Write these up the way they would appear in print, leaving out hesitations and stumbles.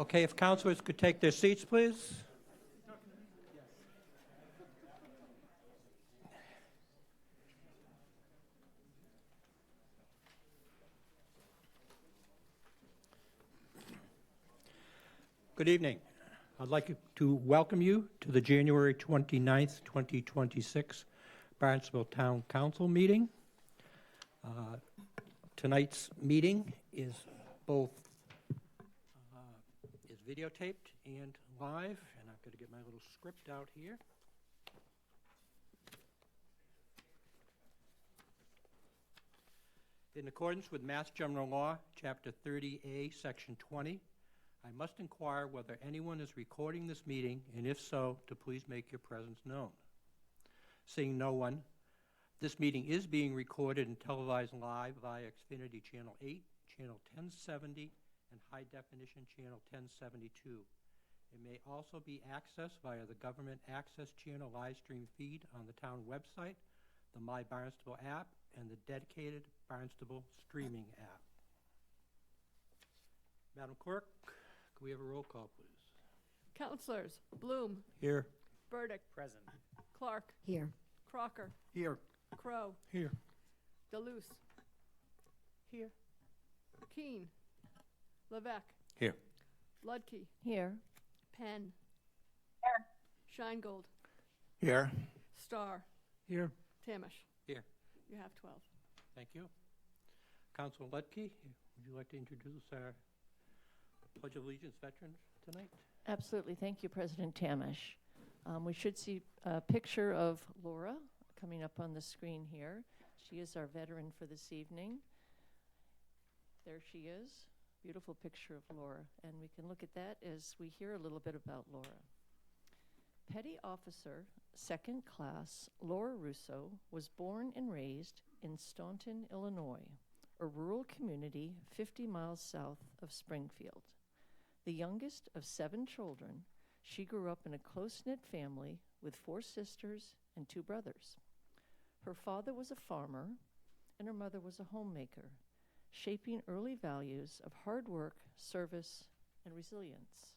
Okay, if councilors could take their seats, please. Good evening. I'd like to welcome you to the January 29th, 2026 Barnstable Town Council meeting. Tonight's meeting is both videotaped and live, and I've got to get my little script out here. In accordance with Mass General Law, Chapter 30A, Section 20, I must inquire whether anyone is recording this meeting, and if so, to please make your presence known. Seeing no one, this meeting is being recorded and televised live via Xfinity Channel 8, Channel 1070, and High Definition Channel 1072. It may also be accessed via the Government Access Channel live stream feed on the town website, the My Barnstable app, and the dedicated Barnstable streaming app. Madam Clerk, can we have a roll call, please? Councilors: Bloom. Here. Burdick. Present. Clark. Here. Crocker. Here. Crow. Here. Deleuze. Here. Keene. Levesque. Here. Ludke. Here. Penn. Scheingold. Here. Starr. Here. Tamish. Here. You have 12. Thank you. Councilor Ludke, would you like to introduce our Pledge of Allegiance veterans tonight? Absolutely. Thank you, President Tamish. We should see a picture of Laura coming up on the screen here. She is our veteran for this evening. There she is. Beautiful picture of Laura. And we can look at that as we hear a little bit about Laura. Petty Officer, Second Class Laura Russo was born and raised in Staunton, Illinois, a rural community 50 miles south of Springfield. The youngest of 7 children, she grew up in a close-knit family with 4 sisters and 2 brothers. Her father was a farmer, and her mother was a homemaker, shaping early values of hard work, service, and resilience.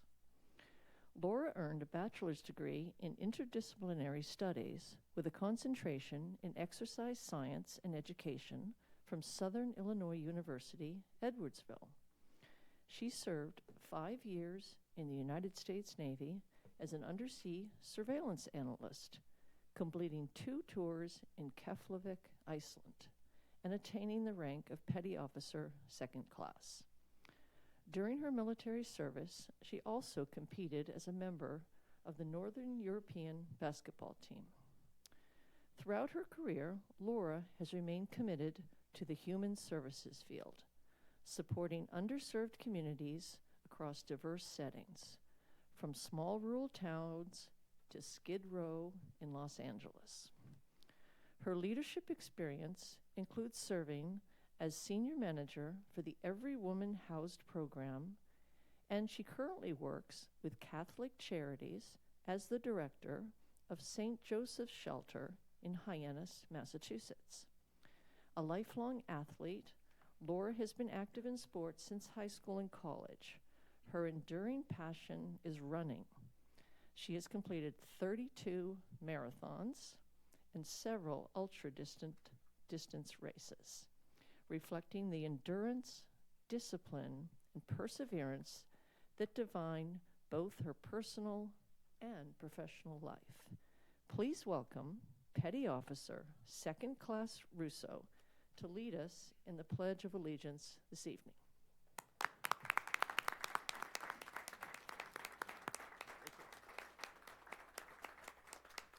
Laura earned a bachelor's degree in interdisciplinary studies with a concentration in exercise science and education from Southern Illinois University, Edwardsville. She served 5 years in the United States Navy as an undersea surveillance analyst, completing 2 tours in Keflavik, Iceland, and attaining the rank of Petty Officer Second Class. During her military service, she also competed as a member of the Northern European basketball team. Throughout her career, Laura has remained committed to the human services field, supporting underserved communities across diverse settings, from small rural towns to Skid Row in Los Angeles. Her leadership experience includes serving as senior manager for the Every Woman Housed program, and she currently works with Catholic Charities as the director of St. Joseph's Shelter in Hyannis, Massachusetts. A lifelong athlete, Laura has been active in sports since high school and college. Her enduring passion is running. She has completed 32 marathons and several ultra-distance races, reflecting the endurance, discipline, and perseverance that define both her personal and professional life. Please welcome Petty Officer Second Class Russo to lead us in the Pledge of Allegiance this evening.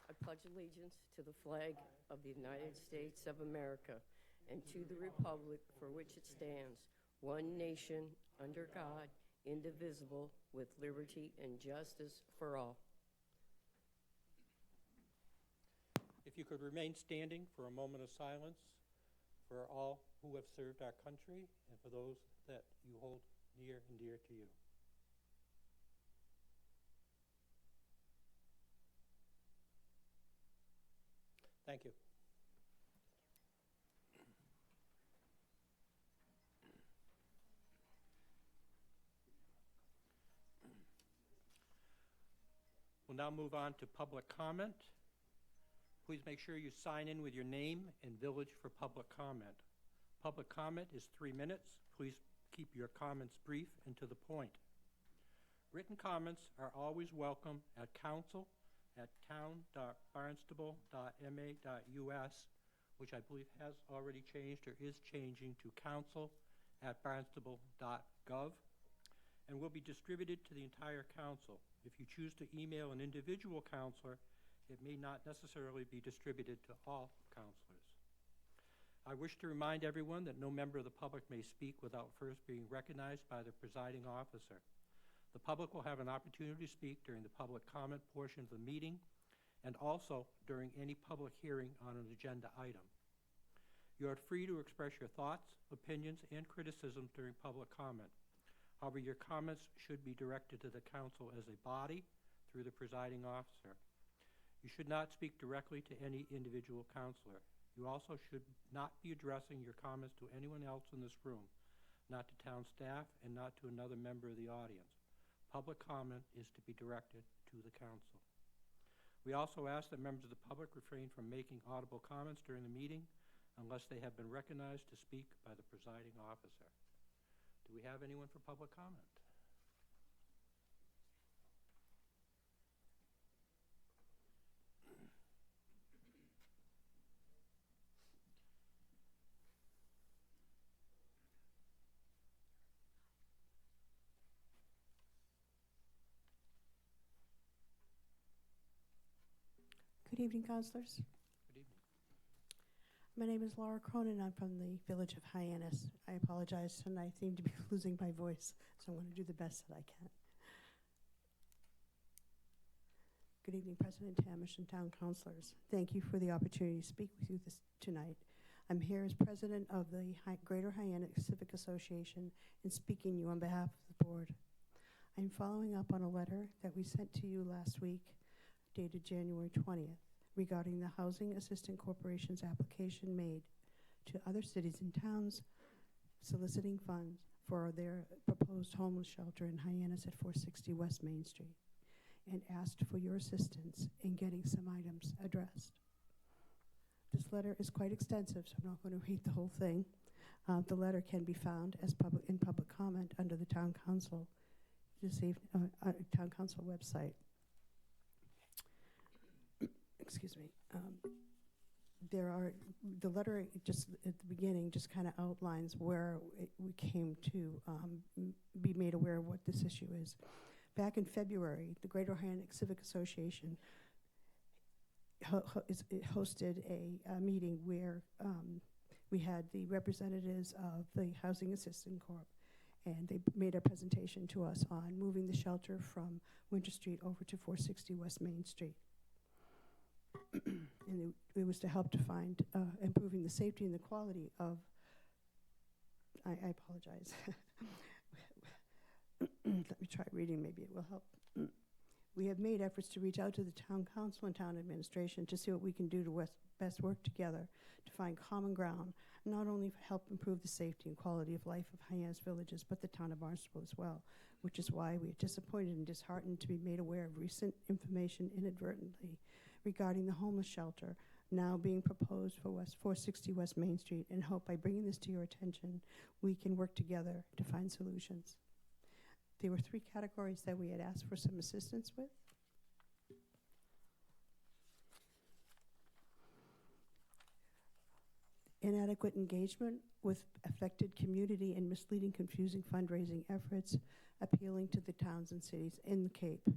I pledge allegiance to the flag of the United States of America and to the republic for which it stands, one nation, under God, indivisible, with liberty and justice for all. If you could remain standing for a moment of silence for all who have served our country and for those that you hold near and dear to you. Thank you. We'll now move on to public comment. Please make sure you sign in with your name and village for public comment. Public comment is 3 minutes. Please keep your comments brief and to the point. Written comments are always welcome at council@town.barnstable.ma.us, which I believe has already changed or is changing to council@barnstable.gov, and will be distributed to the entire council. If you choose to email an individual counselor, it may not necessarily be distributed to all counselors. I wish to remind everyone that no member of the public may speak without first being recognized by the presiding officer. The public will have an opportunity to speak during the public comment portion of the meeting and also during any public hearing on an agenda item. You are free to express your thoughts, opinions, and criticisms during public comment. However, your comments should be directed to the council as a body through the presiding officer. You should not speak directly to any individual counselor. You also should not be addressing your comments to anyone else in this room, not to town staff, and not to another member of the audience. Public comment is to be directed to the council. We also ask that members of the public refrain from making audible comments during the meeting unless they have been recognized to speak by the presiding officer. Do we have anyone for public comment? Good evening, councilors. Good evening. My name is Laura Cronin. I'm from the village of Hyannis. I apologize, and I seem to be losing my voice, so I'm going to do the best that I can. Good evening, President Tamish and town councilors. Thank you for the opportunity to speak with you tonight. I'm here as president of the Greater Hyannis Civic Association and speaking to you on behalf of the board. I'm following up on a letter that we sent to you last week, dated January 20th, regarding the Housing Assistance Corporation's application made to other cities and towns soliciting funds for their proposed homeless shelter in Hyannis at 460 West Main Street, and asked for your assistance in getting some items addressed. This letter is quite extensive, so I'm not going to read the whole thing. The letter can be found as in public comment under the town council town council website. Excuse me. The letter just at the beginning just kind of outlines where we came to be made aware of what this issue is. Back in February, the Greater Hyannis Civic Association hosted a meeting where we had the representatives of the Housing Assistance Corp, and they made a presentation to us on moving the shelter from Winter Street over to 460 West Main Street. And it was to help to find improving the safety and the quality of, I apologize. Let me try reading, maybe it will help. We have made efforts to reach out to the town council and town administration to see what we can do to best work together to find common ground, not only to help improve the safety and quality of life of Hyannis villages, but the town of Barnstable as well, which is why we are disappointed and disheartened to be made aware of recent information inadvertently regarding the homeless shelter now being proposed for 460 West Main Street, and hope by bringing this to your attention, we can work together to find solutions. There were 3 categories that we had asked for some assistance with. Inadequate engagement with affected community and misleading, confusing fundraising efforts, appealing to the towns and cities in the Cape.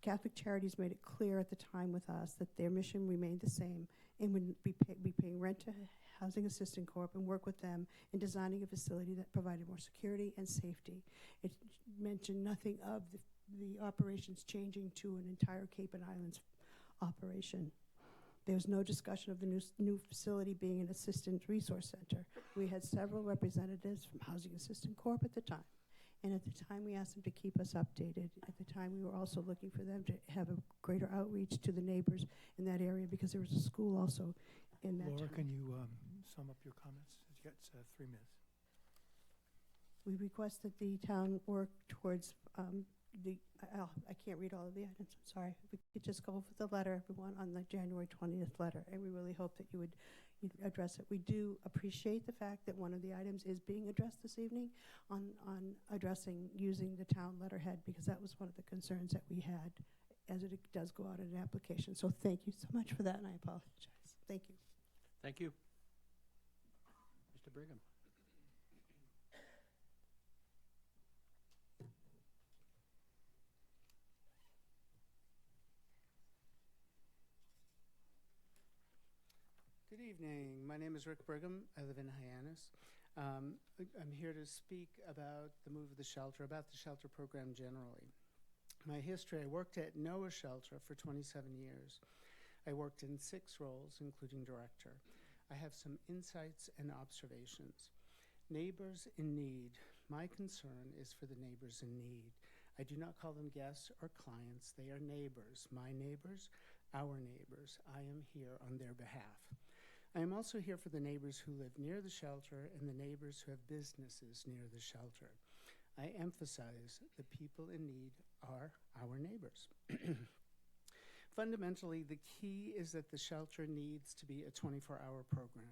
Catholic Charities made it clear at the time with us that their mission remained the same and would be paying rent to Housing Assistance Corp and work with them in designing a facility that provided more security and safety. It mentioned nothing of the operations changing to an entire Cape and Islands operation. There was no discussion of the new facility being an assistance resource center. We had several representatives from Housing Assistance Corp at the time. And at the time, we asked them to keep us updated. At the time, we were also looking for them to have a greater outreach to the neighbors in that area, because there was a school also in that Laura, town. can you sum up your comments? You got 3 minutes. We request that the town work towards I can't read all of the items, I'm sorry. We could just go over the letter, everyone, on the January 20th letter, and we really hope that you would address it. We do appreciate the fact that one of the items is being addressed this evening on addressing using the town letterhead, because that was one of the concerns that we had as it does go out in an application. So thank you so much for that, and I apologize. Thank you. Thank you. Mr. Brigham. Good evening. My name is Rick Brigham. I live in Hyannis. I'm here to speak about the move of the shelter, about the shelter program generally. My history: I worked at Noah Shelter for 27 years. I worked in 6 roles, including director. I have some insights and observations. Neighbors in need. My concern is for the neighbors in need. I do not call them guests or clients. They are neighbors, my neighbors, our neighbors. I am here on their behalf. I am also here for the neighbors who live near the shelter and the neighbors who have businesses near the shelter. I emphasize the people in need are our neighbors. Fundamentally, the key is that the shelter needs to be a 24-hour program.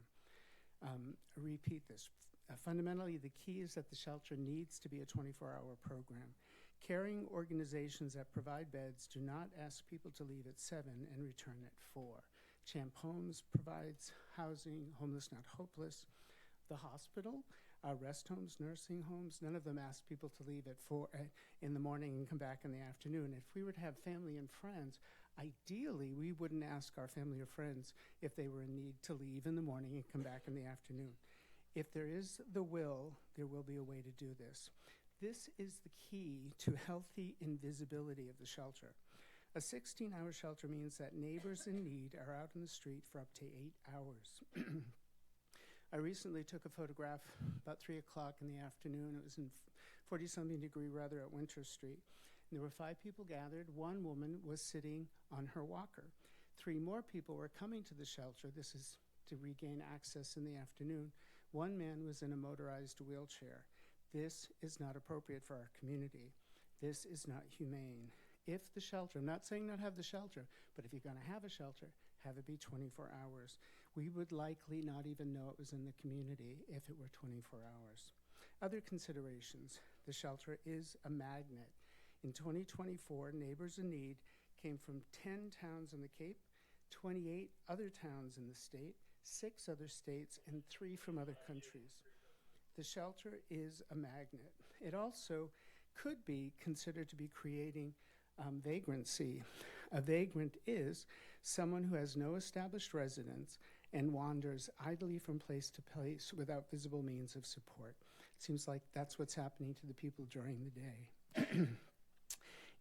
Repeat this. Fundamentally, the key is that the shelter needs to be a 24-hour program. Caring organizations that provide beds do not ask people to leave at 7 and return at 4. Champ Homes provides housing, homeless not hopeless. The hospital, rest homes, nursing homes, none of them ask people to leave at 4 in the morning and come back in the afternoon. If we were to have family and friends, ideally we wouldn't ask our family or friends if they were in need to leave in the morning and come back in the afternoon. If there is the will, there will be a way to do this. This is the key to healthy invisibility of the shelter. A 16-hour shelter means that neighbors in need are out in the street for up to 8 hours. I recently took a photograph about 3 o'clock in the afternoon. It was in 40-something degree weather at Winter Street. And there were 5 people gathered. 1 woman was sitting on her walker. 3 more people were coming to the shelter. This is to regain access in the afternoon. 1 man was in a motorized wheelchair. This is not appropriate for our community. This is not humane. If the shelter, I'm not saying not have the shelter, but if you're going to have a shelter, have it be 24 hours. We would likely not even know it was in the community if it were 24 hours. Other considerations: the shelter is a magnet. In 2024, Neighbors in Need came from 10 towns in the Cape, 28 other towns in the state, 6 other states, and 3 from other countries. The shelter is a magnet. It also could be considered to be creating vagrancy. A vagrant is someone who has no established residence and wanders idly from place to place without visible means of support. Seems like that's what's happening to the people during the day.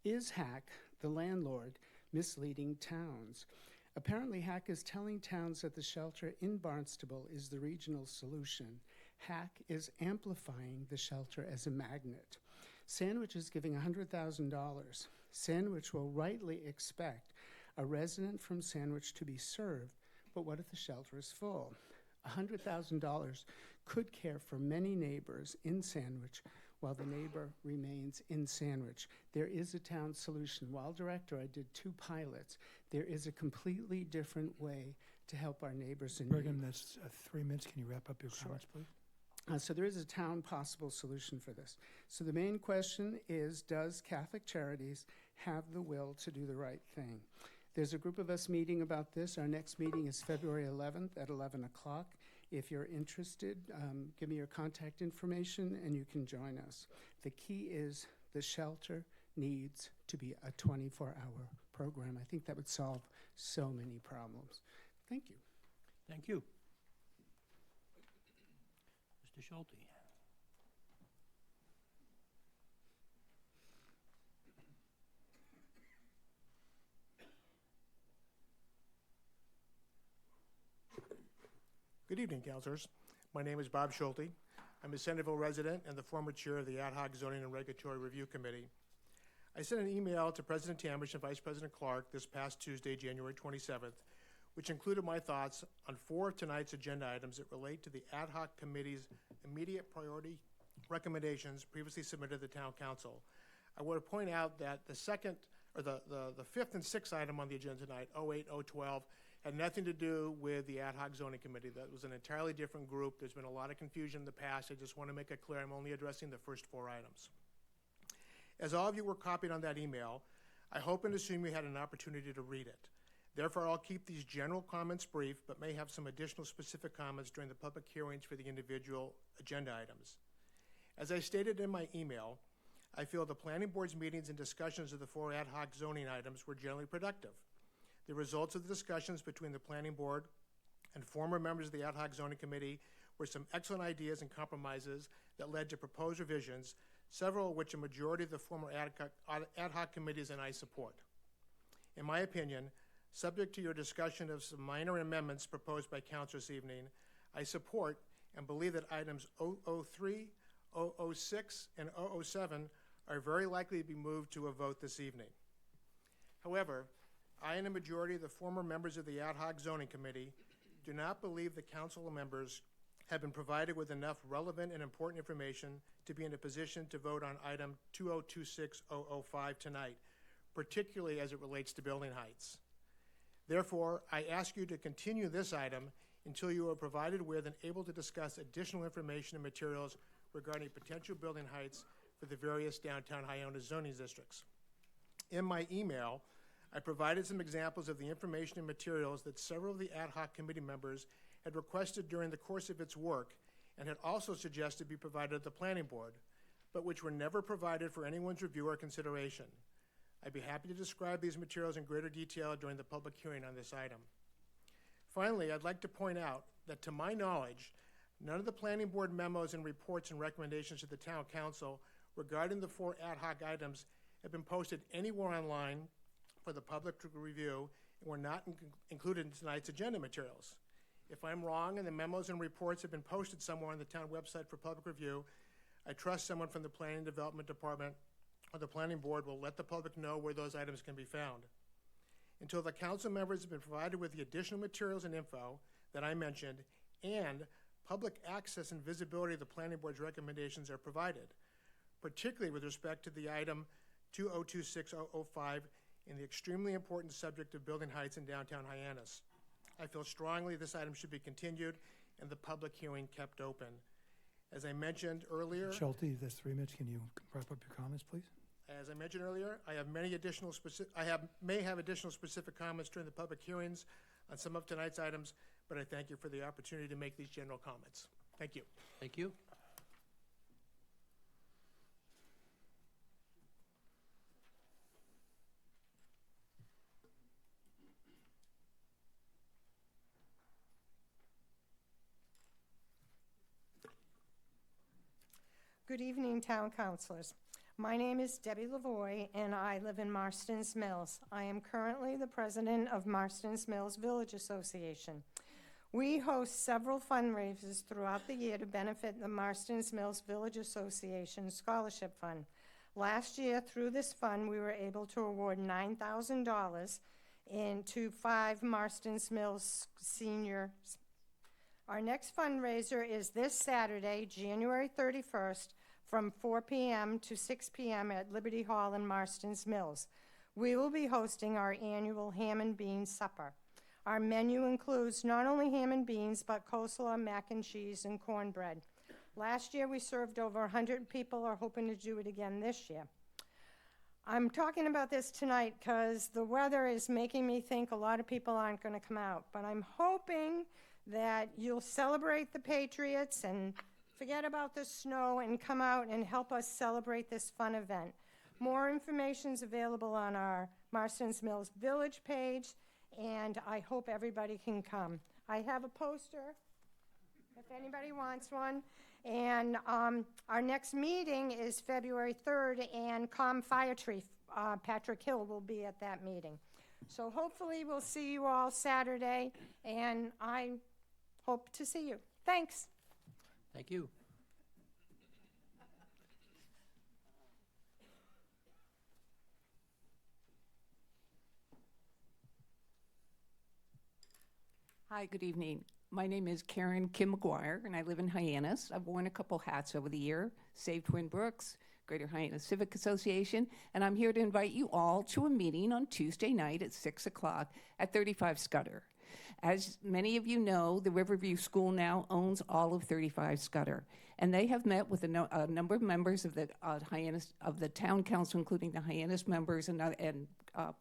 Is HAC, the landlord, misleading towns? Apparently, HAC is telling towns that the shelter in Barnstable is the regional solution. HAC is amplifying the shelter as a magnet. Sandwich is giving $100,000. Sandwich will rightly expect a resident from Sandwich to be served, but what if the shelter is full? $100,000 could care for many neighbors in Sandwich while the neighbor remains in Sandwich. There is a town solution. While director, I did 2 pilots. There is a completely different way to help our neighbors in need. Brigham, that's 3 minutes. Can you wrap up your comments, please? So there is a town possible solution for this. So the main question is, does Catholic Charities have the will to do the right thing? There's a group of us meeting about this. Our next meeting is February 11th at 11 o'clock. If you're interested, give me your contact information and you can join us. The key is the shelter needs to be a 24-hour program. I think that would solve so many problems. Thank you. Thank you. Mr. Schulte. Good evening, councilors. My name is Bob Schulte. I'm a Centerville resident and the former chair of the Ad Hoc Zoning and Regulatory Review Committee. I sent an email to President Tamish and Vice President Clark this past Tuesday, January 27th, which included my thoughts on 4 of tonight's agenda items that relate to the Ad Hoc Committee's immediate priority recommendations previously submitted to the Town Council. I want to point out that the fifth and sixth item on the agenda tonight, 08, 012, had nothing to do with the ad hoc zoning committee. That was an entirely different group. There's been a lot of confusion in the past. I just want to make it clear I'm only addressing the first 4 items. As all of you were copied on that email, I hope and assume you had an opportunity to read it. Therefore, I'll keep these general comments brief, but may have some additional specific comments during the public hearings for the individual agenda items. As I stated in my email, I feel the planning board's meetings and discussions of the 4 ad hoc zoning items were generally productive. The results of the discussions between the planning board and former members of the ad hoc zoning committee were some excellent ideas and compromises that led to proposed revisions, several of which a majority of the former ad hoc committees and I support. In my opinion, subject to your discussion of some minor amendments proposed by council this evening, I support and believe that items 003, 006, and 007 are very likely to be moved to a vote this evening. However, I and a majority of the former members of the ad hoc zoning committee do not believe the council members have been provided with enough relevant and important information to be in a position to vote on item 2026005 tonight, particularly as it relates to building heights. Therefore, I ask you to continue this item until you are provided with and able to discuss additional information and materials regarding potential building heights for the various downtown Hyannis zoning districts. In my email, I provided some examples of the information and materials that several of the ad hoc committee members had requested during the course of its work and had also suggested be provided to the planning board, but which were never provided for anyone's review or consideration. I'd be happy to describe these materials in greater detail during the public hearing on this item. Finally, I'd like to point out that to my knowledge, none of the planning board memos and reports and recommendations to the town council regarding the 4 ad hoc items have been posted anywhere online for the public to review and were not included in tonight's agenda materials. If I'm wrong and the memos and reports have been posted somewhere on the town website for public review, I trust someone from the Planning and Development Department or the Planning Board will let the public know where those items can be found. Until the council members have been provided with the additional materials and info that I mentioned and public access and visibility of the Planning Board's recommendations are provided, particularly with respect to the item 2026005 in the extremely important subject of building heights in downtown Hyannis. I feel strongly this item should be continued and the public hearing kept open. As I mentioned earlier, Schulte, there's 3 minutes. Can you wrap up your comments, please? as I mentioned earlier, I have many additional may have additional specific comments during the public hearings on some of tonight's items, but I thank you for the opportunity to make these general comments. Thank you. Thank you. Good evening, Town Councilors. My name is Debbie Lavoie, and I live in Marston's Mills. I am currently the president of Marston's Mills Village Association. We host several fundraisers throughout the year to benefit the Marston's Mills Village Association Scholarship Fund. Last year, through this fund, we were able to award $9,000 to 5 Marston's Mills seniors. Our next fundraiser is this Saturday, January 31st, from 4 p.m. to 6 p.m. at Liberty Hall in Marston's Mills. We will be hosting our annual ham and beans supper. Our menu includes not only ham and beans, but coleslaw, mac and cheese, and cornbread. Last year, we served over 100 people. Are hoping to do it again this year. I'm talking about this tonight because the weather is making me think a lot of people aren't going to come out, but I'm hoping that you'll celebrate the Patriots and forget about the snow and come out and help us celebrate this fun event. More information is available on our Marston's Mills Village page, and I hope everybody can come. I have a poster, if anybody wants one, and our next meeting is February 3rd, and Fire Chief Patrick Hill will be at that meeting. So hopefully we'll see you all Saturday, and I hope to see you. Thanks. Thank you. Hi, good evening. My name is Karen Kim McGuire, and I live in Hyannis. I've worn a couple hats over the year, saved Twin Brooks, Greater Hyannis Civic Association, and I'm here to invite you all to a meeting on Tuesday night at 6 o'clock at 35 Scudder. As many of you know, the Riverview School now owns all of 35 Scudder, and they have met with a number of members of the Hyannis, of the town council, including the Hyannis members, and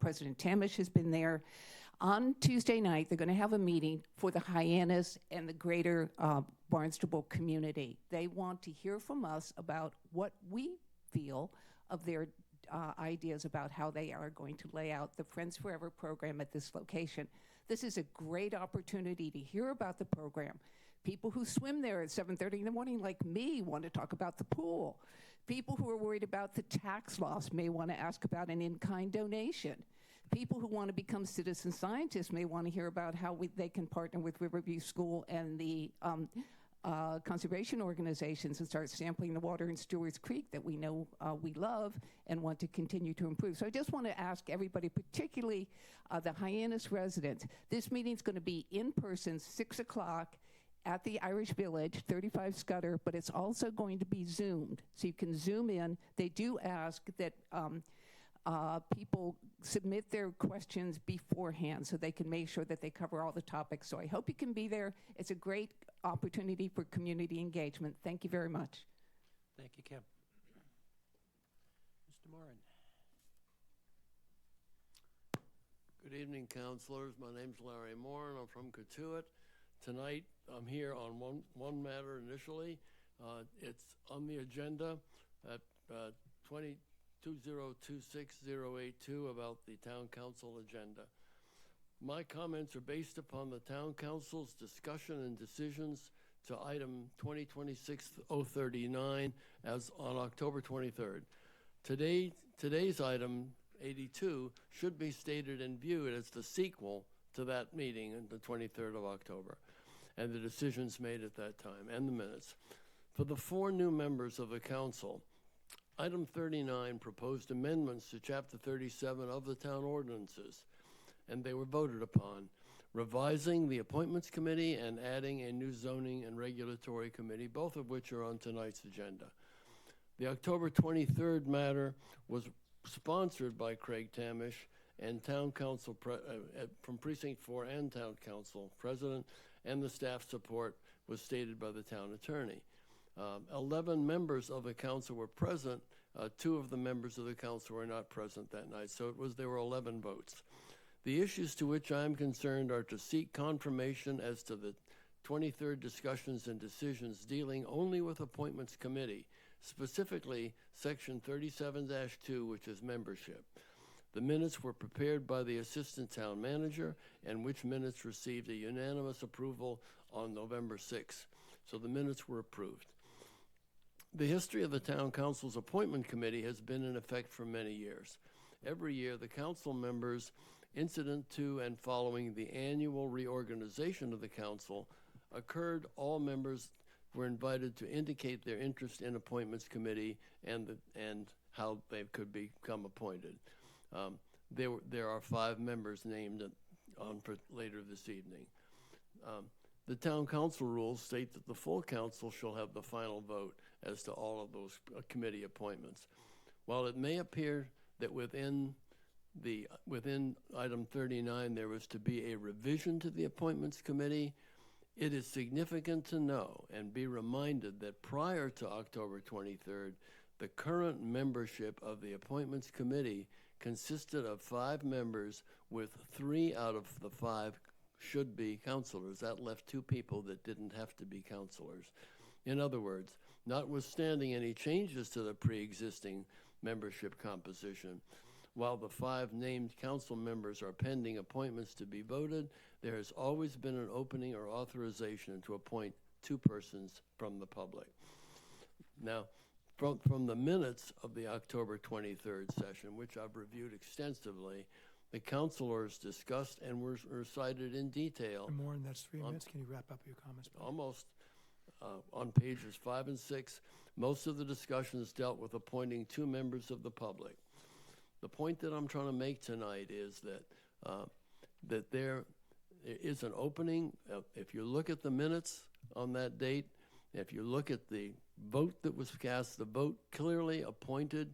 President Tamish has been there. On Tuesday night, they're going to have a meeting for the Hyannis and the greater Barnstable community. They want to hear from us about what we feel of their ideas about how they are going to lay out the Friends Forever program at this location. This is a great opportunity to hear about the program. People who swim there at 7:30 in the morning, like me, want to talk about the pool. People who are worried about the tax loss may want to ask about an in-kind donation. People who want to become citizen scientists may want to hear about how they can partner with Riverview School and the conservation organizations and start sampling the water in Stewart's Creek that we know we love and want to continue to improve. So I just want to ask everybody, particularly the Hyannis residents, this meeting's going to be in person, 6 o'clock at the Irish Village, 35 Scudder, but it's also going to be Zoomed. So you can Zoom in. They do ask that people submit their questions beforehand so they can make sure that they cover all the topics. So I hope you can be there. It's a great opportunity for community engagement. Thank you very much. Thank you, Kim. Mr. Moran. Good evening, councilors. My name's Larry Moore, and I'm from Cotuit. Tonight, I'm here on one matter initially. It's on the agenda at 2026-082 about the town council agenda. My comments are based upon the town council's discussion and decisions to item 2026-039 as on October 23rd. Today's item 82 should be stated and viewed as the sequel to that meeting on the 23rd of October and the decisions made at that time and the minutes. For the 4 new members of the council, item 39 proposed amendments to Chapter 37 of the Town Ordinances, and they were voted upon, revising the Appointments Committee and adding a new Zoning and Regulatory Committee, both of which are on tonight's agenda. The October 23rd matter was sponsored by Craig Tamish and Town Council from Precinct 4 and Town Council President, and the staff support was stated by the Town Attorney. 11 members of the council were present. 2 of the members of the council were not present that night, so there were 11 votes. The issues to which I am concerned are to seek confirmation as to the 23rd discussions and decisions dealing only with Appointments Committee, specifically Section 37-2, which is membership. The minutes were prepared by the Assistant Town Manager, and which minutes received a unanimous approval on November 6th. So the minutes were approved. The history of the Town Council's Appointment Committee has been in effect for many years. Every year, the council members, incident to and following the annual reorganization of the council, occurred. All members were invited to indicate their interest in Appointments Committee and how they could become appointed. There are 5 members named on for later this evening. The town council rules state that the full council shall have the final vote as to all of those committee appointments. While it may appear that within item 39 there was to be a revision to the Appointments Committee, it is significant to know and be reminded that prior to October 23rd, the current membership of the Appointments Committee consisted of 5 members, with 3 out of the 5 should be counselors. That left 2 people that didn't have to be counselors. In other words, notwithstanding any changes to the pre-existing membership composition, while the 5 named council members are pending appointments to be voted, there has always been an opening or authorization to appoint 2 persons from the public. Now, from the minutes of the October 23rd session, which I've reviewed extensively, the councilors discussed and were recited in detail. And more, and that's 3 minutes. Can you wrap up your comments, please? Almost on pages 5 and 6. Most of the discussions dealt with appointing 2 members of the public. The point that I'm trying to make tonight is that there is an opening. If you look at the minutes on that date, If you look at the vote that was cast, the vote clearly appointed,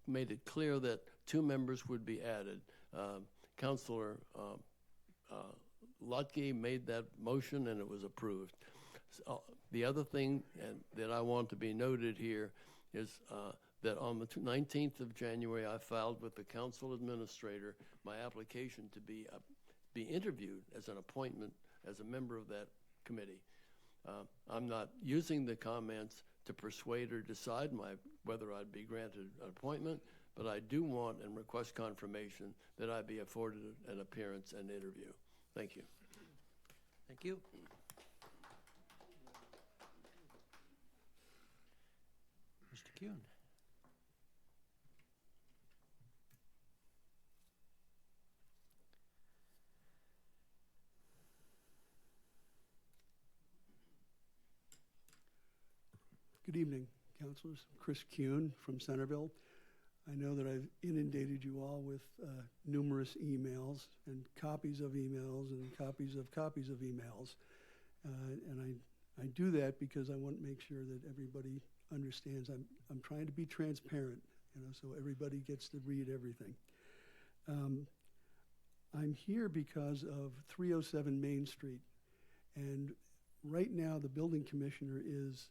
made it clear that 2 members would be added. Councilor Lutke made that motion and it was approved. So, the other thing that I want to be noted here is that on the 19th of January, I filed with the council administrator my application to be interviewed as an appointment as a member of that committee. I'm not using the comments to persuade or decide whether I'd be granted an appointment, but I do want and request confirmation that I be afforded an appearance and interview. Thank you. Thank you. Mr. Kuhn. Good evening, councilors. Chris Kuhn from Centerville. I know that I've inundated you all with numerous emails and copies of emails and copies of emails. And I do that because I want to make sure that everybody understands I'm trying to be transparent, so everybody gets to read everything. I'm here because of 307 Main Street. And right now the building commissioner is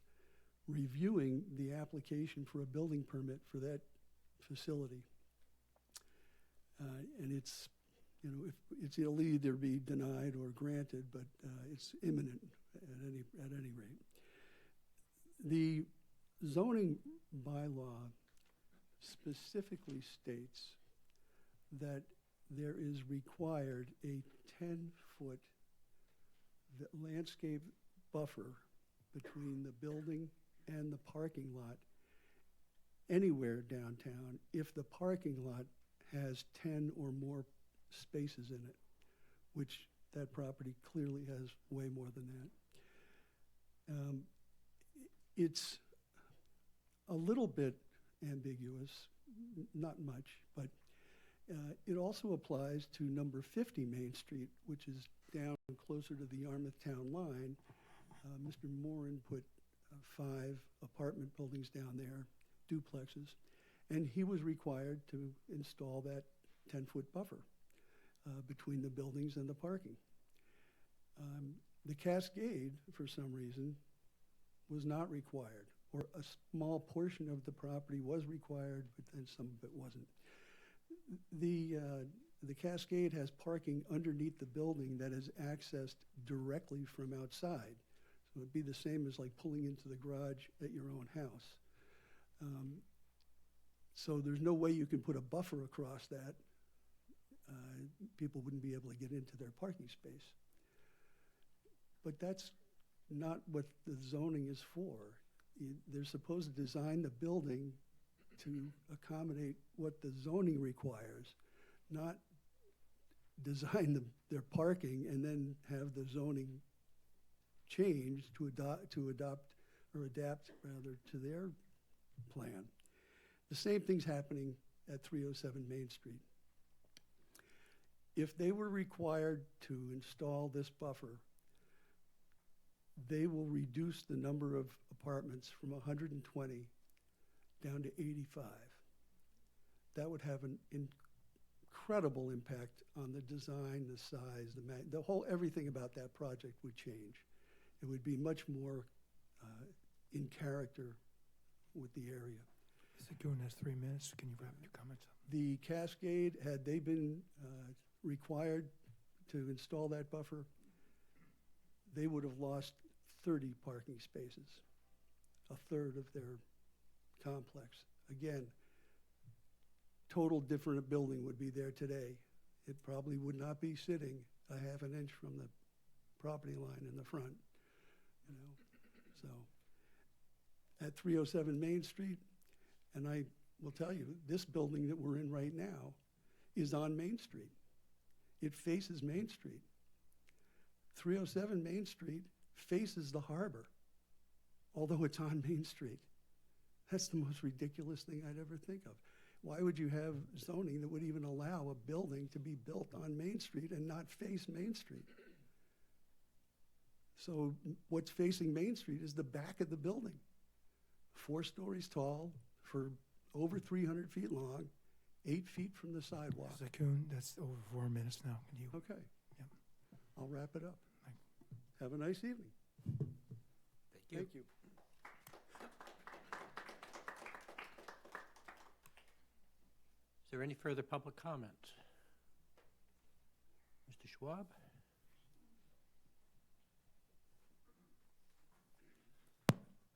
reviewing the application for a building permit for that facility. And it's, it'll either be denied or granted, but it's imminent at any rate. The zoning bylaw specifically states that there is required a 10-foot landscape buffer between the building and the parking lot anywhere downtown if the parking lot has 10 or more spaces in it, which that property clearly has way more than that. It's a little bit ambiguous, not much, but it also applies to number 50 Main Street, which is down closer to the Yarmouth Town line. Mr. Moran put 5 apartment buildings down there, duplexes, and he was required to install that 10-foot buffer between the buildings and the parking. The Cascade, for some reason, was not required, or a small portion of the property was required, but then some of it wasn't. The Cascade has parking underneath the building that is accessed directly from outside. So it'd be the same as like pulling into the garage at your own house. So there's no way you can put a buffer across that. People wouldn't be able to get into their parking space. But that's not what the zoning is for. They're supposed to design the building to accommodate what the zoning requires, not design their parking and then have the zoning change to adapt rather to their plan. The same thing's happening at 307 Main Street. If they were required to install this buffer, they will reduce the number of apartments from 120 down to 85. That would have an incredible impact on the design, the size, the whole, everything about that project would change. It would be much more in character with the area. Mr. Kuhn has 3 minutes. Can you wrap your comments up? The Cascade, had they been required to install that buffer, they would have lost 30 parking spaces, a third of their complex. Again, total different building would be there today. It probably would not be sitting a half an inch from the property line in the front, So at 307 Main Street, and I will tell you, this building that we're in right now is on Main Street. It faces Main Street. 307 Main Street faces the harbor, although it's on Main Street. That's the most ridiculous thing I'd ever think of. Why would you have zoning that would even allow a building to be built on Main Street and not face Main Street? So what's facing Main Street is the back of the building. 4 stories tall, for over 300 feet long, 8 feet from the sidewalk. Mr. Kuhn, that's over 4 minutes now. Can you? Okay. Yep. I'll wrap it up. Thank- Have a nice evening. Thank you. Thank you. Is there any further public comment? Mr. Schwab?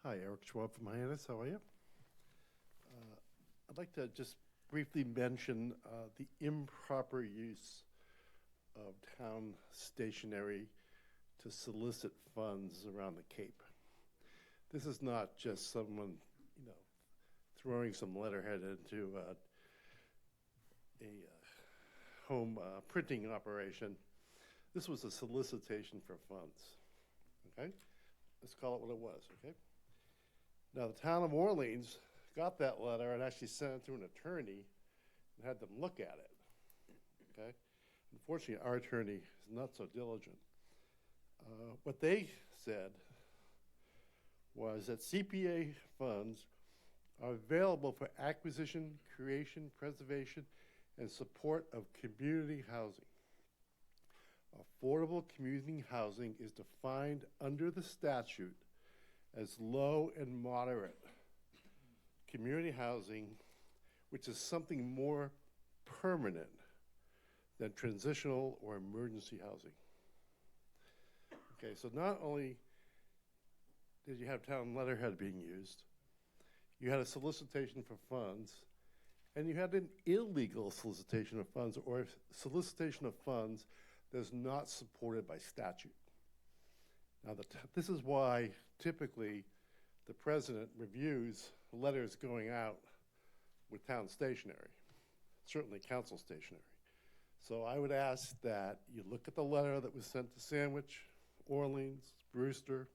Hi, Eric Schwab from Hyannis. How are you? I'd like to just briefly mention the improper use of town stationery to solicit funds around the Cape. This is not just someone, throwing some letterhead into a home printing operation. This was a solicitation for funds. Okay, let's call it what it was. Okay. Now, the town of Orleans got that letter and actually sent it to an attorney and had them look at it, okay? Unfortunately, our attorney is not so diligent. What they said was that CPA funds are available for acquisition, creation, preservation, and support of community housing. Affordable community housing is defined under the statute as low and moderate community housing, which is something more permanent than transitional or emergency housing. Okay, so not only did you have town letterhead being used, you had a solicitation for funds, and you had an illegal solicitation of funds or solicitation of funds that's not supported by statute. Now, this is why typically the president reviews letters going out with town stationery, certainly council stationery. So I would ask that you look at the letter that was sent to Sandwich, Orleans, Brewster,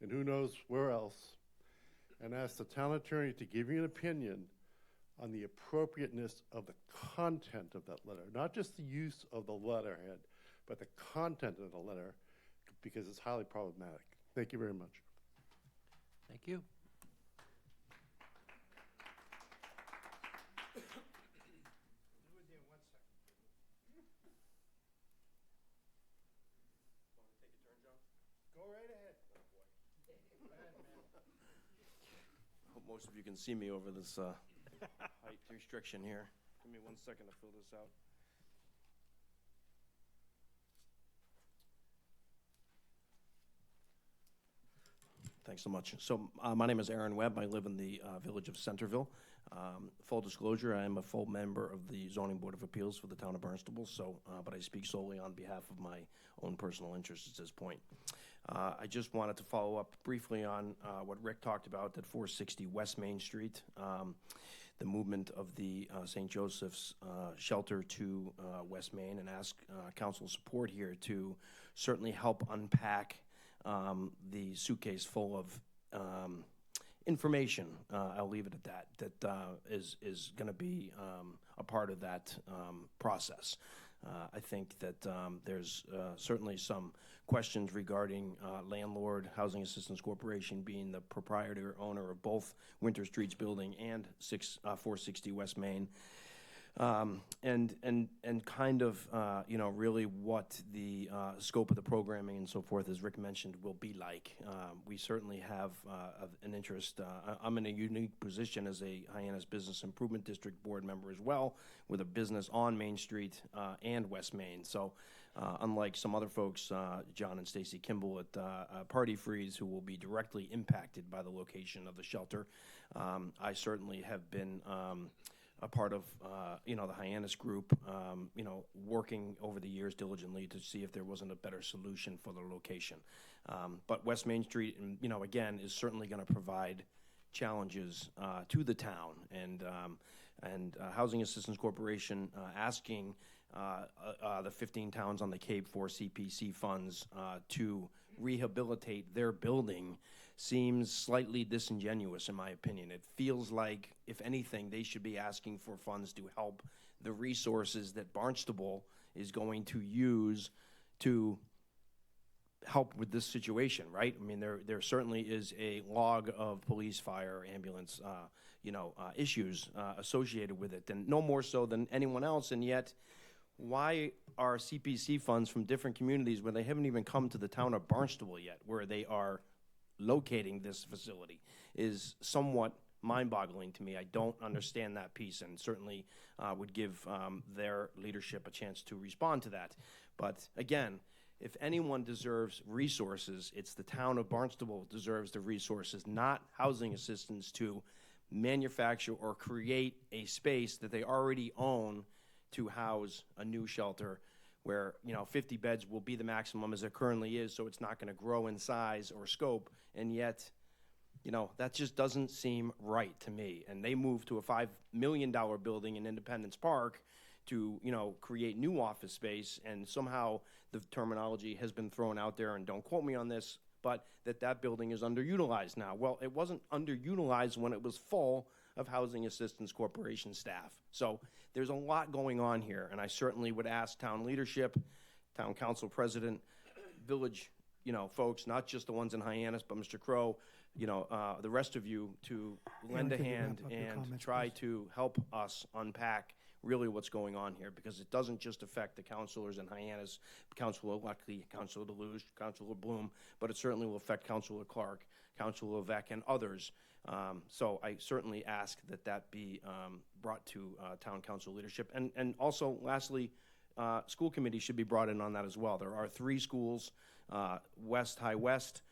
and who knows where else, and ask the town attorney to give you an opinion on the appropriateness of the content of that letter, not just the use of the letterhead, but the content of the letter, because it's highly problematic. Thank you very much. Thank you. Go right ahead. Hope most of you can see me over this height restriction here. Give me 1 second to fill this out. Thanks so much. So my name is Aaron Webb. I live in the village of Centerville. Full disclosure, I am a full member of the Zoning Board of Appeals for the Town of Barnstable, but I speak solely on behalf of my own personal interests at this point. I just wanted to follow up briefly on what Rick talked about at 460 West Main Street, the movement of the St. Joseph's shelter to West Main, and ask council support here to certainly help unpack the suitcase full of information. I'll leave it at that. That is going to be a part of that process. I think that there's certainly some questions regarding landlord, Housing Assistance Corporation being the proprietor owner of both Winter Streets building and 460 West Main. And kind of, really what the scope of the programming and so forth, as Rick mentioned, will be like. We certainly have an interest. I'm in a unique position as a Hyannis Business Improvement District board member as well, with a business on Main Street and West Main. So unlike some other folks, John and Stacy Kimball at Party Freeze, who will be directly impacted by the location of the shelter, I certainly have been a part of, the Hyannis group, working over the years diligently to see if there wasn't a better solution for the location. But West Main Street, again, is certainly going to provide challenges to the town, and Housing Assistance Corporation asking the 15 towns on the Cape for CPC funds to rehabilitate their building seems slightly disingenuous, in my opinion. It feels like, if anything, they should be asking for funds to help the resources that Barnstable is going to use to help with this situation, right? I mean, there certainly is a log of police, fire, ambulance, issues associated with it, and no more so than anyone else. And yet, why are CPC funds from different communities when they haven't even come to the town of Barnstable yet, where they are locating this facility, is somewhat mind-boggling to me. I don't understand that piece, and certainly would give their leadership a chance to respond to that. But again, if anyone deserves resources, it's the town of Barnstable deserves the resources, not housing assistance to manufacture or create a space that they already own to house a new shelter where, 50 beds will be the maximum as it currently is, so it's not going to grow in size or scope, and yet, that just doesn't seem right to me. And they moved to a $5 million building in Independence Park to, create new office space, and somehow the terminology has been thrown out there, and don't quote me on this, but that building is underutilized now. Well, it wasn't underutilized when it was full of Housing Assistance Corporation staff. So there's a lot going on here, and I certainly would ask town leadership, town council president, village, folks, not just the ones in Hyannis, but Mr. Crow, the rest of you to lend a can you wrap hand up your and comments, try please? to help us unpack really what's going on here, because it doesn't just affect the councilors in Hyannis, Councilor Luckley, Councilor DeLuge, Councilor Bloom, but it certainly will affect Councilor Clark, Councilor Vec, and others. So I certainly ask that be brought to town council leadership. And also, lastly, school committee should be brought in on that as well. There are 3 schools, West High West,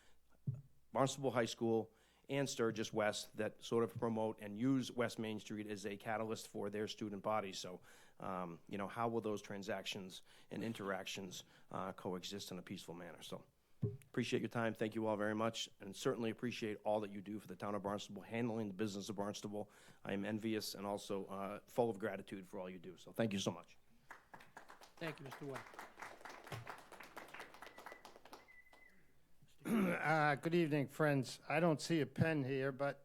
Barnstable High School, and Sturgis West, that sort of promote and use West Main Street as a catalyst for their student body. So, how will those transactions and interactions coexist in a peaceful manner? So, appreciate your time. Thank you all very much, and certainly appreciate all that you do for the town of Barnstable, handling the business of Barnstable. I am envious and also full of gratitude for all you do. So, thank you so much. Thank you, Mr. White. Good evening, friends. I don't see a pen here, but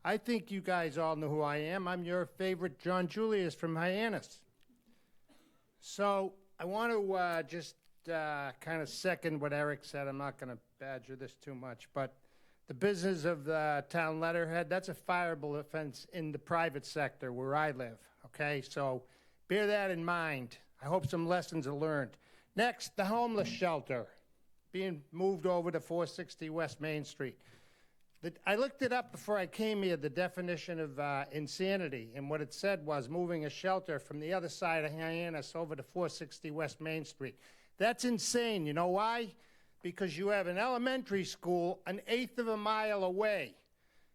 I think you guys all know who I am. I'm your favorite John Julius from Hyannis. So I want to just kind of second what Eric said. I'm not going to badger this too much, but the business of the town letterhead, that's a fireable offense in the private sector where I live, okay? So bear that in mind. I hope some lessons are learned. Next, the homeless shelter being moved over to 460 West Main Street. I looked it up before I came here, the definition of insanity, and what it said was moving a shelter from the other side of Hyannis over to 460 West Main Street. That's insane. You know why? Because you have an elementary school 1/8 of a mile away.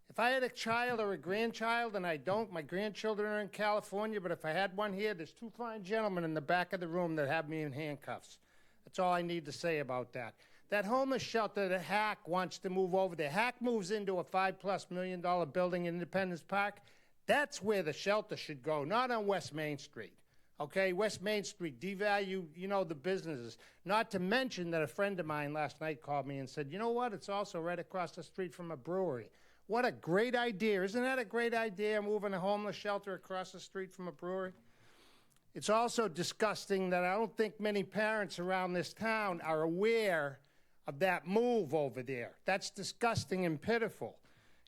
If I had a child or a grandchild, and I don't, my grandchildren are in California, but if I had one here, there's 2 fine gentlemen in the back of the room that have me in handcuffs. That's all I need to say about that. That homeless shelter that Hack wants to move over there, Hack moves into a $5+ million building in Independence Park. That's where the shelter should go, not on West Main Street. Okay, West Main Street, devalue, the businesses. Not to mention that a friend of mine last night called me and said, you know what, it's also right across the street from a brewery. What a great idea. Isn't that a great idea, moving a homeless shelter across the street from a brewery? It's also disgusting that I don't think many parents around this town are aware of that move over there. That's disgusting and pitiful.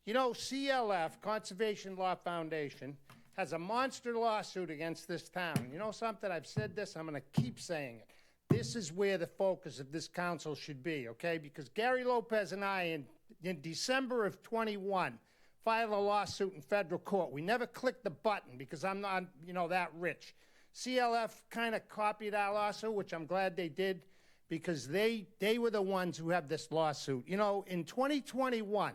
CLF, Conservation Law Foundation, has a monster lawsuit against this town. You know something? I've said this. I'm going to keep saying it. This is where the focus of this council should be, okay? Because Gary Lopez and I, in December of 21, filed a lawsuit in federal court. We never clicked the button because I'm not, that rich. CLF kind of copied our lawsuit, which I'm glad they did, because they were the ones who have this lawsuit. In 2021,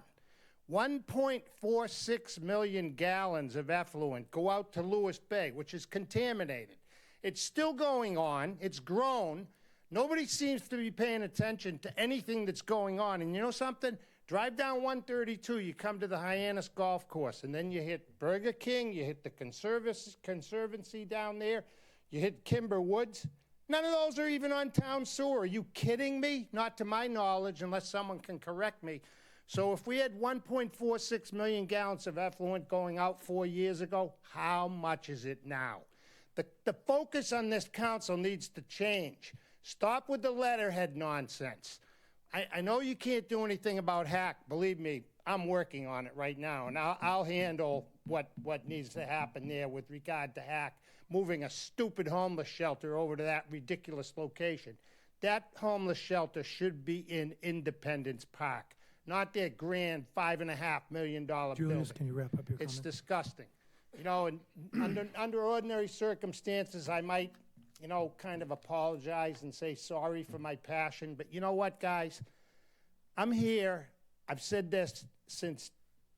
1.46 million gallons of effluent go out to Lewis Bay, which is contaminated. It's still going on. It's grown. Nobody seems to be paying attention to anything that's going on. And you know something? Drive down 132, you come to the Hyannis Golf Course, and then you hit Burger King, you hit the Conservancy down there, you hit Kimber Woods. None of those are even on town sewer. Are you kidding me? Not to my knowledge, unless someone can correct me. So if we had 1.46 million gallons of effluent going out 4 years ago, how much is it now? The focus on this council needs to change. Stop with the letterhead nonsense. I know you can't do anything about hack. Believe me, I'm working on it right now, and I'll handle what needs to happen there with regard to hack, moving a stupid homeless shelter over to that ridiculous location. That homeless shelter should be in Independence Park, not their grand $5.5 million Julius, building. can you wrap up your It's comment? disgusting. You know, and under ordinary circumstances, I might, you know, kind of apologize and say sorry for my passion. But you know what, guys? I'm here. I've said this since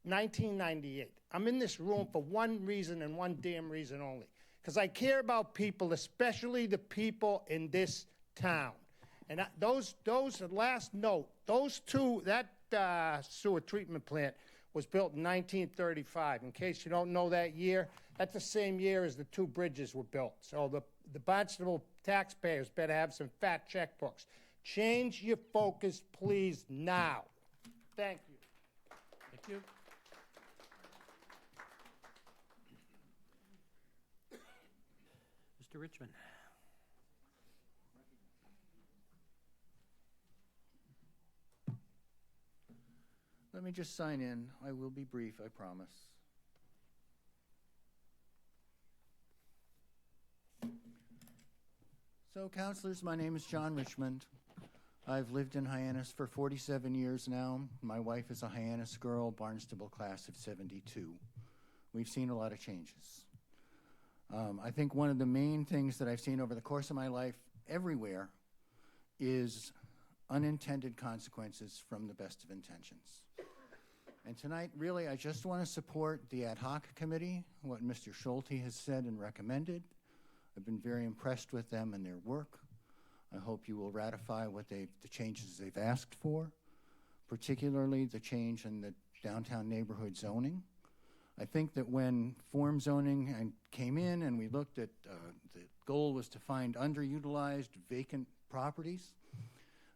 1998. I'm in this room for one reason and one damn reason only. Because I care about people, especially the people in this town. And those last note, those two, that sewer treatment plant was built in 1935. In case you don't know that year, that's the same year as the two bridges were built. So the Barnstable taxpayers better have some fat checkbooks. Change your focus, please, now. Thank you. Thank you. Mr. Richmond. Let me just sign in. I will be brief, I promise. So, councilors, my name is John Richmond. I've lived in Hyannis for 47 years now. My wife is a Hyannis girl, Barnstable class of 72. We've seen a lot of changes. I think one of the main things that I've seen over the course of my life everywhere is unintended consequences from the best of intentions. And tonight, really, I just want to support the ad hoc committee, what Mr. Schulte has said and recommended. I've been very impressed with them and their work. I hope you will ratify the changes they've asked for, particularly the change in the downtown neighborhood zoning. I think that when form zoning came in and we looked at the goal was to find underutilized vacant properties,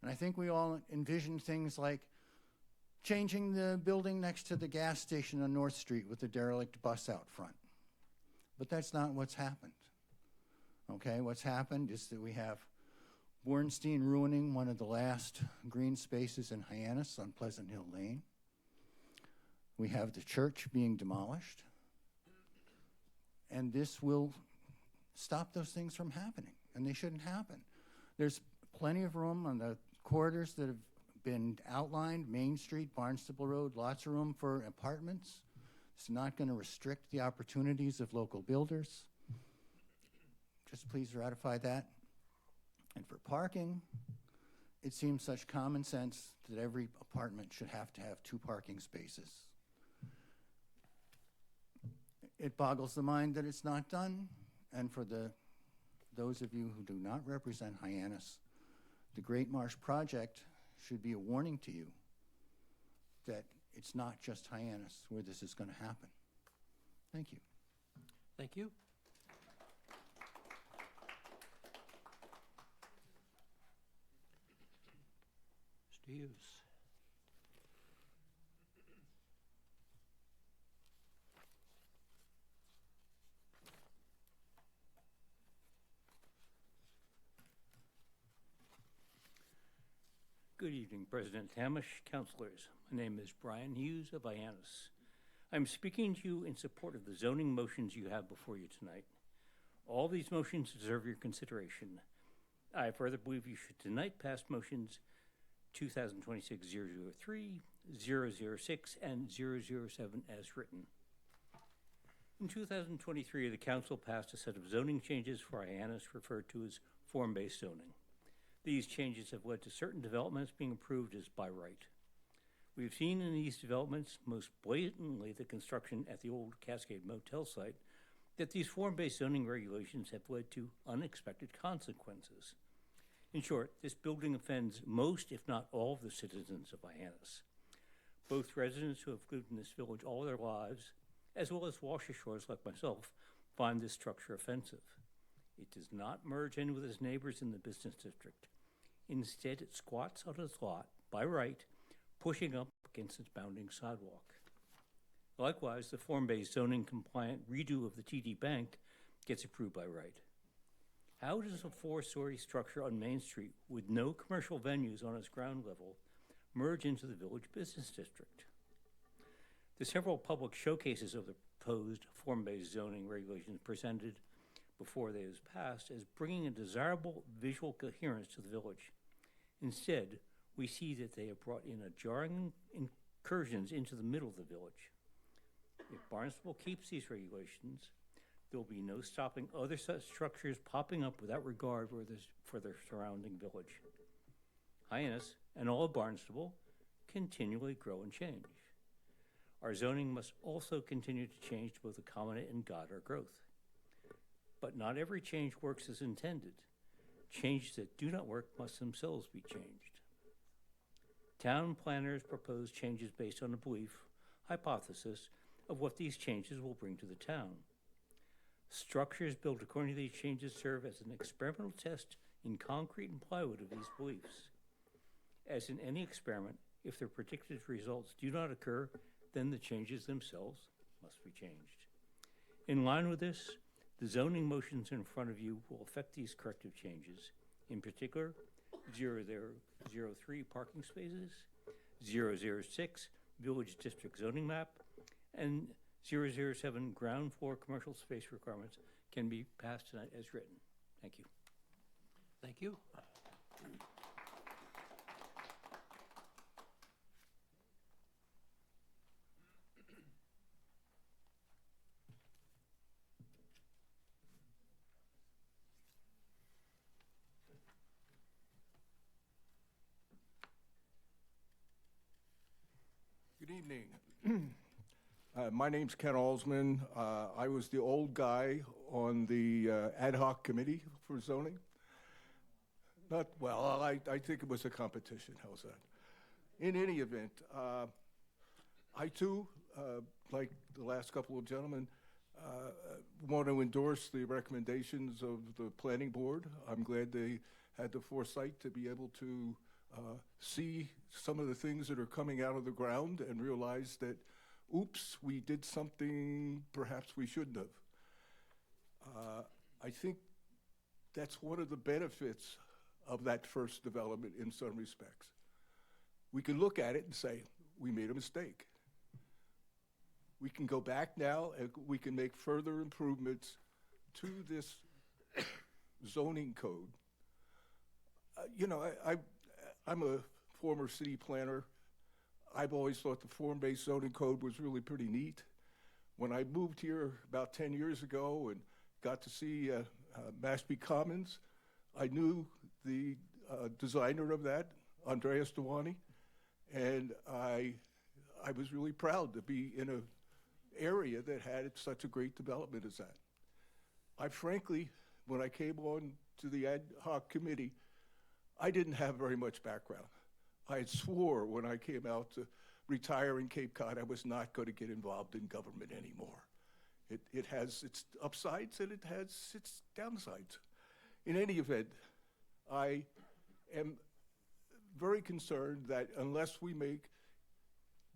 and I think we all envisioned things like changing the building next to the gas station on North Street with the derelict bus out front. But that's not what's happened. Okay, what's happened is that we have Bornstein ruining one of the last green spaces in Hyannis on Pleasant Hill Lane. We have the church being demolished. And this will stop those things from happening, and they shouldn't happen. There's plenty of room on the corridors that have been outlined, Main Street, Barnstable Road, lots of room for apartments. It's not going to restrict the opportunities of local builders. Just please ratify that. And for parking, it seems such common sense that every apartment should have to have 2 parking spaces. It boggles the mind that it's not done. And for those of you who do not represent Hyannis, the Great Marsh Project should be a warning to you that it's not just Hyannis where this is going to happen. Thank you. Thank you. Mr. Hughes. Good evening, President Hamish, councilors. My name is Brian Hughes of Hyannis. I'm speaking to you in support of the zoning motions you have before you tonight. All these motions deserve your consideration. I further believe you should tonight pass motions 2026-003, 006, and 007 as written. In 2023, the council passed a set of zoning changes for Hyannis referred to as form-based zoning. These changes have led to certain developments being approved as by right. We've seen in these developments, most blatantly the construction at the old Cascade Motel site, that these form-based zoning regulations have led to unexpected consequences. In short, this building offends most, if not all, of the citizens of Hyannis. Both residents who have lived in this village all their lives, as well as Washashores like myself, find this structure offensive. It does not merge in with its neighbors in the business district. Instead, it squats on its lot, by right, pushing up against its bounding sidewalk. Likewise, the form-based zoning compliant redo of the TD Bank gets approved by right. How does a 4-story structure on Main Street with no commercial venues on its ground level merge into the Village Business District. The several public showcases of the proposed form-based zoning regulations presented before they was passed as bringing a desirable visual coherence to the village. Instead, we see that they have brought in a jarring incursions into the middle of the village. If Barnstable keeps these regulations, there will be no stopping other such structures popping up without regard for their surrounding village. Hyannis and all of Barnstable continually grow and change. Our zoning must also continue to change to both accommodate and guide our growth. But not every change works as intended. Changes that do not work must themselves be changed. Town planners propose changes based on a belief, hypothesis, of what these changes will bring to the town. Structures built according to these changes serve as an experimental test in concrete and plywood of these beliefs. As in any experiment, if the predicted results do not occur, then the changes themselves must be changed. In line with this, the zoning motions in front of you will affect these corrective changes. In particular, 0003 parking spaces, 006 Village District zoning map, and 007 ground floor commercial space requirements can be passed tonight as written. Thank you. Thank you. Good evening. My name's Ken Alsman. I was the old guy on the ad hoc committee for zoning. Not well, I think it was a competition. How's that? In any event, I too, like the last couple of gentlemen, want to endorse the recommendations of the planning board. I'm glad they had the foresight to be able to see some of the things that are coming out of the ground and realize that, oops, we did something perhaps we shouldn't have. I think that's one of the benefits of that first development in some respects. We can look at it and say, we made a mistake. We can go back now and we can make further improvements to this zoning code. I'm a former city planner. I've always thought the form-based zoning code was really pretty neat. When I moved here about 10 years ago and got to see Mashpee Commons, I knew the designer of that, Andreas Dewani, and I was really proud to be in an area that had such a great development as that. I frankly, when I came on to the ad hoc committee, I didn't have very much background. I had swore when I came out to retire in Cape Cod, I was not going to get involved in government anymore. It has its upsides and it has its downsides. In any event, I am very concerned that unless we make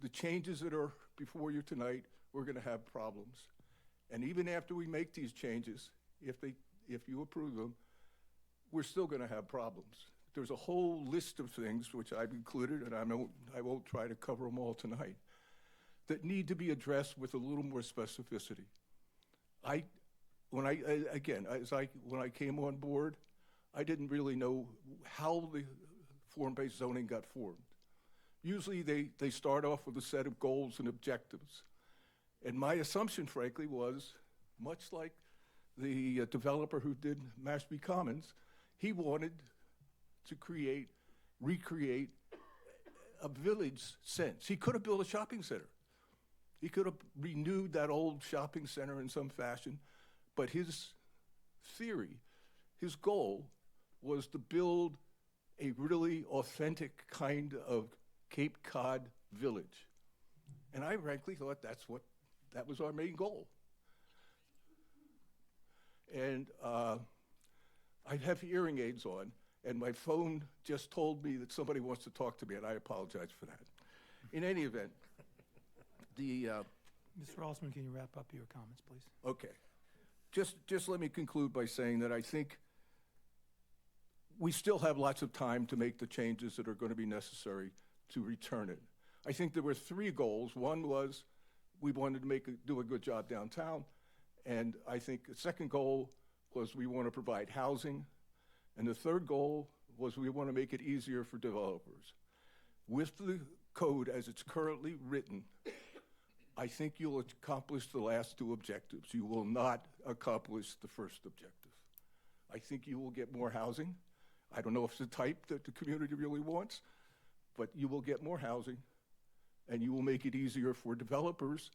the changes that are before you tonight, we're going to have problems. And even after we make these changes, if you approve them, we're still going to have problems. There's a whole list of things which I've included, and I won't try to cover them all tonight, that need to be addressed with a little more specificity. When I came on board, I didn't really know how the form-based zoning got formed. Usually they start off with a set of goals and objectives. And my assumption, frankly, was much like the developer who did Mashpee Commons, he wanted to recreate a village sense. He could have built a shopping center. He could have renewed that old shopping center in some fashion, but his theory, his goal was to build a really authentic kind of Cape Cod village. And I frankly thought that was our main goal. And I have hearing aids on, and my phone just told me that somebody wants to talk to me, and I apologize for that. In any event, Mr. Alsman, can you wrap up your comments, please? Okay. Just let me conclude by saying that I think we still have lots of time to make the changes that are going to be necessary to return it. I think there were three goals. One was we wanted to do a good job downtown, and I think the second goal was we want to provide housing, and the third goal was we want to make it easier for developers. With the code as it's currently written, I think you'll accomplish the last two objectives. You will not accomplish the first objective. I think you will get more housing. I don't know if it's the type that the community really wants, but you will get more housing, and you will make it easier for developers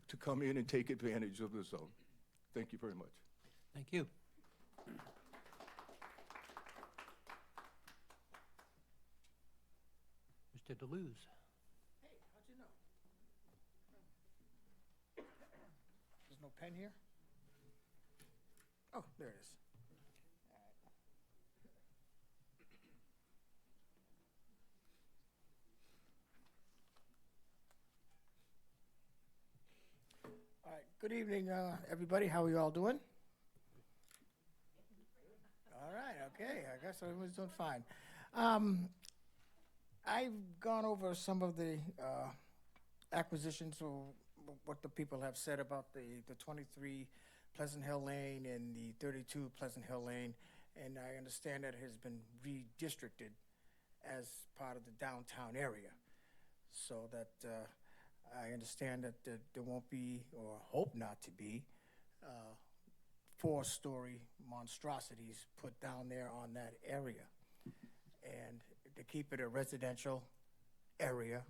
to come in and take advantage of the zone. Thank you very much. Thank you. Mr. Deleuze. Hey, how'd you know? There's no pen here? Oh, there it is. All right, good evening, everybody. How are you all doing? All right, okay. I guess everyone's doing fine. I've gone over some of the acquisitions, or what the people have said about the 23 Pleasant Hill Lane and the 32 Pleasant Hill Lane, and I understand that it has been redistricted as part of the downtown area, so that I understand that there won't be, or hope not to be, 4-story monstrosities put down there on that area, and to keep it a residential area,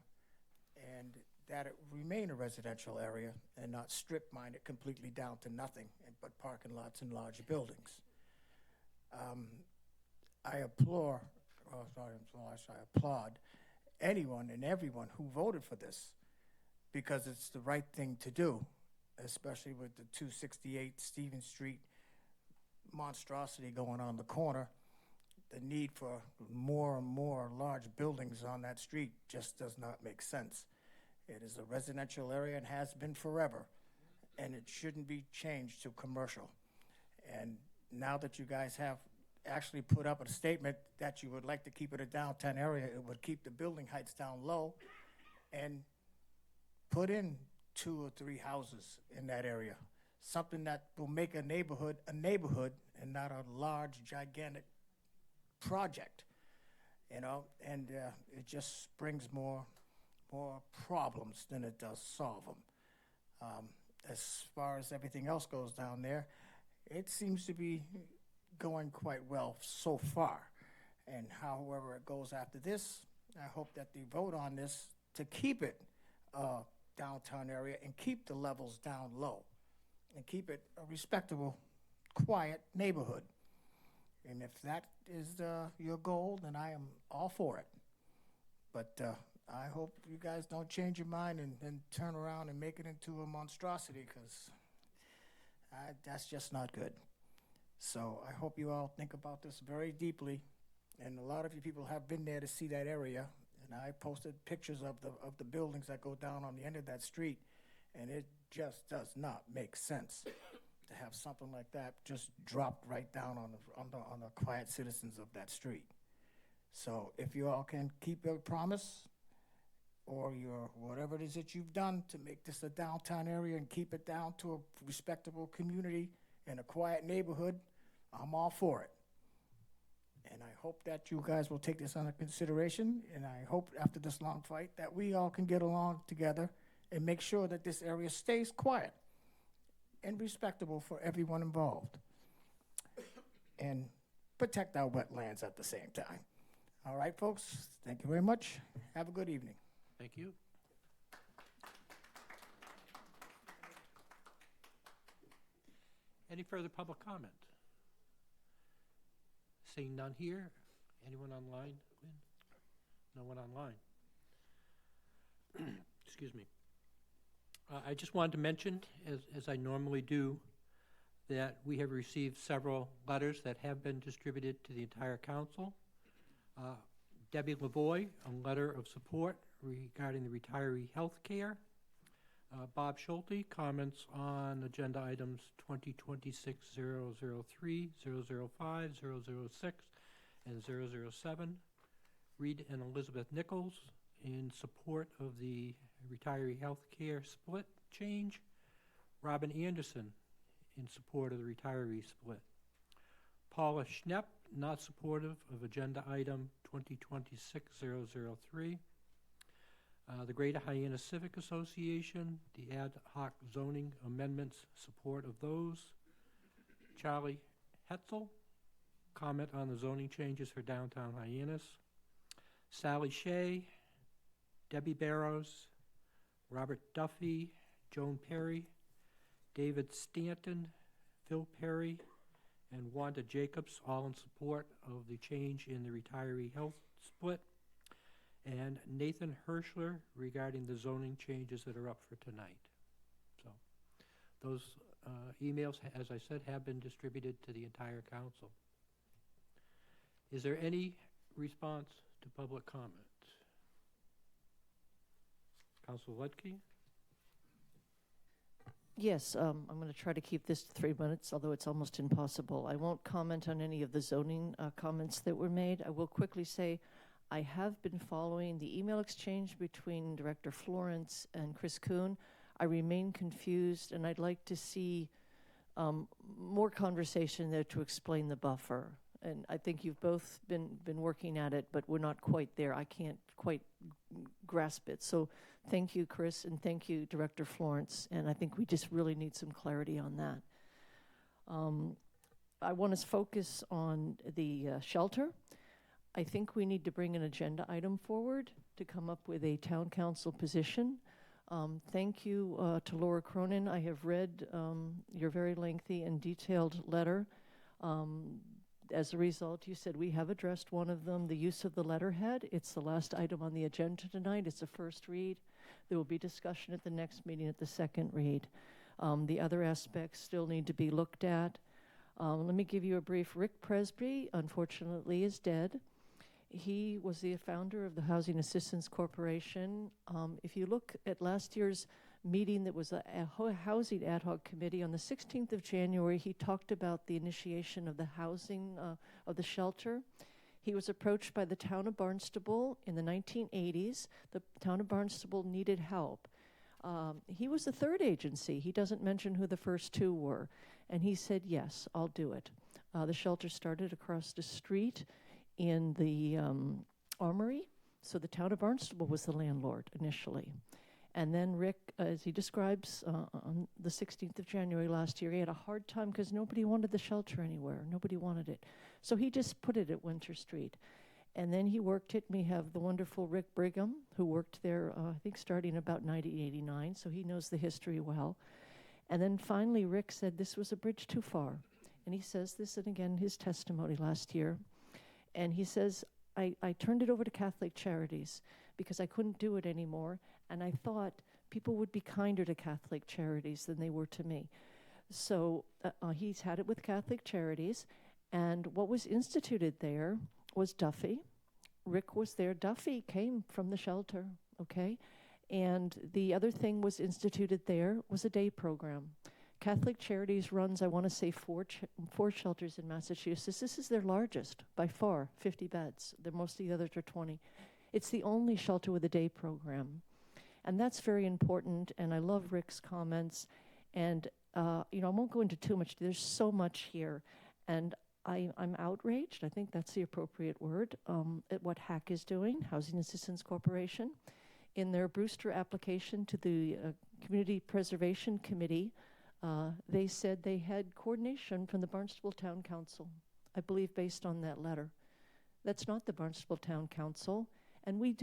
and that it remain a residential area and not strip mine it completely down to nothing, but parking lots and large buildings. I applaud anyone and everyone who voted for this, because it's the right thing to do, especially with the 268 Stevens Street monstrosity going on the corner. The need for more and more large buildings on that street just does not make sense. It is a residential area and has been forever, and it shouldn't be changed to commercial. And now that you guys have actually put up a statement that you would like to keep it a downtown area, it would keep the building heights down low and put in 2 or 3 houses in that area, something that will make a neighborhood and not a large, gigantic project, you know, and it just brings more problems than it does solve them. As far as everything else goes down there, it seems to be going quite well so far, and however it goes after this, I hope that they vote on this to keep it downtown area and keep the levels down low and keep it a respectable, quiet neighborhood. And if that is your goal, then I am all for it. But I hope you guys don't change your mind and turn around and make it into a monstrosity, because that's just not good. So I hope you all think about this very deeply. And a lot of you people have been there to see that area. And I posted pictures of the buildings that go down on the end of that street. And it just does not make sense to have something like that just dropped right down on the quiet citizens of that street. So if you all can keep your promise, or your whatever it is that you've done to make this a downtown area and keep it down to a respectable community and a quiet neighborhood, I'm all for it. And I hope that you guys will take this under consideration, and I hope after this long fight that we all can get along together and make sure that this area stays quiet and respectable for everyone involved, and protect our wetlands at the same time. All right, folks, thank you very much. Have a good evening. Thank you. Any further public comment? Seeing none here. Anyone online? Quinn? No one online. Excuse me. I just wanted to mention, as I normally do, that we have received several letters that have been distributed to the entire council. Debbie Lavoie, a letter of support regarding the retiree health care. Bob Schulte, comments on agenda items 2026-003, 005, 006, and 007. Reed and Elizabeth Nichols in support of the retiree health care split change. Robin Anderson in support of the retiree split. Paula Schnepp, not supportive of agenda item 2026-003. The Greater Hyannis Civic Association, the ad hoc zoning amendments, support of those. Charlie Hetzel, comment on the zoning changes for downtown Hyannis. Sally Shea, Debbie Barrows, Robert Duffy, Joan Perry, David Stanton, Phil Perry, and Wanda Jacobs, all in support of the change in the retiree health split. And Nathan Hirschler regarding the zoning changes that are up for tonight. So those emails, as I said, have been distributed to the entire council. Is there any response to public comment? Council Ledke? Yes, I'm going to try to keep this to 3 minutes, although it's almost impossible. I won't comment on any of the zoning comments that were made. I will quickly say I have been following the email exchange between Director Florence and Chris Kuhn. I remain confused, and I'd like to see more conversation there to explain the buffer. And I think you've both been working at it, but we're not quite there. I can't quite grasp it. So thank you, Chris, and thank you, Director Florence. And I think we just really need some clarity on that. I want to focus on the shelter. I think we need to bring an agenda item forward to come up with a town council position. Thank you to Laura Cronin. I have read your very lengthy and detailed letter. As a result, you said we have addressed one of them, the use of the letterhead. It's the last item on the agenda tonight. It's a first read. There will be discussion at the next meeting at the second read. The other aspects still need to be looked at. Let me give you a brief. Rick Presby, unfortunately, is dead. He was the founder of the Housing Assistance Corporation. If you look at last year's meeting that was a housing ad hoc committee, on the 16th of January, he talked about the initiation of the housing of the shelter. He was approached by the town of Barnstable in the 1980s. The town of Barnstable needed help. He was the third agency. He doesn't mention who the first two were. And he said, yes, I'll do it. The shelter started across the street in the Armory. So the town of Barnstable was the landlord initially. And then Rick, as he describes on the 16th of January last year, he had a hard time because nobody wanted the shelter anywhere. Nobody wanted it. So he just put it at Winter Street. And then he worked it. We have the wonderful Rick Brigham, who worked there, I think, starting about 1989. So he knows the history well. And then finally, Rick said this was a bridge too far. And he says this, and again, his testimony last year. And he says, I turned it over to Catholic Charities because I couldn't do it anymore. And I thought people would be kinder to Catholic Charities than they were to me. So he's had it with Catholic Charities. And what was instituted there was Duffy. Rick was there. Duffy came from the shelter, okay? And the other thing was instituted there was a day program. Catholic Charities runs, I want to say, four shelters in Massachusetts. This is their largest, by far, 50 beds. Most of the others are 20. It's the only shelter with a day program. And that's very important, and I love Rick's comments. And, I won't go into too much. There's so much here. And I'm outraged, I think that's the appropriate word, at what HAC is doing, Housing Assistance Corporation. In their Brewster application to the Community Preservation Committee, they said they had coordination from the Barnstable Town Council, I believe based on that letter. That's not the Barnstable Town Council, and we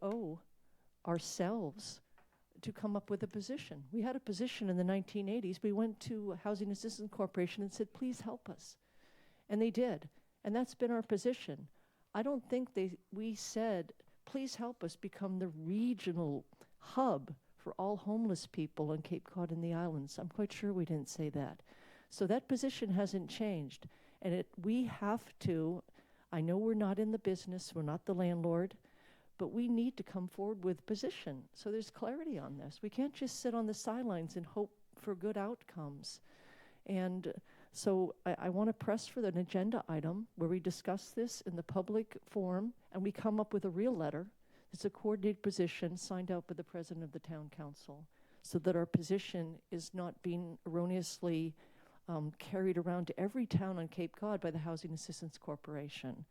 owe ourselves to come up with a position. We had a position in the 1980s. We went to Housing Assistance Corporation and said, please help us. And they did, and that's been our position. I don't think we said, please help us become the regional hub for all homeless people on Cape Cod and the islands. I'm quite sure we didn't say that. So that position hasn't changed. And we have to, I know we're not in the business, we're not the landlord, but we need to come forward with position. So there's clarity on this. We can't just sit on the sidelines and hope for good outcomes. And So I want to press for an agenda item where we discuss this in the public forum and we come up with a real letter. It's a coordinated position signed out by the president of the town council so that our position is not being erroneously carried around to every town on Cape Cod by the Housing Assistance Corporation.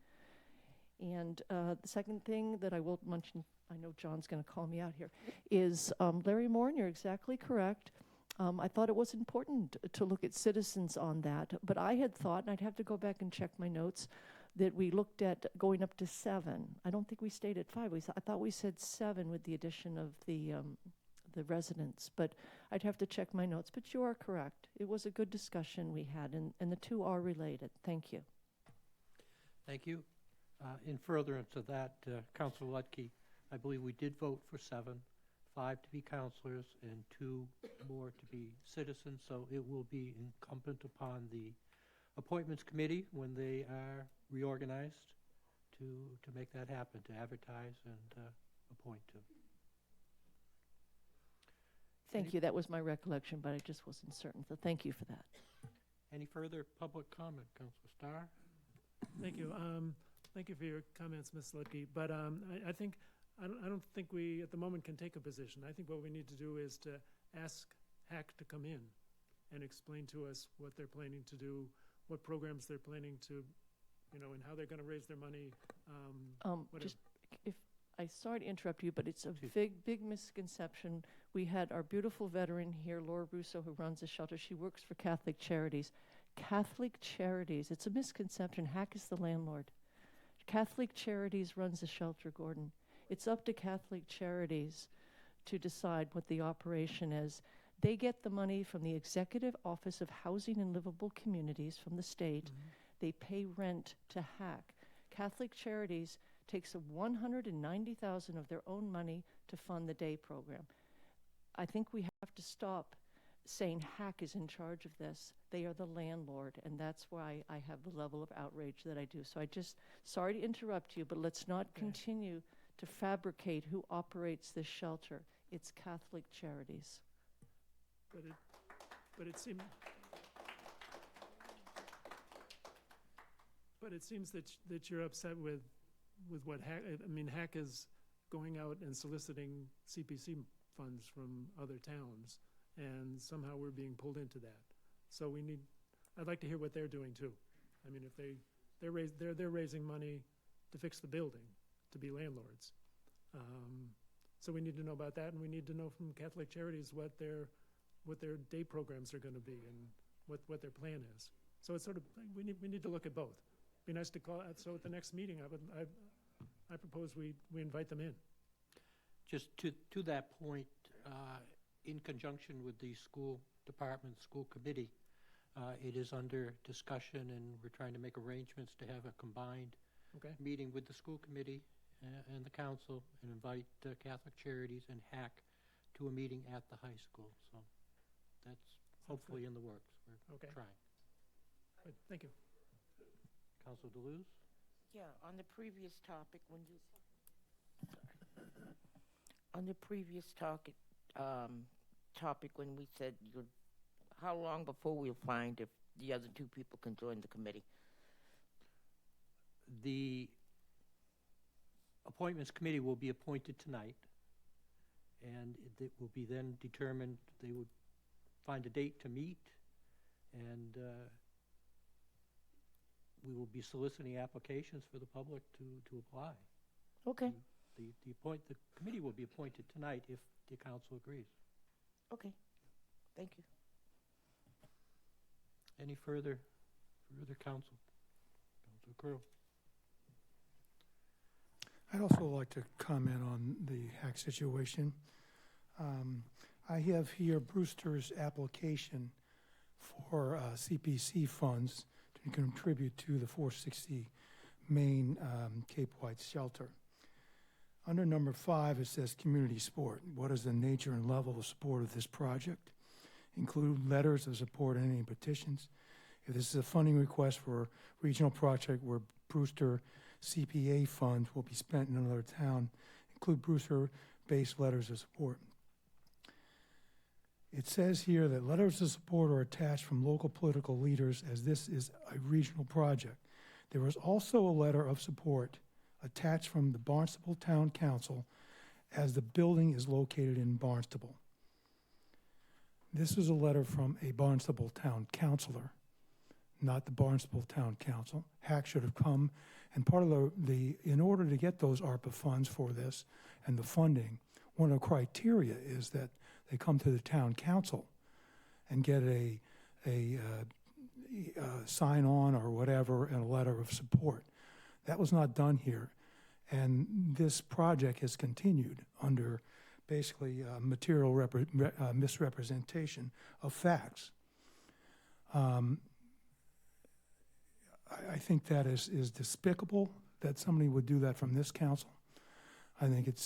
And the second thing that I will mention, I know John's going to call me out here, is Larry Moore, and you're exactly correct. I thought it was important to look at citizens on that, but I had thought, and I'd have to go back and check my notes, that we looked at going up to 7. I don't think we stayed at 5. I thought we said 7 with the addition of the residents, but I'd have to check my notes. But you are correct. It was a good discussion we had, and the two are related. Thank you. Thank you. In furtherance of that, Councilor Lutke, I believe we did vote for 7, 5 to be councilors, and 2 more to be citizens, so it will be incumbent upon the Appointments Committee, when they are reorganized, to make that happen, to advertise and appoint to. Thank you. That was my recollection, but I just wasn't certain, so thank you for that. Any further public comment, Councilor Starr? Thank you. Thank you for your comments, Ms. Lutke. But I think I don't think we at the moment can take a position. I think what we need to do is to ask HAC to come in and explain to us what they're planning to do, what programs they're planning to, and how they're going to raise their money. Just if I sorry to interrupt you, but it's a big misconception. We had our beautiful veteran here, Laura Russo, who runs the shelter. She works for Catholic Charities. Catholic Charities, it's a misconception. HAC is the landlord. Catholic Charities runs the shelter, Gordon. It's up to Catholic Charities to decide what the operation is. They get the money from the Executive Office of Housing and Livable Communities from the state. Mm-hmm. They pay rent to HAC. Catholic Charities takes $190,000 of their own money to fund the day program. I think we have to stop saying HAC is in charge of this. They are the landlord, and that's why I have the level of outrage that I do. So sorry to interrupt you, but let's not continue to fabricate who operates this shelter. It's Catholic Charities. But it seems that you're upset with what HAC. I mean, HAC is going out and soliciting CPC funds from other towns, and somehow we're being pulled into that. So I'd like to hear what they're doing too. I mean, if they're raising money to fix the building, to be landlords. So we need to know about that, and we need to know from Catholic Charities what their day programs are going to be and what their plan is. So it's sort of, we need to look at both. Be nice to call. So at the next meeting, I propose we invite them in. Just to that point, in conjunction with the school department, school committee, it is under discussion, and we're trying to make arrangements to have a combined meeting with the school committee and the council, and invite Catholic Charities and HAC to a meeting at the high school. So that's hopefully in the works. We're trying. Good. Thank you. Councilor Deleuze? Yeah, on the previous topic, on the previous topic when we said how long before we'll find if the other 2 people can join the committee? The Appointments Committee will be appointed tonight, and it will be then determined. They would find a date to meet, and we will be soliciting applications for the public to apply. Okay. The committee will be appointed tonight if the council agrees. Okay. Thank you. Any further council? Councilor Crew. I'd also like to comment on the HAC situation. I have here Brewster's application for CPC funds to contribute to the 460 Main Cape White Shelter. Under number 5, it says community support. What is the nature and level of support of this project? Include letters of support and any petitions. If this is a funding request for a regional project where Brewster CPA funds will be spent in another town, include Brewster-based letters of support. It says here that letters of support are attached from local political leaders as this is a regional project. There is also a letter of support attached from the Barnstable Town Council as the building is located in Barnstable. This is a letter from a Barnstable Town Councilor, not the Barnstable Town Council. Hack should have come, and part of in order to get those ARPA funds for this and the funding, one of the criteria is that they come to the town council and get a sign-on or whatever and a letter of support. That was not done here, and this project has continued under basically material misrepresentation of facts. I think that is despicable that somebody would do that from this council. I think it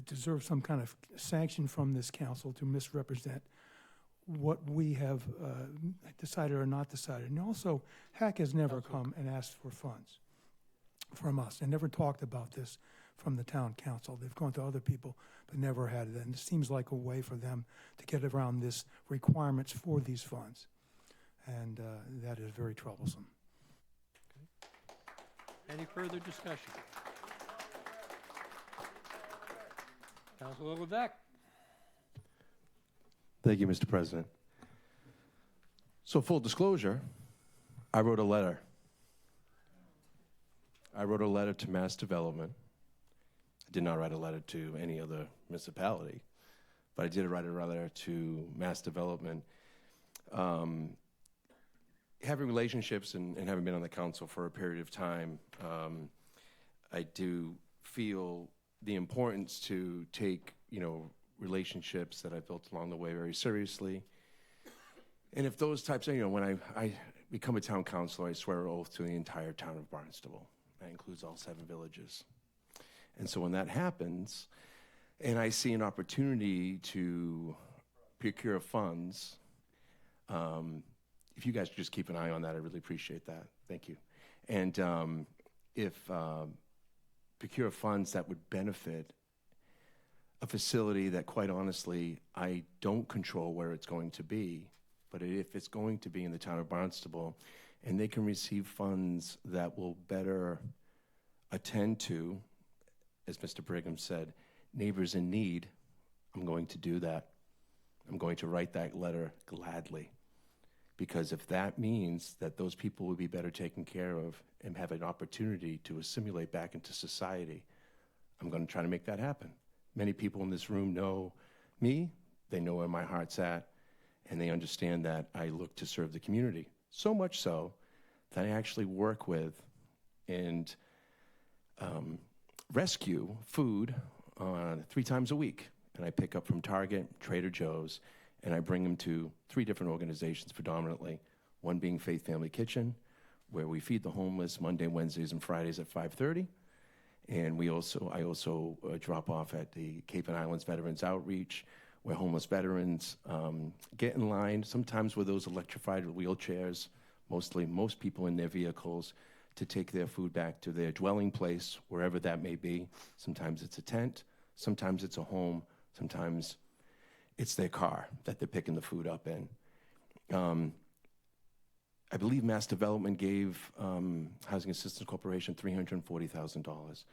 deserves some kind of sanction from this council to misrepresent what we have decided or not decided. And also, Hack has never come and asked for funds from us and never talked about this from the town council. They've gone to other people, but never had it. And it seems like a way for them to get around this requirements for these funds. And that is very troublesome. Any further discussion? Councilor Levesque. Thank you, Mr. President. So full disclosure, I wrote a letter. I wrote a letter to Mass Development. I did not write a letter to any other municipality, but I did write a letter to Mass Development. Having relationships and having been on the council for a period of time, I do feel the importance to take, relationships that I built along the way very seriously. And if those types of, when I become a town councilor, I swear an oath to the entire town of Barnstable. That includes all 7 villages. And so when that happens, and I see an opportunity to procure funds, if you guys could just keep an eye on that, I really appreciate that. Thank you. And if procure funds that would benefit a facility that, quite honestly, I don't control where it's going to be, but if it's going to be in the town of Barnstable, and they can receive funds that will better attend to, as Mr. Brigham said, neighbors in need, I'm going to do that. I'm going to write that letter gladly. Because if that means that those people will be better taken care of and have an opportunity to assimilate back into society, I'm going to try to make that happen. Many people in this room know me, they know where my heart's at, and they understand that I look to serve the community. So much so that I actually work with and rescue food 3 times a week. And I pick up from Target, Trader Joe's, and I bring them to 3 different organizations predominantly, one being Faith Family Kitchen, where we feed the homeless Monday, Wednesdays, and Fridays at 5:30. And I also drop off at the Cape and Islands Veterans Outreach, where homeless veterans get in line, sometimes with those electrified wheelchairs, most people in their vehicles, to take their food back to their dwelling place, wherever that may be. Sometimes it's a tent, sometimes it's a home, sometimes it's their car that they're picking the food up in. I believe Mass Development gave Housing Assistance Corporation $340,000.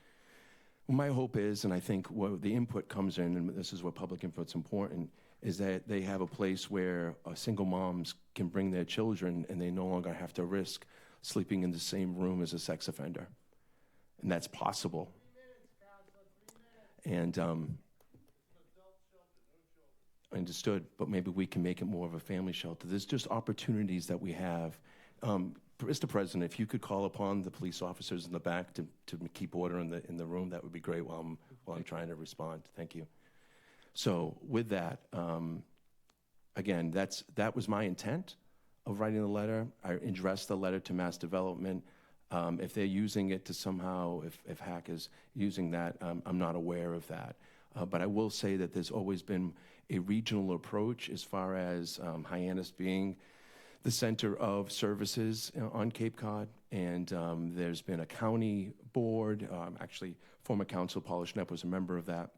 My hope is, and I think where the input comes in, and this is where public input's important, is that they have a place where single moms can bring their children and they no longer have to risk sleeping in the same room as a sex offender. And that's possible. And understood, but maybe we can make it more of a family shelter. There's just opportunities that we have. Mr. President, if you could call upon the police officers in the back to keep order in the room, that would be great while I'm trying to respond. Thank you. So with that, again, that was my intent of writing the letter. I addressed the letter to Mass Development. If they're using it to somehow, if Hack is using that, I'm not aware of that. But I will say that there's always been a regional approach as far as Hyannis being the center of services on Cape Cod, and there's been a county board, actually former council Paula Schnepp was a member of that,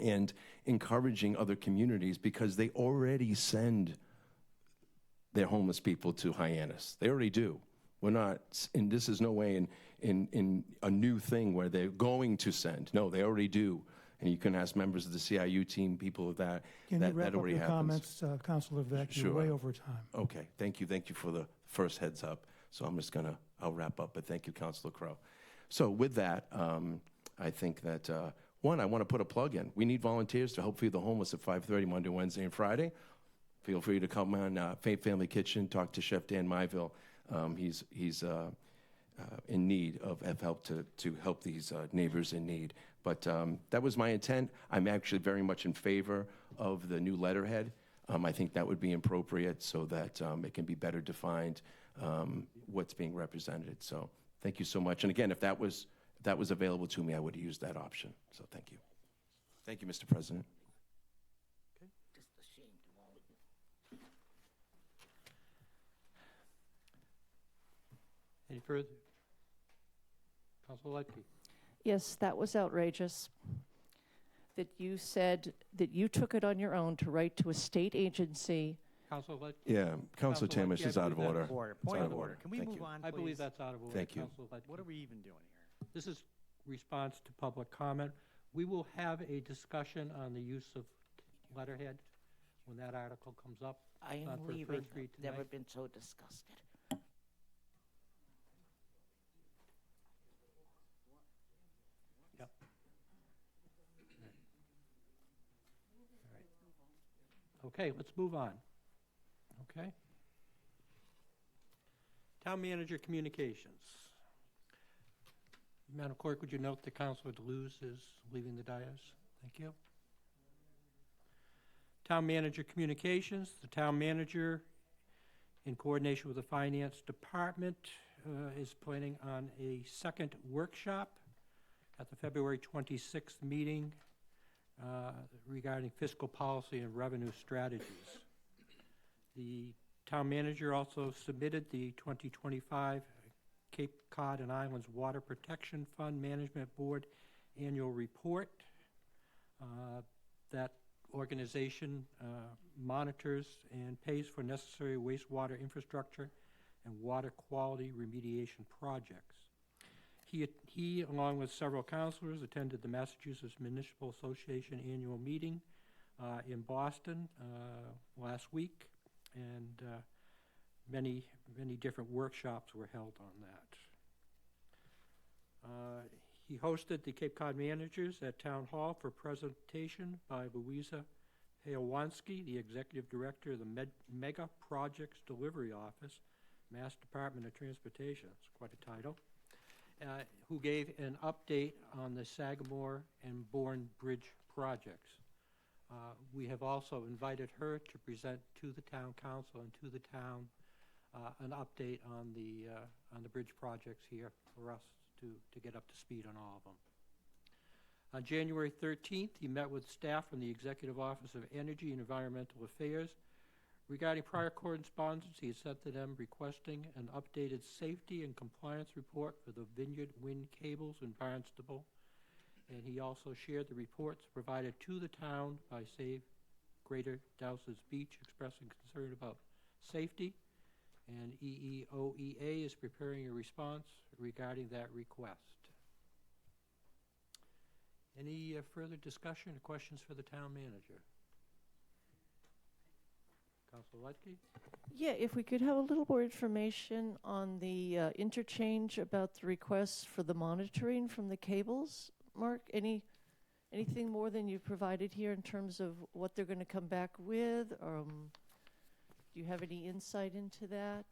and encouraging other communities because they already send their homeless people to Hyannis. They already do. We're not, and this is no way in a new thing where they're going to send. No, they already do. And you can ask members of the CIU team, people of that, Can that you wrap up already your happens. comments, Councilor Vec? Sure. You're way over time. Okay, thank you for the first heads up. So I'm just I'll wrap up, but thank you, Councilor Crowe. So with that, I think that, one, I want to put a plug in. We need volunteers to help feed the homeless at 5:30 Monday, Wednesday, and Friday. Feel free to come on Faith Family Kitchen, talk to Chef Dan Myville. He's in need of help to help these neighbors in need. But that was my intent. I'm actually very much in favor of the new letterhead. I think that would be appropriate so that it can be better defined what's being represented. So thank you so much. And again, if that was available to me, I would have used that option. So thank you. Thank you, Mr. President. Any further? Councilor Ledke? Yes, that was outrageous. That you said that you took it on your own to write to a state agency. Councilor Ledke? Yeah, Councilor Councilor Tamish Ledke, is I out of believe order. that's- Point out of of order. order. Can we Thank move you. on, I believe please? that's out of order. Thank you. Councilor Ledke. What are we even doing here? This is response to public comment. We will have a discussion on the use of letterhead when that article comes up. I It's not am for leaving. first read Never tonight. been so disgusted. Yep. All right. Okay, let's move on. Okay. Town Manager Communications. Madam Clerk, would you note that Councilor Deleuze is leaving the dais? Thank you. Town Manager Communications. The Town Manager, in coordination with the Finance Department, is planning on a second workshop at the February 26th meeting regarding fiscal policy and revenue strategies. The Town Manager also submitted the 2025 Cape Cod and Islands Water Protection Fund Management Board Annual Report. That organization monitors and pays for necessary wastewater infrastructure and water quality remediation projects. He, along with several councilors, attended the Massachusetts Municipal Association annual meeting in Boston last week, and many different workshops were held on that. He hosted the Cape Cod managers at Town Hall for presentation by Louisa Payawanski, the Executive Director of the Mega Projects Delivery Office, Mass Department of Transportation. It's quite a title. Who gave an update on the Sagamore and Bourne Bridge projects. We have also invited her to present to the Town Council and to the town an update on the bridge projects here for us to get up to speed on all of them. On January 13th, he met with staff from the Executive Office of Energy and Environmental Affairs. Regarding prior correspondence, he sent to them requesting an updated safety and compliance report for the Vineyard Wind cables in Barnstable. And he also shared the reports provided to the town by Save Greater Dowses Beach, expressing concern about safety. And EEOEA is preparing a response regarding that request. Any further discussion or questions for the town manager? Councilor Ledke? Yeah, if we could have a little more information on the interchange about the requests for the monitoring from the cables. Mark, anything more than you provided here in terms of what they're going to come back with? Do you have any insight into that?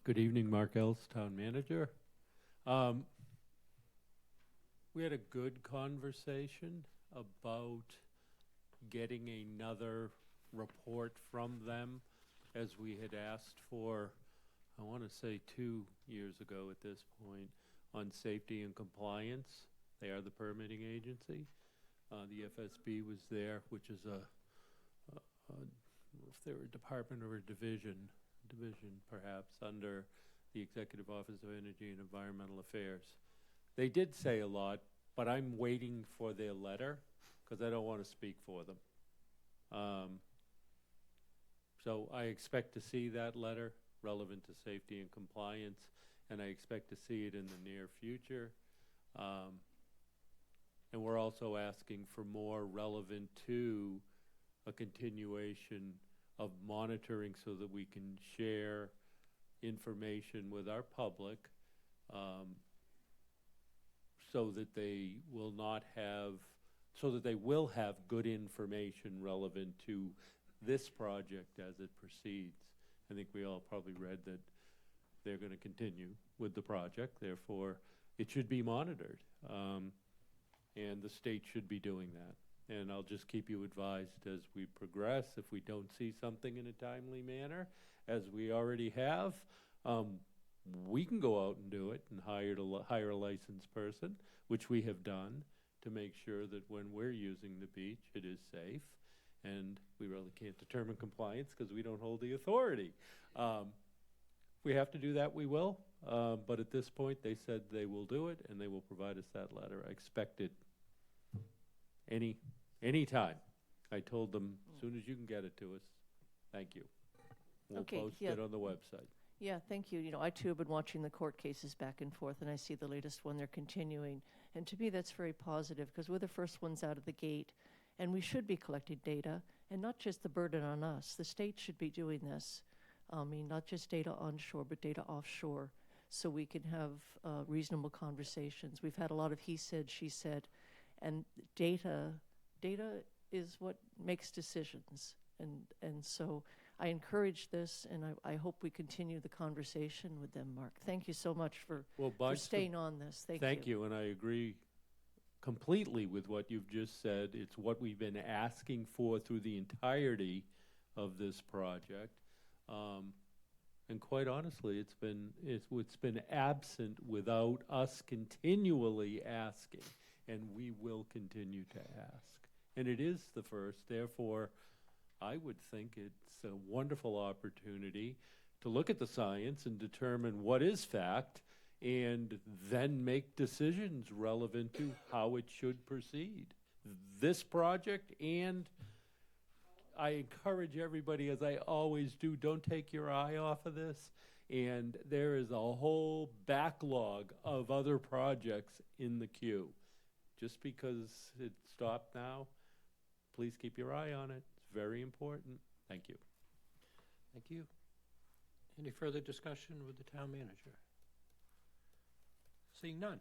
Good evening, Mark Ells, Town Manager. We had a good conversation about getting another report from them, as we had asked for, I want to say 2 years ago at this point, on safety and compliance. They are the permitting agency. The FSB was there, which is if they're a department or a division perhaps, under the Executive Office of Energy and Environmental Affairs. They did say a lot, but I'm waiting for their letter because I don't want to speak for them. So I expect to see that letter relevant to safety and compliance, and I expect to see it in the near future. And we're also asking for more relevant to a continuation of monitoring so that we can share information with our public, so that they will have good information relevant to this project as it proceeds. I think we all probably read that they're going to continue with the project, therefore it should be monitored, and the state should be doing that. And I'll just keep you advised as we progress. If we don't see something in a timely manner, as we already have, we can go out and do it and hire a licensed person, which we have done, to make sure that when we're using the beach, it is safe. And we really can't determine compliance because we don't hold the authority. If we have to do that, we will. But at this point, they said they will do it, and they will provide us that letter. I expect it any time. I told them, as soon as you can get it to us, thank you. We'll post it on the website. Yeah, thank you. You know, I too have been watching the court cases back and forth, and I see the latest one, they're continuing. And to me, that's very positive, because we're the first ones out of the gate, and we should be collecting data, and not just the burden on us. The state should be doing this. I mean, not just data onshore, but data offshore, so we can have reasonable conversations. We've had a lot of he said, she said, and data is what makes decisions. And so I encourage this, and I hope we continue the conversation with them, Mark. Thank you so much for staying on this. Thank you. And I agree completely with what you've just said. It's what we've been asking for through the entirety of this project. And quite honestly, it's been absent without us continually asking, and we will continue to ask. And it is the first, therefore, I would think it's a wonderful opportunity to look at the science and determine what is fact, and then make decisions relevant to how it should proceed. This project, and I encourage everybody, as I always do, don't take your eye off of this. And there is a whole backlog of other projects in the queue. Just because it stopped now, please keep your eye on it. It's very important. Thank you. Thank you. Any further discussion with the town manager? Seeing none.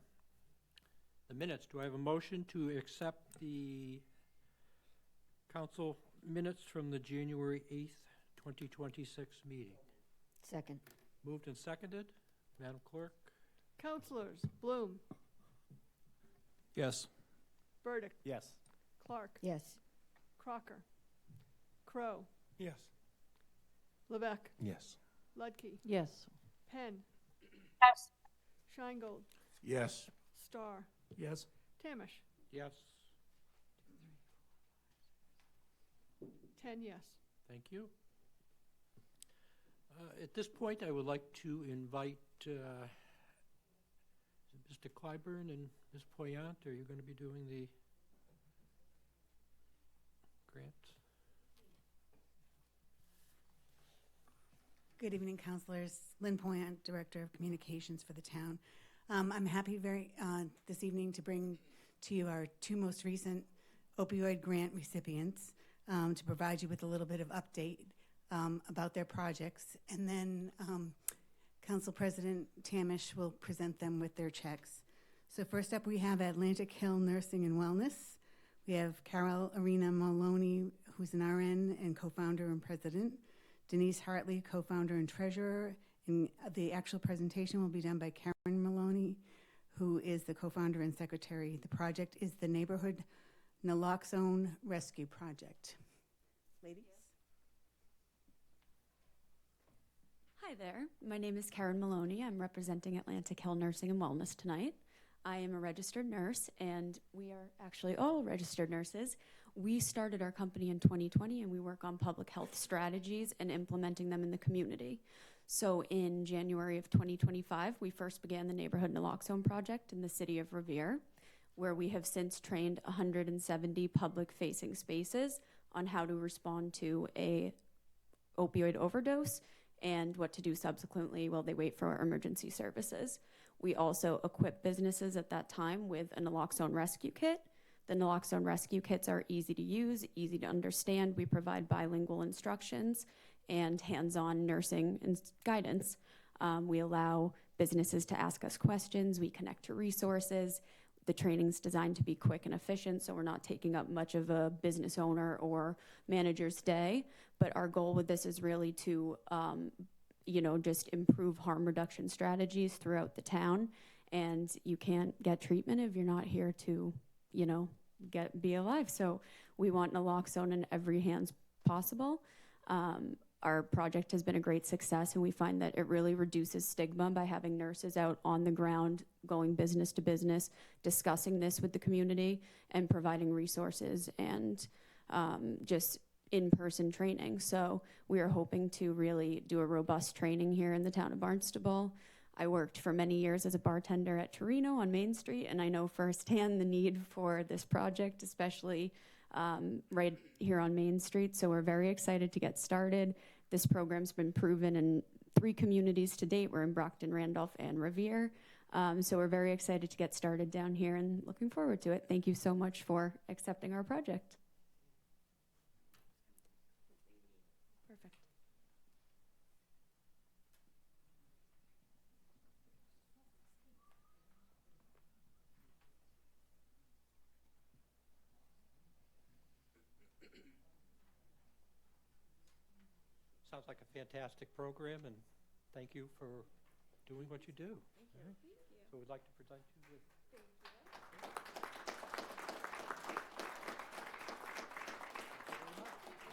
The minutes, do I have a motion to accept the council minutes from the January 8th, 2026 meeting? Second. Moved and seconded. Madam Clerk? Councilors Bloom, Yes. Burdick, Yes. Clark, Yes. Crocker, Crow, Yes. Levesque, Yes. Ludke, Yes. Penn, Yes. Scheingold, Yes. Starr, Yes. Tamish. Yes. 10 yes. Thank you. At this point, I would like to invite Mr. Clyburn and Ms. Poyant. Are you going to be doing the grants? Good evening, councilors. Lynn Poyant, Director of Communications for the town. I'm happy this evening to bring to you our two most recent opioid grant recipients, to provide you with a little bit of update about their projects. And then Council President Tamish will present them with their checks. So first up, we have Atlantic Hill Nursing and Wellness. We have Carol Arena Maloney, who's an RN and co-founder and president. Denise Hartley, co-founder and treasurer. And the actual presentation will be done by Karen Maloney, who is the co-founder and secretary. The project is the Neighborhood Naloxone Rescue Project. Ladies? Hi there. My name is Karen Maloney. I'm representing Atlantic Hill Nursing and Wellness tonight. I am a registered nurse, and we are actually all registered nurses. We started our company in 2020, and we work on public health strategies and implementing them in the community. So in January of 2025, we first began the Neighborhood Naloxone Project in the city of Revere, where we have since trained 170 public-facing spaces on how to respond to a opioid overdose and what to do subsequently while they wait for our emergency services. We also equip businesses at that time with a naloxone rescue kit. The naloxone rescue kits are easy to use, easy to understand. We provide bilingual instructions and hands-on nursing and guidance. We allow businesses to ask us questions. We connect to resources. The training's designed to be quick and efficient, so we're not taking up much of a business owner or manager's day. But our goal with this is really to, just improve harm reduction strategies throughout the town. And you can't get treatment if you're not here to, be alive. So we want naloxone in every hands possible. Our project has been a great success, and we find that it really reduces stigma by having nurses out on the ground, going business to business, discussing this with the community, and providing resources and just in-person training. So we are hoping to really do a robust training here in the town of Barnstable. I worked for many years as a bartender at Torino on Main Street, and I know firsthand the need for this project, especially right here on Main Street. So we're very excited to get started. This program's been proven in 3 communities to date. We're in Brockton, Randolph, and Revere. So we're very excited to get started down here and looking forward to it. Thank you so much for accepting our project. Perfect. Sounds like a fantastic program, and thank you for doing what you do. Thank you. Thank you. So we'd like to present you with... Thank you.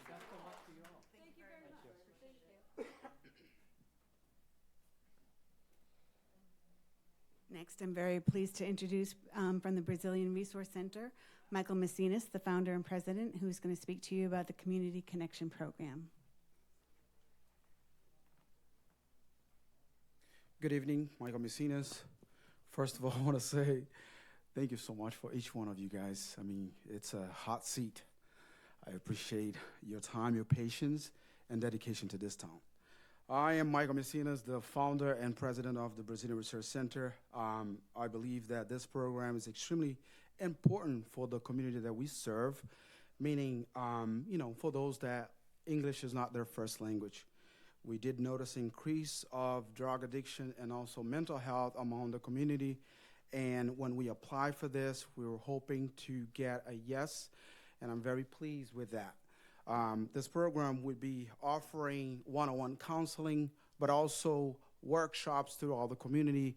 Best of luck to you all. Thank you very much. Thank you. Next, I'm very pleased to introduce from the Brazilian Resource Center, Michael Messinas, the founder and president, who's going to speak to you about the Community Connection Program. Good evening, Michael Messinas. First of all, I want to say thank you so much for each one of you guys. I mean, it's a hot seat. I appreciate your time, your patience, and dedication to this town. I am Michael Messinas, the founder and president of the Brazilian Research Center. I believe that this program is extremely important for the community that we serve, meaning, for those that English is not their first language. We did notice increase of drug addiction and also mental health among the community. And when we applied for this, we were hoping to get a yes, and I'm very pleased with that. This program would be offering one-on-one counseling, but also workshops throughout the community,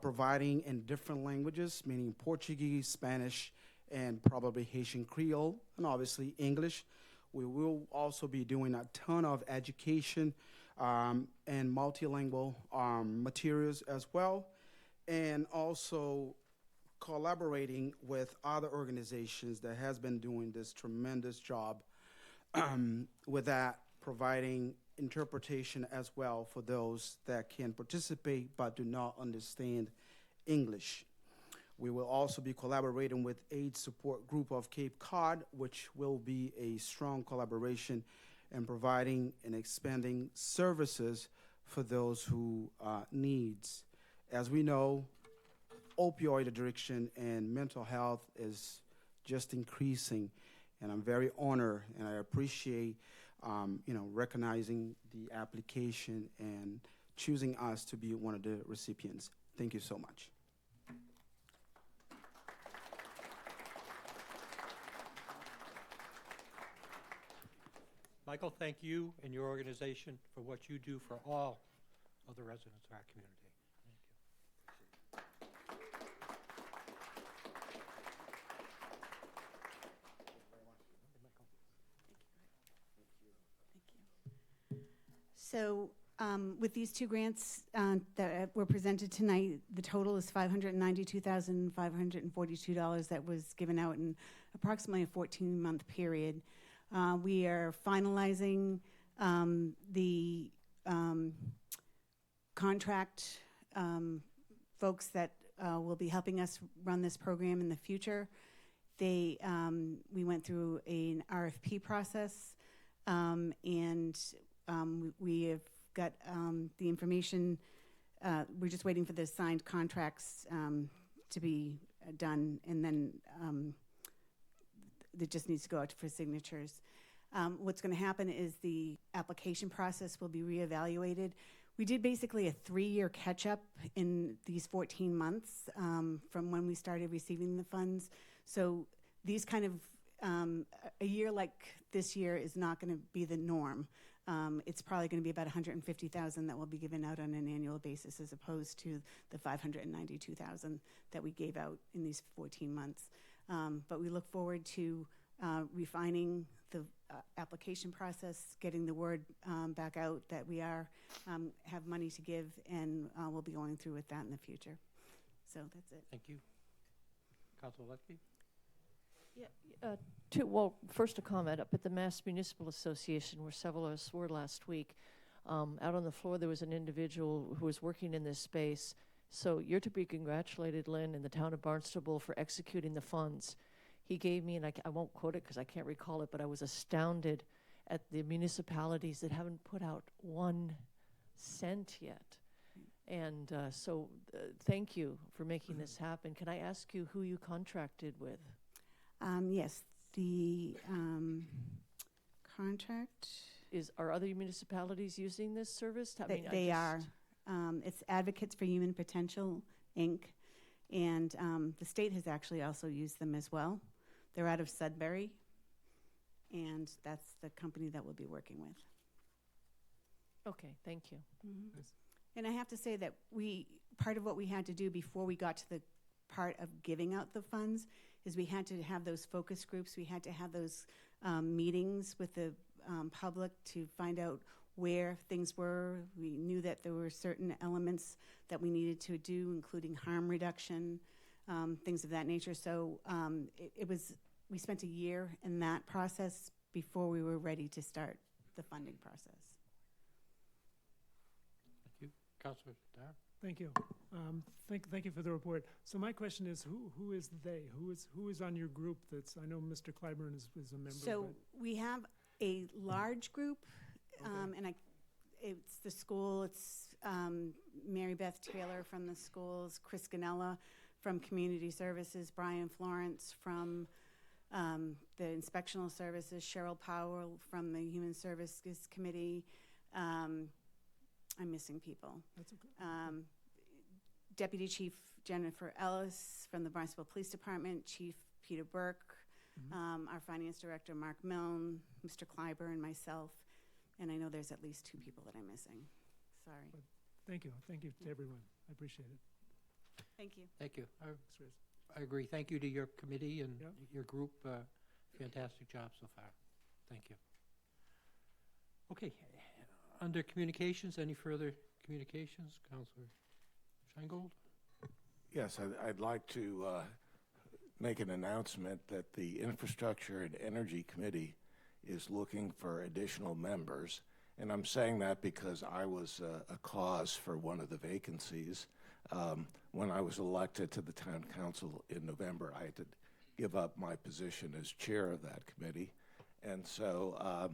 providing in different languages, meaning Portuguese, Spanish, and probably Haitian Creole, and obviously English. We will also be doing a ton of education and multilingual materials as well, and also collaborating with other organizations that has been doing this tremendous job with that, providing interpretation as well for those that can participate but do not understand English. We will also be collaborating with AIDS Support Group of Cape Cod, which will be a strong collaboration in providing and expanding services for those who needs. As we know, opioid addiction and mental health is just increasing, and I'm very honored and I appreciate recognizing the application and choosing us to be one of the recipients. Thank you so much. Michael, thank you and your organization for what you do for all of the residents of our community. So With these two grants that were presented tonight, the total is $592,542 that was given out in approximately a 14-month period. We are finalizing the contract folks that will be helping us run this program in the future. We went through an RFP process, and we have got the information. We're just waiting for the signed contracts to be done, and then it just needs to go out for signatures. What's going to happen is the application process will be reevaluated. We did basically a 3-year catch-up in these 14 months from when we started receiving the funds. So these kind of, a year like this year is not going to be the norm. It's probably going to be about $150,000 that will be given out on an annual basis, as opposed to the $592,000 that we gave out in these 14 months. But we look forward to refining the application process, getting the word back out that we have money to give, and we'll be going through with that in the future. So that's it. Thank you. Councilor Lutke? Yeah, first a comment. Up at the Mass Municipal Association, where several of us were last week, out on the floor there was an individual who was working in this space. So you're to be congratulated, Lynn, and the town of Barnstable for executing the funds. He gave me, and I won't quote it because I can't recall it, but I was astounded at the municipalities that haven't put out 1 cent yet. And so thank you for making this happen. Can I ask you who you contracted with? Yes, the contract. Are other municipalities using this service? They are. It's Advocates for Human Potential, Inc., and the state has actually also used them as well. They're out of Sudbury, and that's the company that we'll be working with. Okay, thank you. Mm-hmm. And I have to say that part of what we had to do before we got to the part of giving out the funds is we had to have those focus groups. We had to have those meetings with the public to find out where things were. We knew that there were certain elements that we needed to do, including harm reduction, things of that nature. So we spent a year in that process before we were ready to start the funding process. Thank you. Councilor Dara? Thank you. Thank you for the report. So my question is, who is they? Who is on your group? I know Mr. Clyburn is a member. So we have a large group, Okay. and it's the school. It's Mary Beth Taylor from the schools, Chris Ganella from Community Services, Brian Florence from the Inspectional Services, Cheryl Powell from the Human Services Committee. I'm missing people. That's okay. Deputy Chief Jennifer Ellis from the Barnstable Police Department, Chief Peter Burke, our Finance Director Mark Milne, Mr. Clyburn, myself, and I know there's at least 2 people that I'm missing. Sorry. But thank you. Thank you to everyone. I appreciate it. Thank you. Thank you. I agree. Thank you to your committee and Yep. your group. Fantastic job so far. Thank you. Okay. Under communications, any further communications? Councilor Sheingold? Yes, I'd like to make an announcement that the Infrastructure and Energy Committee is looking for additional members. And I'm saying that because I was a cause for one of the vacancies. When I was elected to the town council in November, I had to give up my position as chair of that committee. And so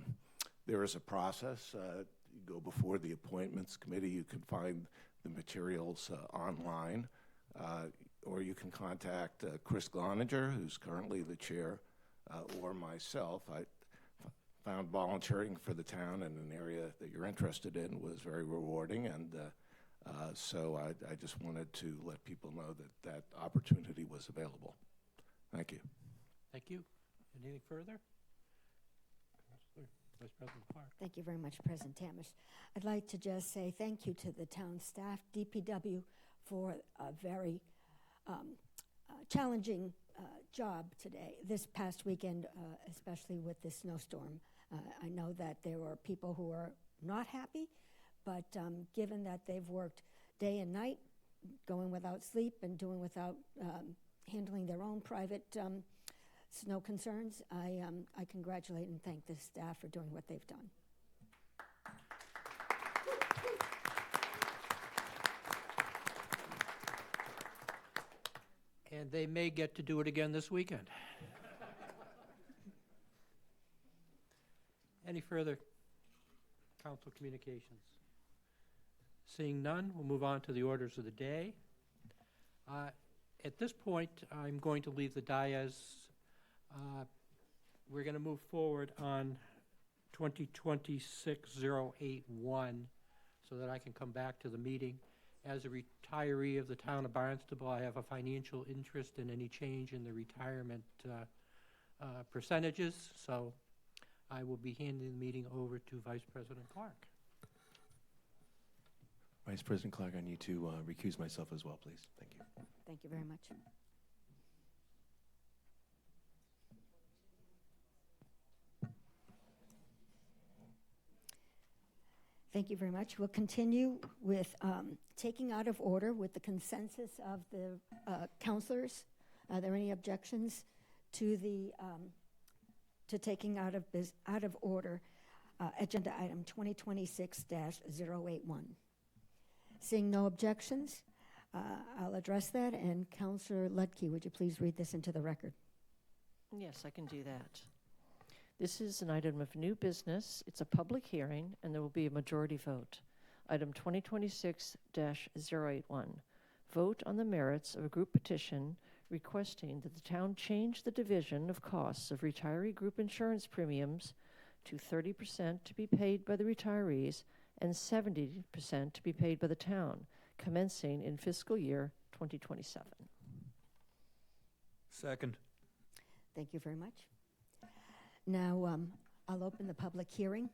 there is a process. You go before the appointments committee. You can find the materials online, or you can contact Chris Gloninger, who's currently the chair, or myself. I found volunteering for the town in an area that you're interested in was very rewarding, and so I just wanted to let people know that that opportunity was available. Thank you. Thank you. Anything further? Councilor Vice President Clark. Thank you very much, President Tamish. I'd like to just say thank you to the town staff, DPW, for a very challenging job today, this past weekend, especially with this snowstorm. I know that there were people who are not happy, but given that they've worked day and night, going without sleep and doing without handling their own private snow concerns, I congratulate and thank the staff for doing what they've done. And they may get to do it again this weekend. Any further council communications? Seeing none, we'll move on to the orders of the day. At this point, I'm going to leave the dais. We're going to move forward on 2026-081 so that I can come back to the meeting. As a retiree of the town of Barnstable, I have a financial interest in any change in the retirement percentages, so I will be handing the meeting over to Vice President Clark. Vice President Clark, I need to recuse myself as well, please. Thank you. Thank you very much. Thank you very much. We'll continue with taking out of order with the consensus of the councilors. Are there any objections to the to taking out of order agenda item 2026-081? Seeing no objections, I'll address that. And Councilor Ludke, would you please read this into the record? Yes, I can do that. This is an item of new business. It's a public hearing, and there will be a majority vote. Item 2026-081. Vote on the merits of a group petition requesting that the town change the division of costs of retiree group insurance premiums to 30% to be paid by the retirees and 70% to be paid by the town, commencing in fiscal year 2027. Second. Thank you very much. Now, I'll open the public hearing.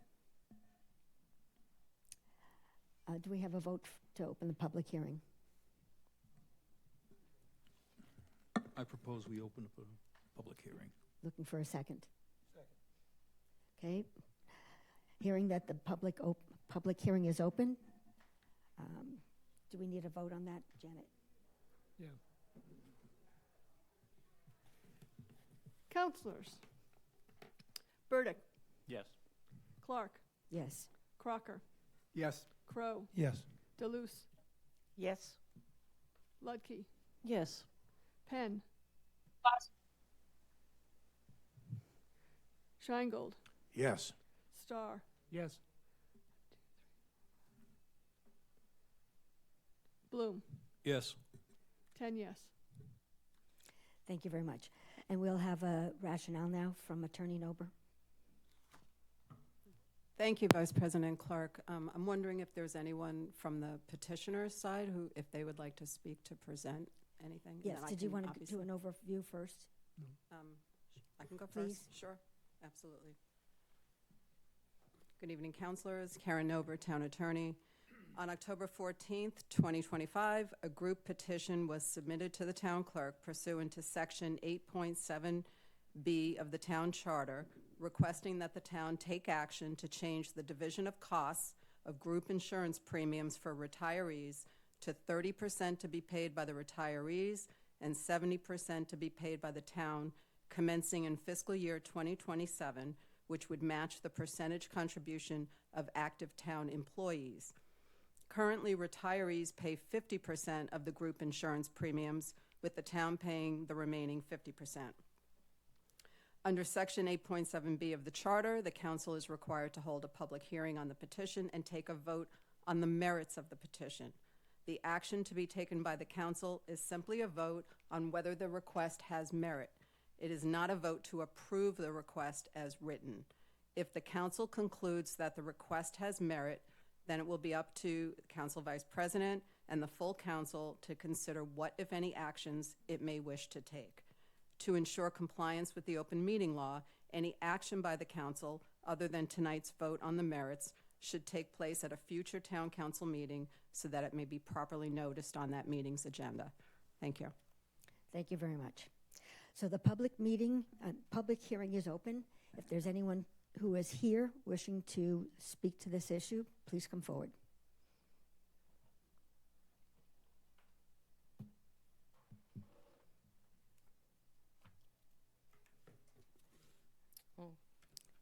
Do we have a vote to open the public hearing? I propose we open up a public hearing. Looking for a second. Second. Okay. Hearing that the public hearing is open. Do we need a vote on that, Janet? Yeah. Councilors. Burdick. Yes. Clark. Yes. Crocker. Yes. Crow. Yes. Deleuze. Yes. Ludke. Yes. Penn. Sheingold. Yes. Starr. Yes. Bloom. Yes. 10 yes. Thank you very much. And we'll have a rationale now from Attorney Nober. Thank you, Vice President Clark. I'm wondering if there's anyone from the petitioner's side who, if they would like to speak to present anything. Yes, did you want to do an overview first? I can go Please. first. Sure, absolutely. Good evening, councilors. Karen Nober, Town Attorney. On October 14th, 2025, a group petition was submitted to the town clerk pursuant to Section 8.7B of the town charter, requesting that the town take action to change the division of costs of group insurance premiums for retirees to 30% to be paid by the retirees and 70% to be paid by the town, commencing in fiscal year 2027, which would match the percentage contribution of active town employees. Currently, retirees pay 50% of the group insurance premiums, with the town paying the remaining 50%. Under Section 8.7B of the Charter, the Council is required to hold a public hearing on the petition and take a vote on the merits of the petition. The action to be taken by the Council is simply a vote on whether the request has merit. It is not a vote to approve the request as written. If the Council concludes that the request has merit, then it will be up to the Council Vice President and the full Council to consider what, if any, actions it may wish to take. To ensure compliance with the open meeting law, any action by the Council, other than tonight's vote on the merits, should take place at a future Town Council meeting so that it may be properly noticed on that meeting's agenda. Thank you. Thank you very much. So the public hearing is open. If there's anyone who is here wishing to speak to this issue, please come forward.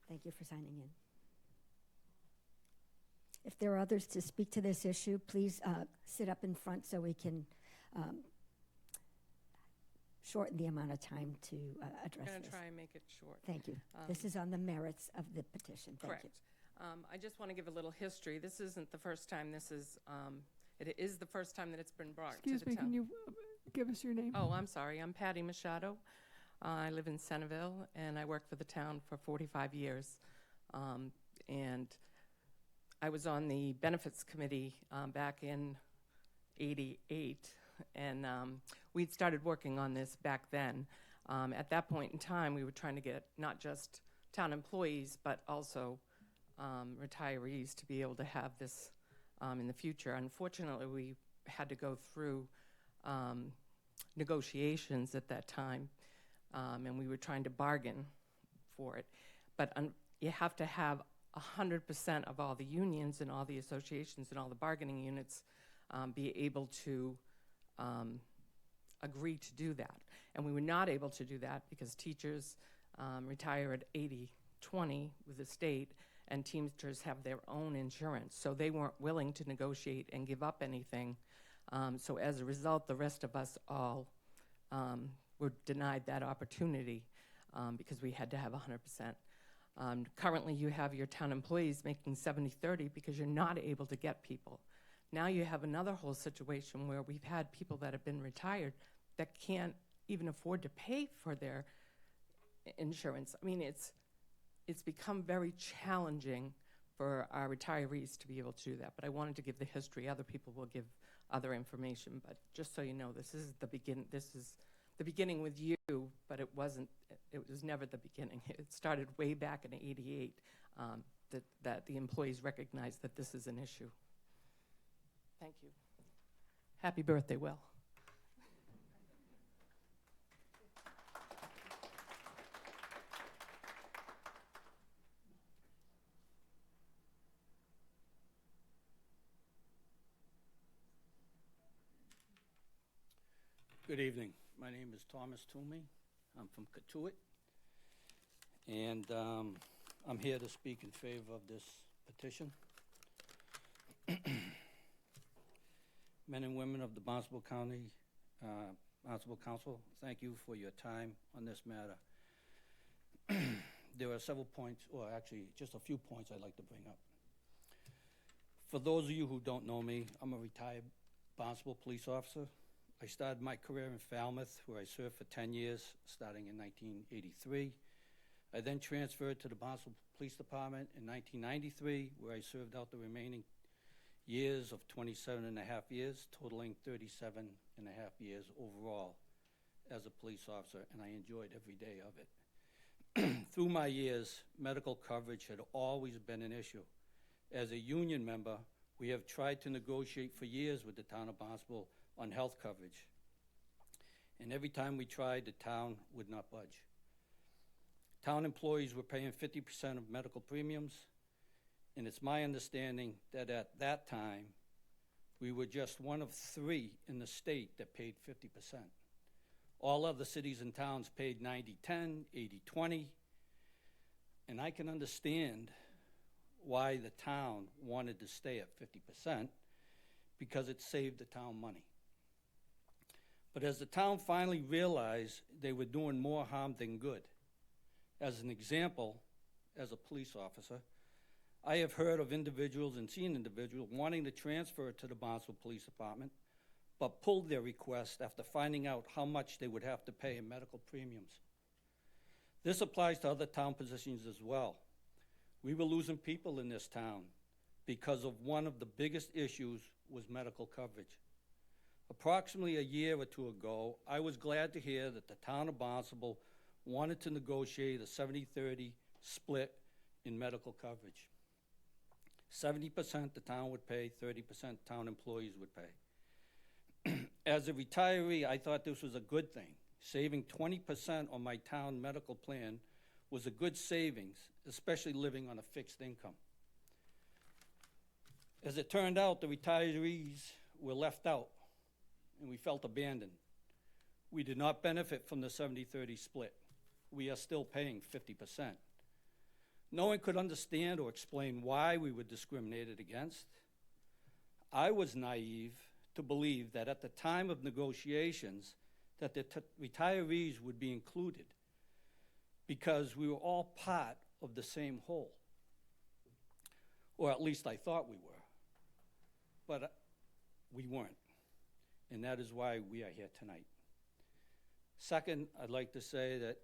Thank you for signing in. If there are others to speak to this issue, please sit up in front so we can shorten the amount of time to address I'm going this. to try and make it short. Thank you. This is on the merits of the petition. Thank Correct. you. I just want to give a little history. This isn't the first time this is, it is the first time that it's been brought Excuse to the me, town. can you give us your name? Oh, I'm sorry. I'm Patty Machado. I live in Centerville, and I worked for the town for 45 years. And I was on the benefits committee back in '88, and we'd started working on this back then. At that point in time, we were trying to get not just town employees, but also retirees to be able to have this in the future. Unfortunately, we had to go through negotiations at that time, and we were trying to bargain for it. But you have to have 100% of all the unions and all the associations and all the bargaining units be able to agree to do that. And we were not able to do that because teachers retire at 80-20 with the state, and Teamsters have their own insurance. So they weren't willing to negotiate and give up anything. So as a result, the rest of us all were denied that opportunity because we had to have 100%. Currently, you have your town employees making 70-30 because you're not able to get people. Now you have another whole situation where we've had people that have been retired that can't even afford to pay for their insurance. I mean, it's become very challenging for our retirees to be able to do that. But I wanted to give the history. Other people will give other information. But just so you know, this is the beginning with you, but it was never the beginning. It started way back in '88 that the employees recognized that this is an issue. Thank you. Happy birthday, Will. Good evening. My name is Thomas Toomey. I'm from Katuitt, and I'm here to speak in favor of this petition. Men and women of the Barnstable County, Barnstable Council, thank you for your time on this matter. There are several points, or actually just a few points I'd like to bring up. For those of you who don't know me, I'm a retired Barnstable police officer. I started my career in Falmouth, where I served for 10 years, starting in 1983. I then transferred to the Barnstable Police Department in 1993, where I served out the remaining years of 27 and a half years, totaling 37 and a half years overall as a police officer, and I enjoyed every day of it. Through my years, medical coverage had always been an issue. As a union member, we have tried to negotiate for years with the town of Barnstable on health coverage. And every time we tried, the town would not budge. Town employees were paying 50% of medical premiums, and it's my understanding that at that time, we were just one of 3 in the state that paid 50%. All other cities and towns paid 90-10, 80-20, and I can understand why the town wanted to stay at 50%, because it saved the town money. But as the town finally realized they were doing more harm than good, as an example, as a police officer, I have heard of individuals and seen individuals wanting to transfer to the Barnstable Police Department, but pulled their request after finding out how much they would have to pay in medical premiums. This applies to other town positions as well. We were losing people in this town because of one of the biggest issues was medical coverage. Approximately a year or two ago, I was glad to hear that the town of Barnstable wanted to negotiate a 70-30 split in medical coverage. 70% the town would pay, 30% town employees would pay. As a retiree, I thought this was a good thing. Saving 20% on my town medical plan was a good savings, especially living on a fixed income. As it turned out, the retirees were left out, and we felt abandoned. We did not benefit from the 70-30 split. We are still paying 50%. No one could understand or explain why we were discriminated against. I was naive to believe that at the time of negotiations that the retirees would be included because we were all part of the same whole. Or at least I thought we were. But we weren't. And that is why we are here tonight. Second, I'd like to say that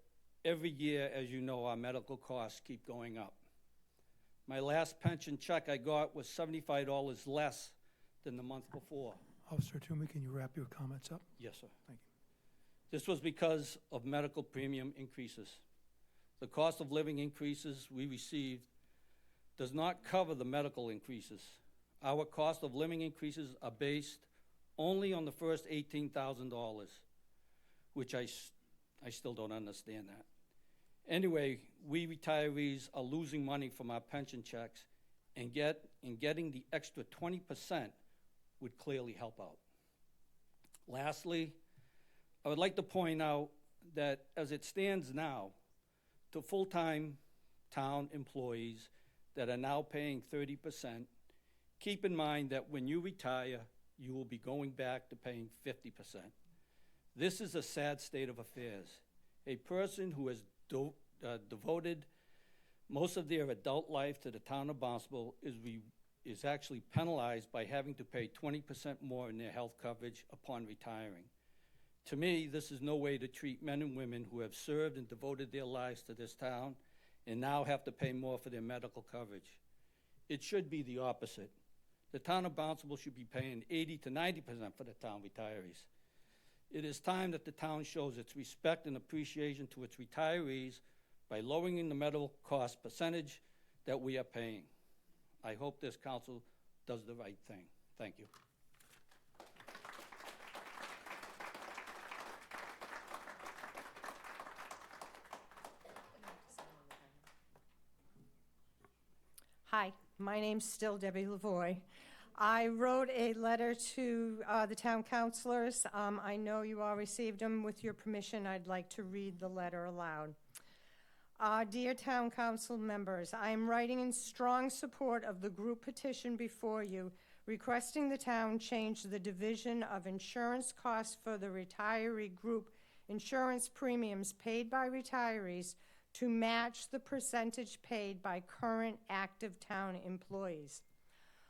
every year, as you know, our medical costs keep going up. My last pension check I got was $75 less than the month before. Officer Toomey, can you wrap your comments up? Yes, sir. Thank you. This was because of medical premium increases. The cost of living increases we received does not cover the medical increases. Our cost of living increases are based only on the first $18,000, which I still don't understand that. Anyway, we retirees are losing money from our pension checks, and getting the extra 20% would clearly help out. Lastly, I would like to point out that as it stands now, to full-time town employees that are now paying 30%, keep in mind that when you retire, you will be going back to paying 50%. This is a sad state of affairs. A person who has devoted most of their adult life to the town of Barnstable is actually penalized by having to pay 20% more in their health coverage upon retiring. To me, this is no way to treat men and women who have served and devoted their lives to this town and now have to pay more for their medical coverage. It should be the opposite. The town of Barnstable should be paying 80 to 90% for the town retirees. It is time that the town shows its respect and appreciation to its retirees by lowering the medical cost percentage that we are paying. I hope this council does the right thing. Thank you. Hi, my name's still Debbie Lavoie. I wrote a letter to the town councilors. I know you all received them. With your permission, I'd like to read the letter aloud. Dear town council members, I am writing in strong support of the group petition before you, requesting the town change the division of insurance costs for the retiree group insurance premiums paid by retirees to match the percentage paid by current active town employees.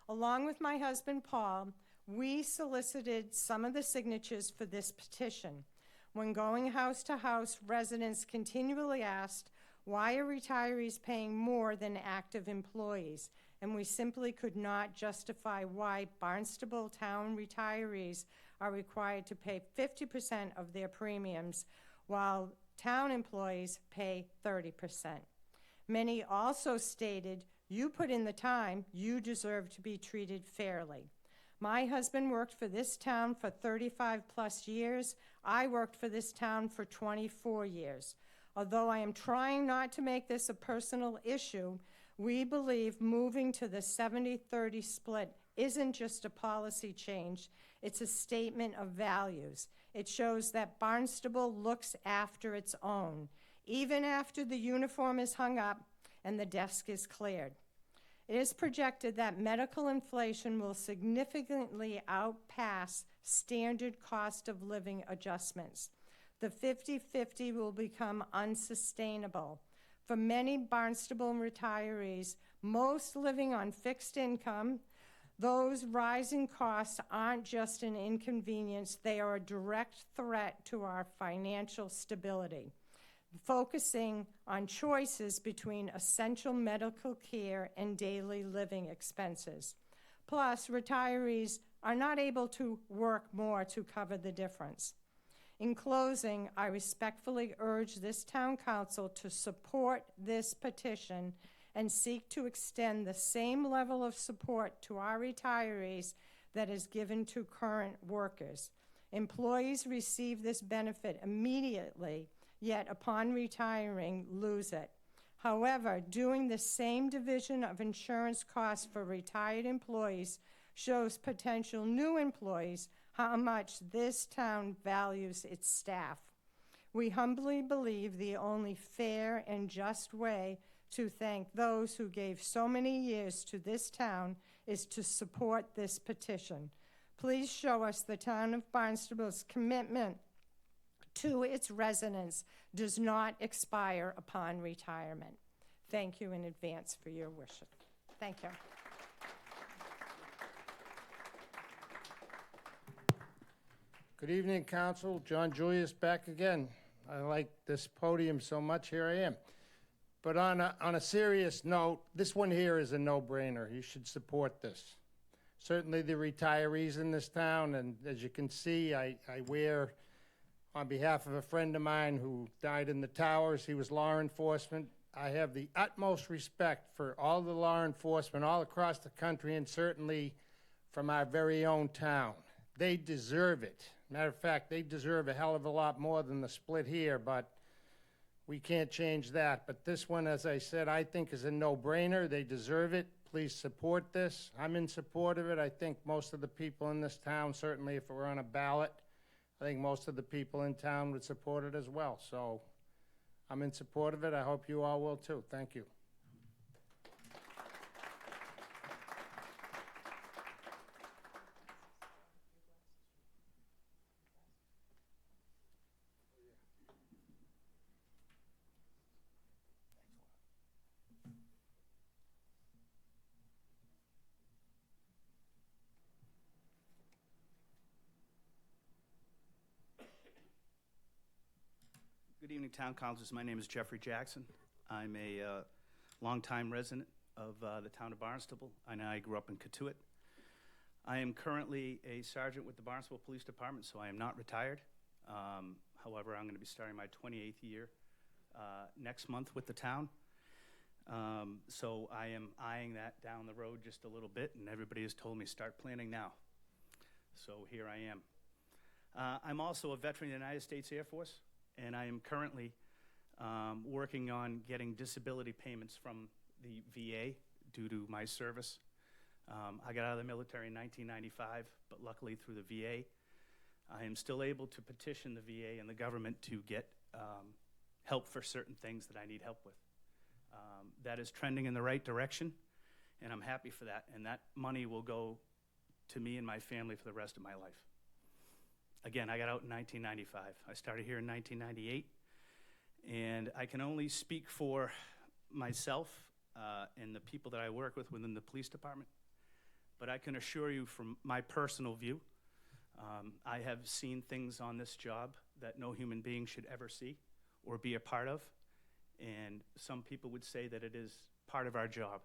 Along with my husband, Paul, we solicited some of the signatures for this petition. When going house to house, residents continually asked, why are retirees paying more than active employees? And we simply could not justify why Barnstable town retirees are required to pay 50% of their premiums, while town employees pay 30%. Many also stated, you put in the time, you deserve to be treated fairly. My husband worked for this town for 35 plus years. I worked for this town for 24 years. Although I am trying not to make this a personal issue, we believe moving to the 70-30 split isn't just a policy change, it's a statement of values. It shows that Barnstable looks after its own, even after the uniform is hung up and the desk is cleared. It is projected that medical inflation will significantly outpass standard cost of living adjustments. The 50-50 will become unsustainable. For many Barnstable retirees, most living on fixed income, those rising costs aren't just an inconvenience, they are a direct threat to our financial stability. Focusing on choices between essential medical care and daily living expenses. Plus, retirees are not able to work more to cover the difference. In closing, I respectfully urge this town council to support this petition and seek to extend the same level of support to our retirees that is given to current workers. Employees receive this benefit immediately, yet upon retiring, lose it. However, doing the same division of insurance costs for retired employees shows potential new employees how much this town values its staff. We humbly believe the only fair and just way to thank those who gave so many years to this town is to support this petition. Please show us the town of Barnstable's commitment to its residents does not expire upon retirement. Thank you in advance for your wishes. Thank you. Good evening, Council. John Julius back again. I like this podium so much, here I am. But on a serious note, this one here is a no-brainer. You should support this. Certainly the retirees in this town, and as you can see, I wear, on behalf of a friend of mine who died in the towers, he was law enforcement. I have the utmost respect for all the law enforcement all across the country and certainly from our very own town. They deserve it. Matter of fact, they deserve a hell of a lot more than the split here, but we can't change that. But this one, as I said, I think is a no-brainer. They deserve it. Please support this. I'm in support of it. I think most of the people in this town, certainly if it were on a ballot, I think most of the people in town would support it as well. So I'm in support of it. I hope you all will too. Thank you. Good evening, Town Councilors. My name is Jeffrey Jackson. I'm a longtime resident of the Town of Barnstable, and I grew up in Katuitt. I am currently a sergeant with the Barnstable Police Department, so I am not retired. However, I'm going to be starting my 28th year next month with the town. So I am eyeing that down the road just a little bit, and everybody has told me start planning now. So here I am. I'm also a veteran of the United States Air Force, and I am currently working on getting disability payments from the VA due to my service. I got out of the military in 1995, but luckily through the VA, I am still able to petition the VA and the government to get help for certain things that I need help with. That is trending in the right direction, and I'm happy for that. And that money will go to me and my family for the rest of my life. Again, I got out in 1995. I started here in 1998, and I can only speak for myself and the people that I work with within the police department, but I can assure you from my personal view, I have seen things on this job that no human being should ever see or be a part of, and some people would say that it is part of our job,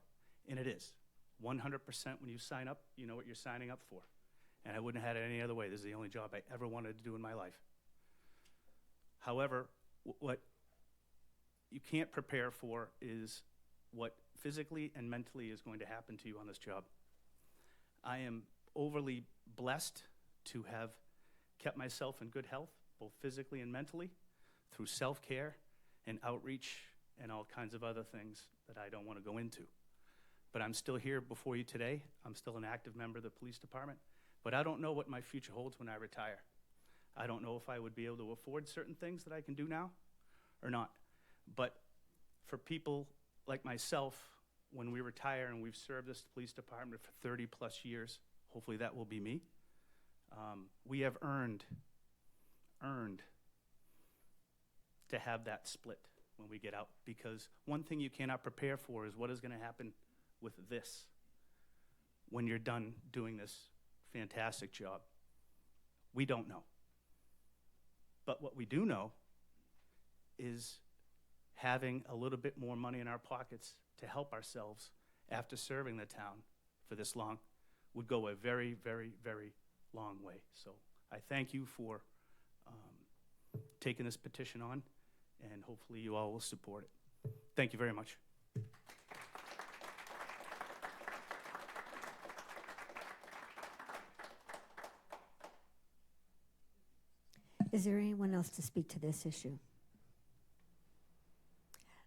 and it is. 100% when you sign up, you know what you're signing up for. And I wouldn't have had it any other way. This is the only job I ever wanted to do in my life. However, what you can't prepare for is what physically and mentally is going to happen to you on this job. I am overly blessed to have kept myself in good health, both physically and mentally, through self-care and outreach and all kinds of other things that I don't want to go into. But I'm still here before you today. I'm still an active member of the police department. But I don't know what my future holds when I retire. I don't know if I would be able to afford certain things that I can do now or not. But for people like myself, when we retire and we've served this police department for 30 plus years, hopefully that will be me, we have earned to have that split when we get out. Because one thing you cannot prepare for is what is going to happen with this when you're done doing this fantastic job. We don't know. But what we do know is having a little bit more money in our pockets to help ourselves after serving the town for this long would go a very, very, very long way. So I thank you for taking this petition on, and hopefully you all will support it. Thank you very much. Is there anyone else to speak to this issue?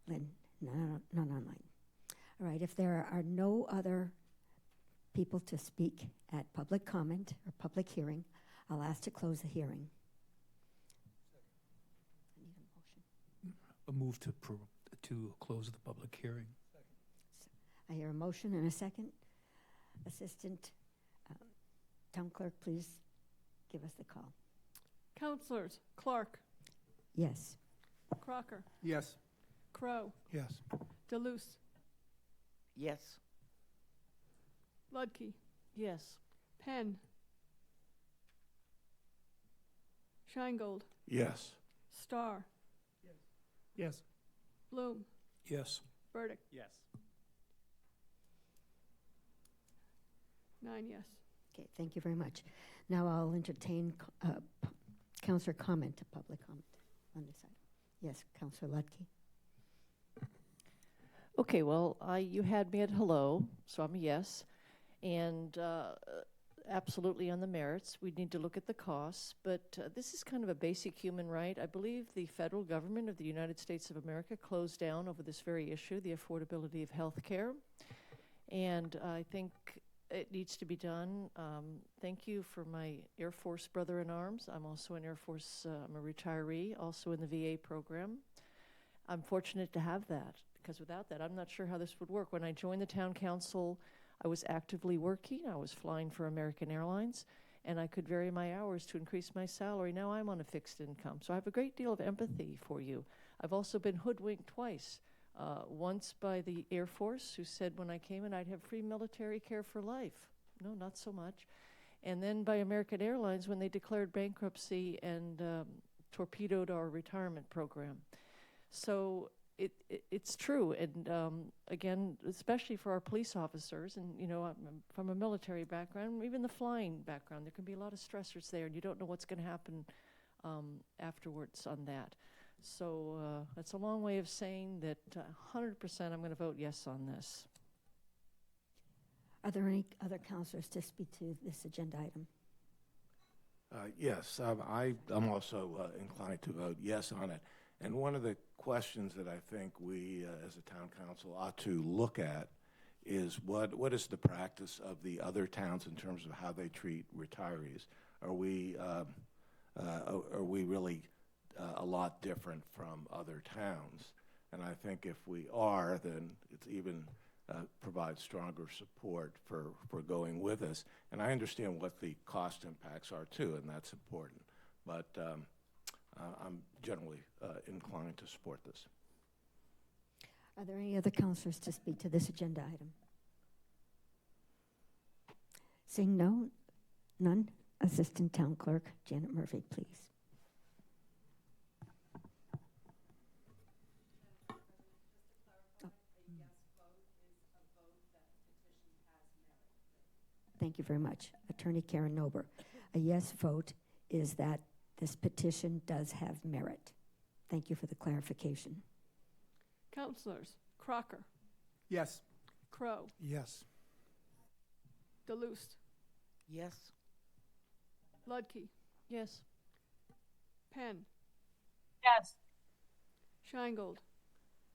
Lynn? No, none online. All right, if there are no other people to speak at public comment or public hearing, I'll ask to close the hearing. I need a motion. A move to close the public hearing. I hear a motion and a second. Assistant Town Clerk, please give us the call. Counselors, Clark, Yes. Crocker, Yes. Crow, Yes. Deluse, Yes. Ludke, Yes. Penn, Scheingold, Yes. Starr, Yes. Bloom, Yes. Burdick. Yes. 9 yes. Okay, thank you very much. Now I'll entertain Councillor comment, public comment on this item. Yes, Councillor Ludke. Okay, well, you had me at hello, so I'm a yes. And absolutely on the merits. We need to look at the costs, but this is kind of a basic human right. I believe the federal government of the United States of America closed down over this very issue, the affordability of health care. And I think it needs to be done. Thank you for my Air Force brother-in-arms. I'm also an Air Force, I'm a retiree, also in the VA program. I'm fortunate to have that, because without that, I'm not sure how this would work. When I joined the town council, I was actively working. I was flying for American Airlines, and I could vary my hours to increase my salary. Now I'm on a fixed income, so I have a great deal of empathy for you. I've also been hoodwinked twice. Once by the Air Force, who said when I came in I'd have free military care for life. No, not so much. And then by American Airlines when they declared bankruptcy and torpedoed our retirement program. So it's true. And again, especially for our police officers, and you know, I'm from a military background, even the flying background, there can be a lot of stressors there, and you don't know what's going to happen afterwards on that. So that's a long way of saying that 100% I'm going to vote yes on this. Are there any other councillors to speak to this agenda item? Yes, I'm also inclined to vote yes on it. And one of the questions that I think we, as a town council, ought to look at is what is the practice of the other towns in terms of how they treat retirees? Are we really a lot different from other towns? And I think if we are, then it's even provides stronger support for going with us. And I understand what the cost impacts are too, and that's important. But I'm generally inclined to support this. Are there any other councillors to speak to this agenda item? Seeing none, Assistant Town Clerk Janet Murphy, please. Thank you very much. Attorney Karen Nober. A yes vote is that this petition does have merit. Thank you for the clarification. Councilors, Crocker, Yes. Crow, Yes. Deluse, Yes. Ludke, Yes. Penn, Yes. Scheingold,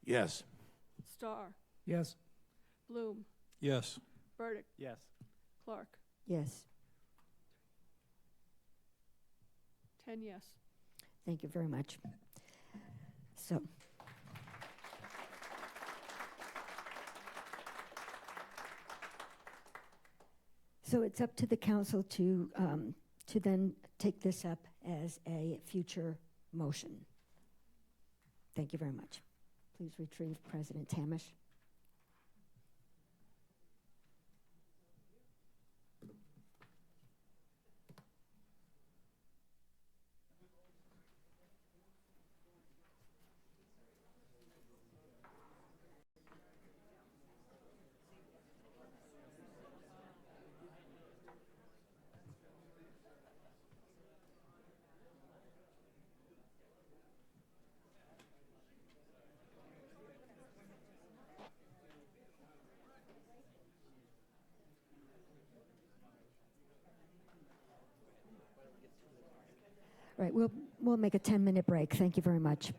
Yes. Starr, Yes. Bloom, Yes. Burdick, Yes. Clark. Yes. 10 yes. Thank you very much. So it's up to the council to then take this up as a future motion. Thank you very much. Please retrieve President Hamish. Right, we'll make a 10-minute break. Thank you very much.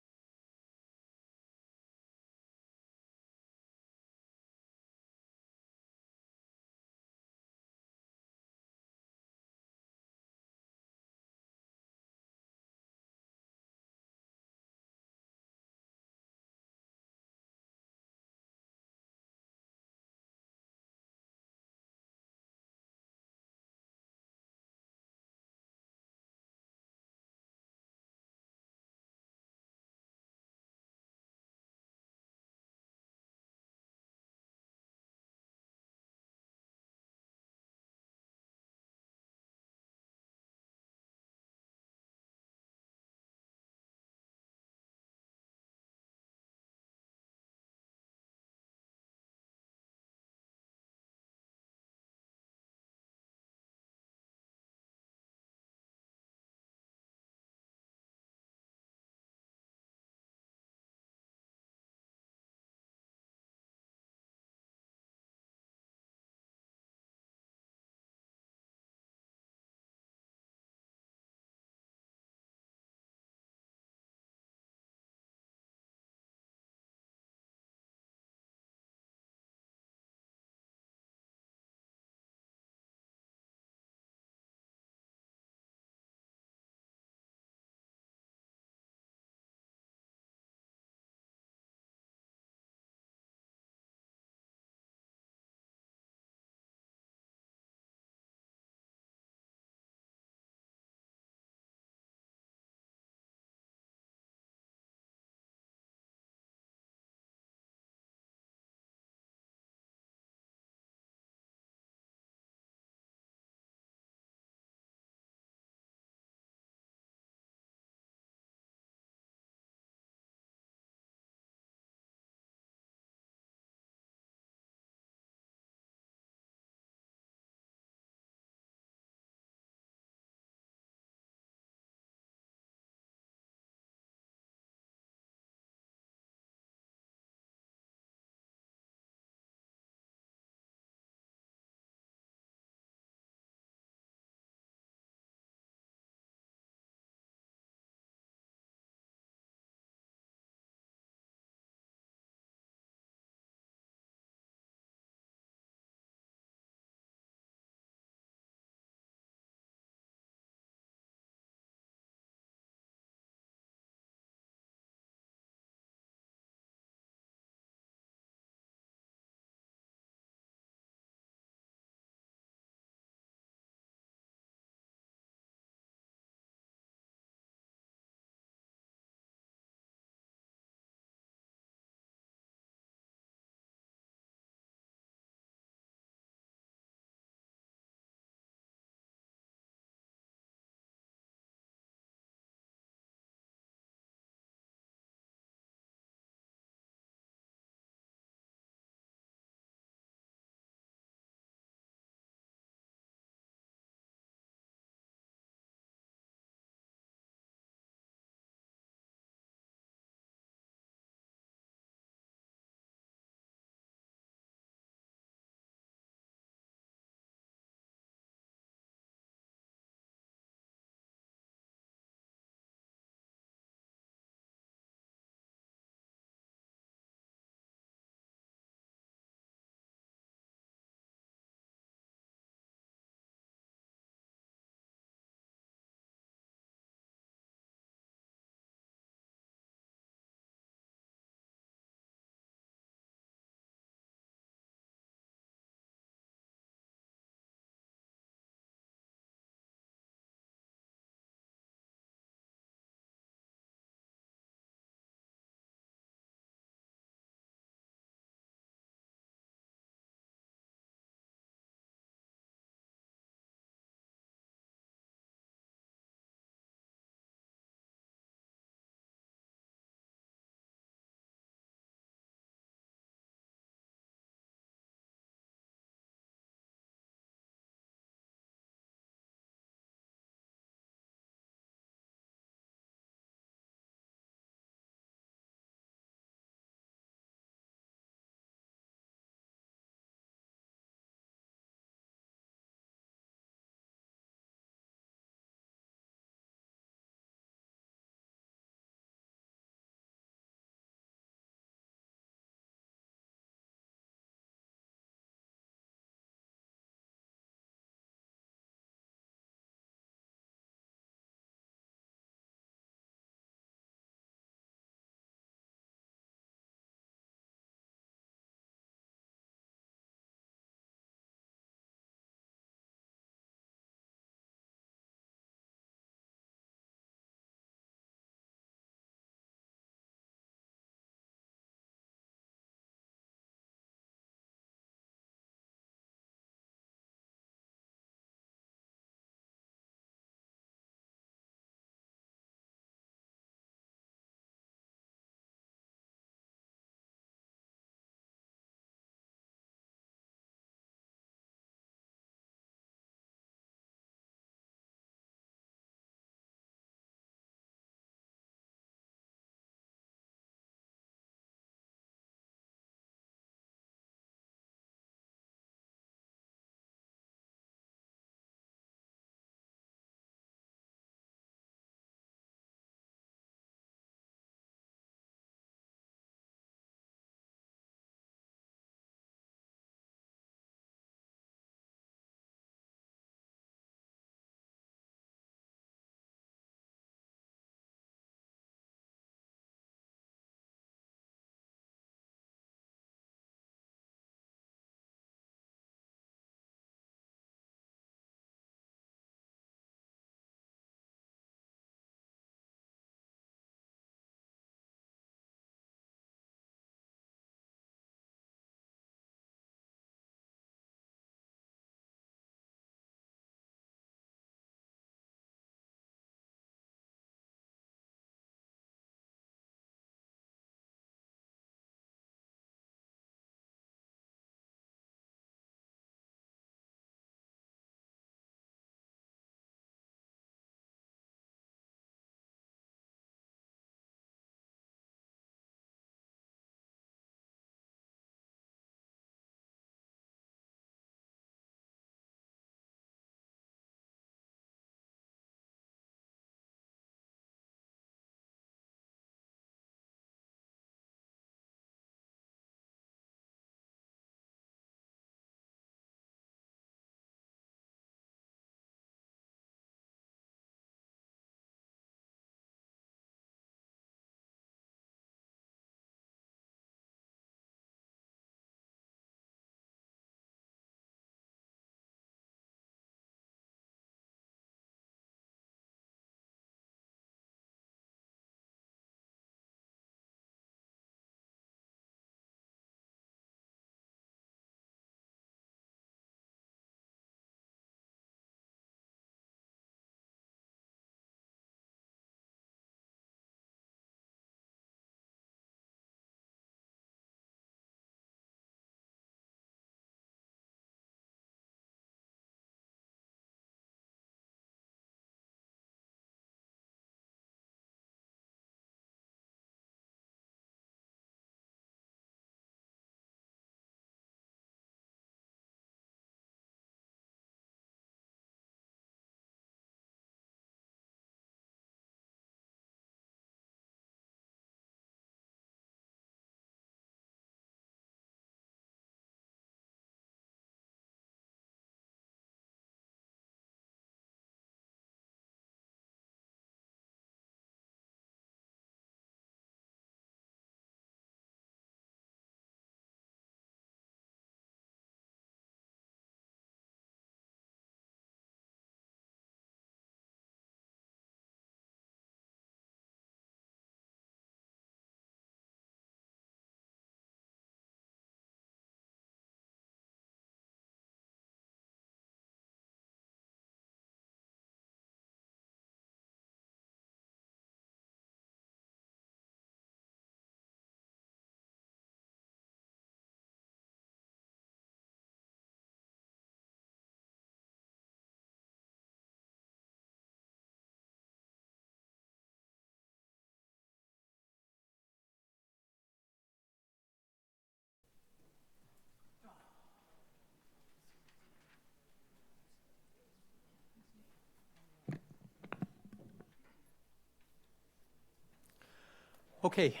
Okay.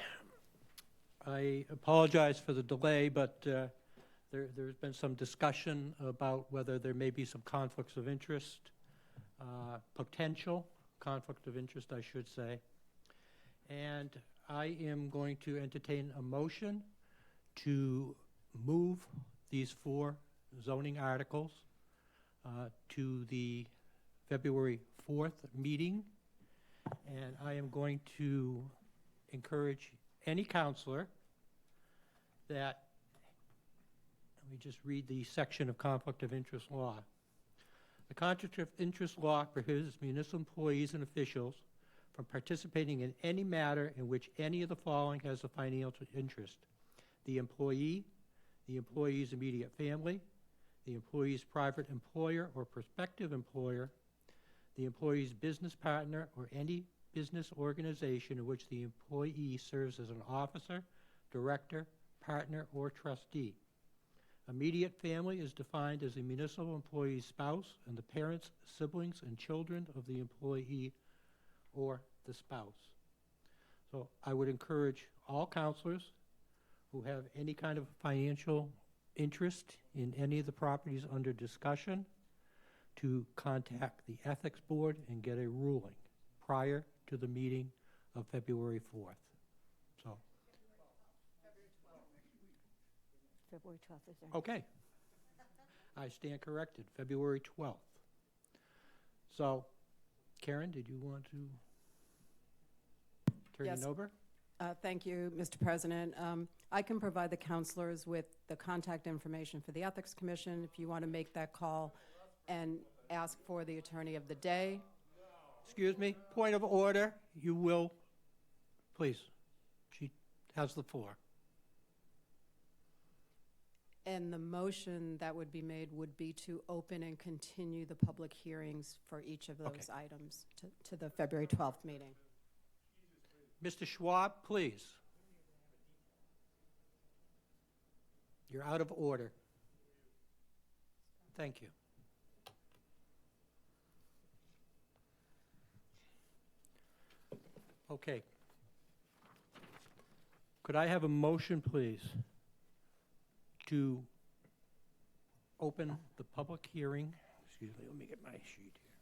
I apologize for the delay, but there's been some discussion about whether there may be some conflicts of interest, potential conflict of interest, I should say. And I am going to entertain a motion to move these 4 zoning articles to the February 4th meeting. And I am going to encourage any counselor that, let me just read the section of conflict of interest law. The conflict of interest law prohibits municipal employees and officials from participating in any matter in which any of the following has a financial interest: the employee, the employee's immediate family, the employee's private employer or prospective employer, the employee's business partner, or any business organization in which the employee serves as an officer, director, partner, or trustee. Immediate family is defined as a municipal employee's spouse and the parents, siblings, and children of the employee or the spouse. So I would encourage all counselors who have any kind of financial interest in any of the properties under discussion to contact the Ethics Board and get a ruling prior to the meeting of February 4th. So, February 12th is there. okay. I stand corrected, February 12th. So, Karen, did you want to turn Yes. it over? Thank you, Mr. President. I can provide the counselors with the contact information for the Ethics Commission if you want to make that call and ask for the attorney of the day. Excuse me, point of order. You will, please. She has the floor. And the motion that would be made would be to open and continue the public hearings for each of those items to the February 12th meeting. Mr. Schwab, please. You're out of order. Thank you. Okay. Could I have a motion, please, to open the public hearing? Excuse me, let me get my sheet here.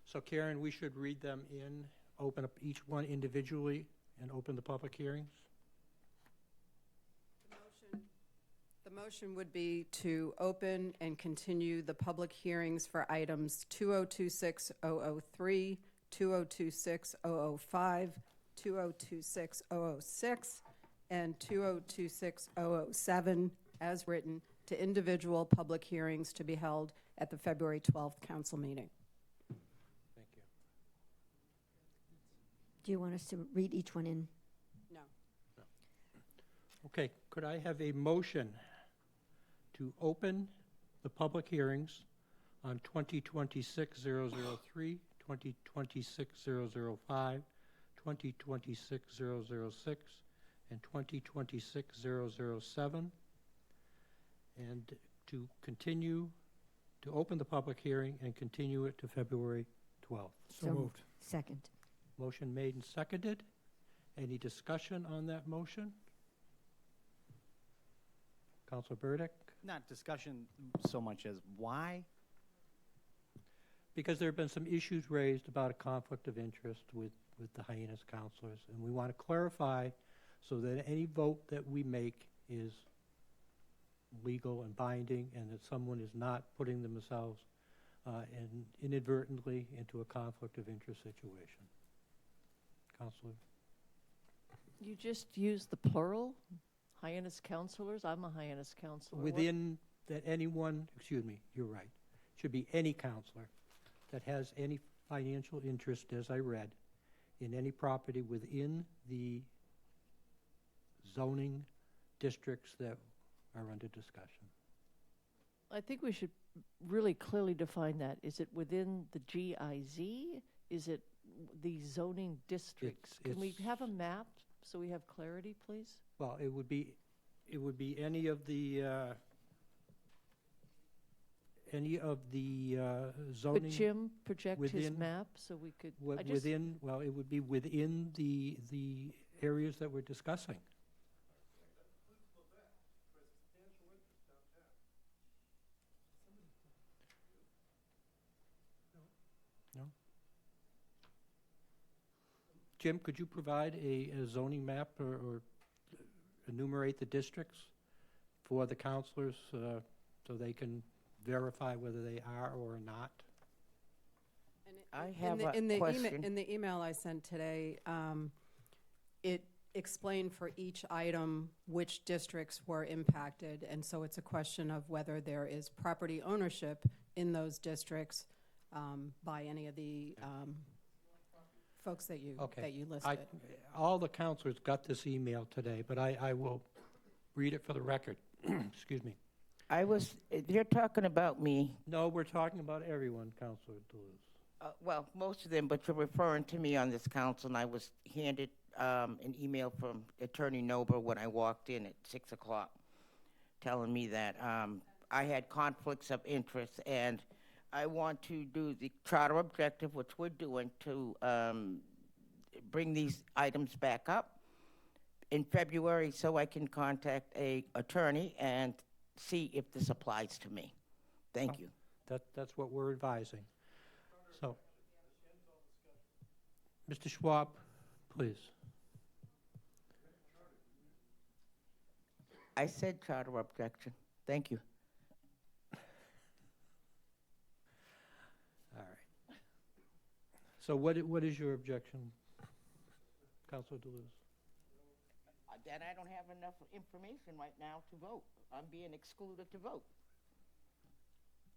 So Karen, we should read them in, open up each one individually and open the public hearings? The motion would be to open and continue the public hearings for items 2026-003, 2026-005, 2026-006, and 2026-007 as written to individual public hearings to be held at the February 12th council meeting. Thank you. Do you want us to read each one in? No. Okay, could I have a motion to open the public hearings on 2026-003, 2026-005, 2026-006, and 2026-007, and to continue, to open the public hearing and continue it to February 12th. So moved. Second. Motion made and seconded. Any discussion on that motion? Councilor Burdick? Not discussion so much as why. Because there have been some issues raised about a conflict of interest with the Hyannis counselors, and we want to clarify so that any vote that we make is legal and binding, and that someone is not putting themselves inadvertently into a conflict of interest situation. Counselor? You just use the plural, Hyannis counselors. I'm a Hyannis counselor. Within that anyone, excuse me, you're right, should be any counselor that has any financial interest, as I read, in any property within the zoning districts that are under discussion. I think we should really clearly define that. Is it within the GIZ? Is it the zoning districts? Can we have a map so we have clarity, please? Well, it would be any of the any of the Could zoning? Jim project his within- map so we could? wi- I just- Within, well, it would be within the areas that we're discussing. No? Jim, could you provide a zoning map or enumerate the districts for the counselors so they can verify whether they are or are not? And I have a question. In the email I sent today, it explained for each item which districts were impacted, and so it's a question of whether there is property ownership in those districts by any of the folks that you listed. All the counselors got this email today, but I will read it for the record. Excuse me. You're talking about me. No, we're talking about everyone, Counselor Deleuze. Well, most of them, but you're referring to me on this council, and I was handed an email from Attorney Nober when I walked in at 6 o'clock telling me that I had conflicts of interest, and I want to do the charter objective, which we're doing, to bring these items back up in February so I can contact a attorney and see if this applies to me. Thank you. That's what we're advising. So, Mr. Schwab, please. I said charter objection. Thank you. All right. So what is your objection, Counselor Deleuze? That I don't have enough information right now to vote. I'm being excluded to vote.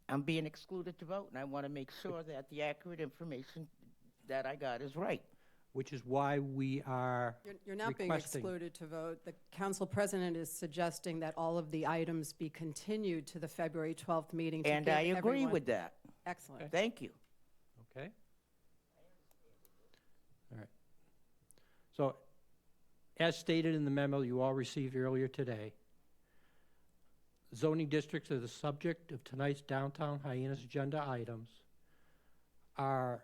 I'm being excluded to vote, and I want to make sure that the accurate information that I got is right. Which is why we are You're not being requesting- excluded to vote. The council president is suggesting that all of the items be continued to the February 12th meeting. To And give I agree everyone- with that. Excellent. Thank you. Okay. All right. So, as stated in the memo you all received earlier today, zoning districts are the subject of tonight's downtown Hyannis agenda items. Our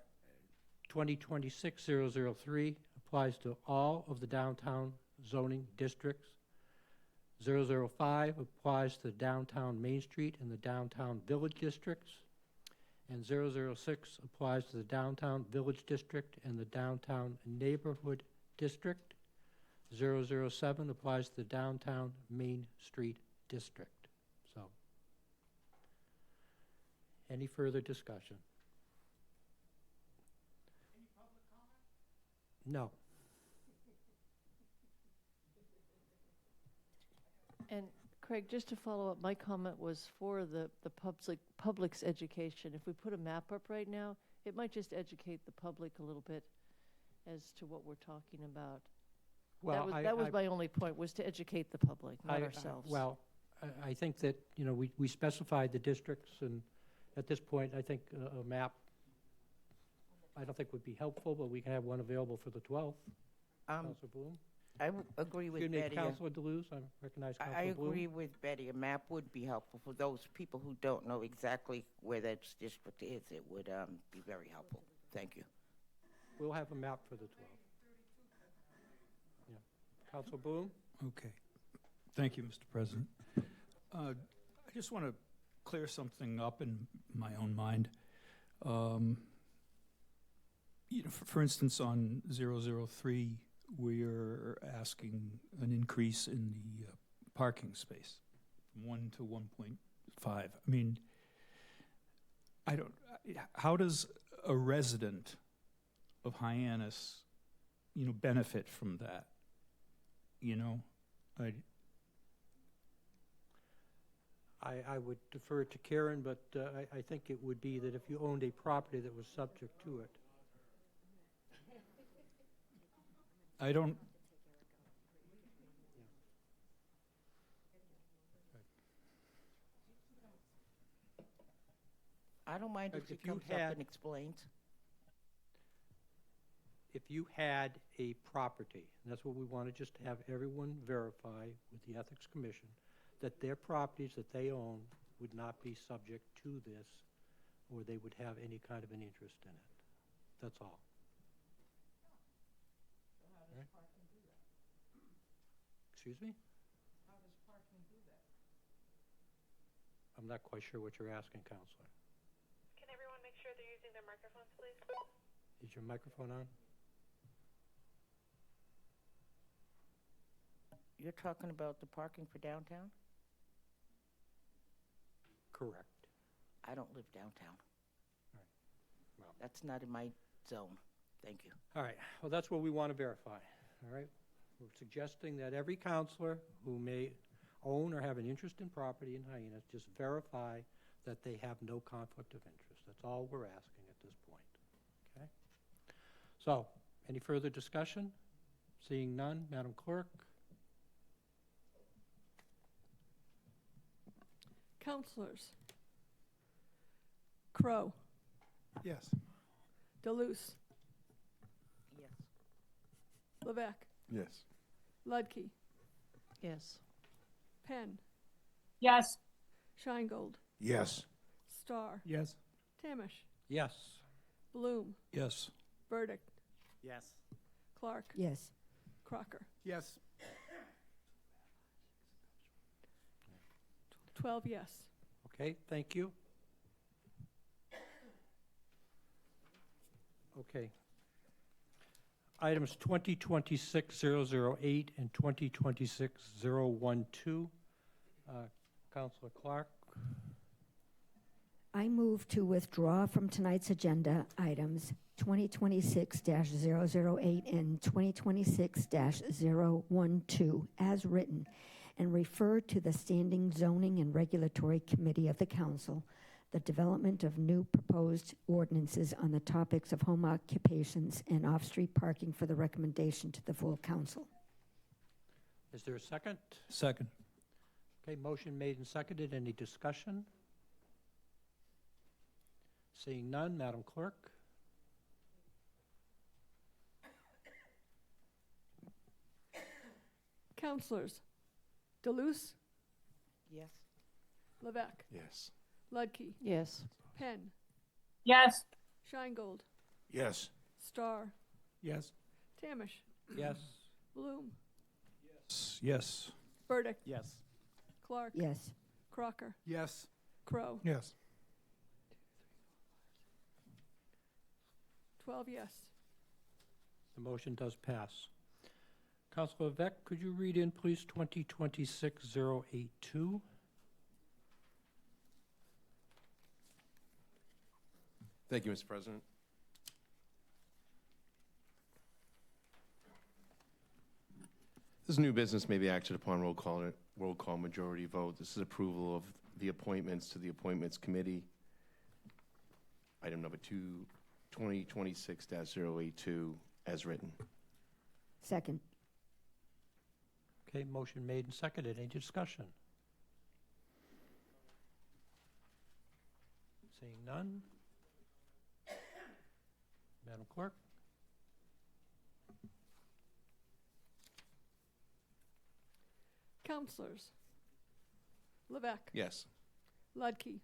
2026-003 applies to all of the downtown zoning districts. 005 applies to the downtown Main Street and the downtown Village districts. And 006 applies to the downtown Village District and the downtown Neighborhood District. 007 applies to the downtown Main Street District. So, any further discussion? Any public comment? No. And Craig, just to follow up, my comment was for the public's education. If we put a map up right now, it might just educate the public a little bit as to what we're talking about. Well, that was my only point, was to educate the public, not ourselves. Well, I think that, we specified the districts, and at this point, I think a map, I don't think would be helpful, but we can have one available for the 12th. Councilor Bloom? I agree with Excuse me, Betty. Councilor Deleuze, I recognize I Councilor Bloom. agree with Betty. A map would be helpful for those people who don't know exactly where that district is. It would be very helpful. Thank you. We'll have a map for the 12th. Yeah. Councilor Bloom? Okay. Thank you, Mr. President. I just want to clear something up in my own mind. For instance, on 003, we're asking an increase in the parking space from 1 to 1.5. I mean, how does a resident of Hyannis, benefit from that? I would defer to Karen, but I think it would be that if you owned a property that was subject to it. I don't. I don't mind if she comes up and explains. If you had a property, and that's what we want to just have everyone verify with the Ethics Commission, that their properties that they own would not be subject to this, or they would have any kind of an interest in it. That's all. Right? Excuse me? How does parking do that? I'm not quite sure what you're asking, Counselor. Can everyone make sure they're using their microphones, please? Is your microphone on? You're talking about the parking for downtown? Correct. I don't live downtown. Right. Well. That's not in my zone. Thank you. All right, well, that's what we want to verify, all right? We're suggesting that every counselor who may own or have an interest in property in Hyannis just verify that they have no conflict of interest. That's all we're asking at this point, okay? So, any further discussion? Seeing none, Madam Clerk? Counselors. Crow. Yes. Deleuze. Yes. Levesque. Yes. Ludke. Yes. Penn. Yes. Scheingold. Yes. Starr. Yes. Tamish. Yes. Bloom. Yes. Burdick. Yes. Clark. Yes. Crocker. Yes. 12 yes. Okay, thank you. Okay. Items 2026-008 and 2026-012. Counselor Clark? I move to withdraw from tonight's agenda items 2026-008 and 2026-012 as written, and refer to the Standing Zoning and Regulatory Committee of the Council the development of new proposed ordinances on the topics of home occupations and off-street parking for the recommendation to the full council. Is there a second? Second. Okay, motion made and seconded. Any discussion? Seeing none, Madam Clerk? Counselors. Deleuze. Yes. Levesque. Yes. Ludke. Yes. Penn. Yes. Scheingold. Yes. Starr. Yes. Tamish. Yes. Bloom. Yes. Burdick. Yes. Clark. Yes. Crocker. Yes. Crow. Yes. 12 yes. The motion does pass. Councilor Vec, could you read in, please, 2026-082? Thank you, Mr. President. This new business may be acted upon roll call majority vote. This is approval of the appointments to the Appointments Committee. Item number 2026-082 as written. Second. Okay, motion made and seconded. Any discussion? Seeing none. Madam Clerk? Counselors. Levesque. Yes. Ludke.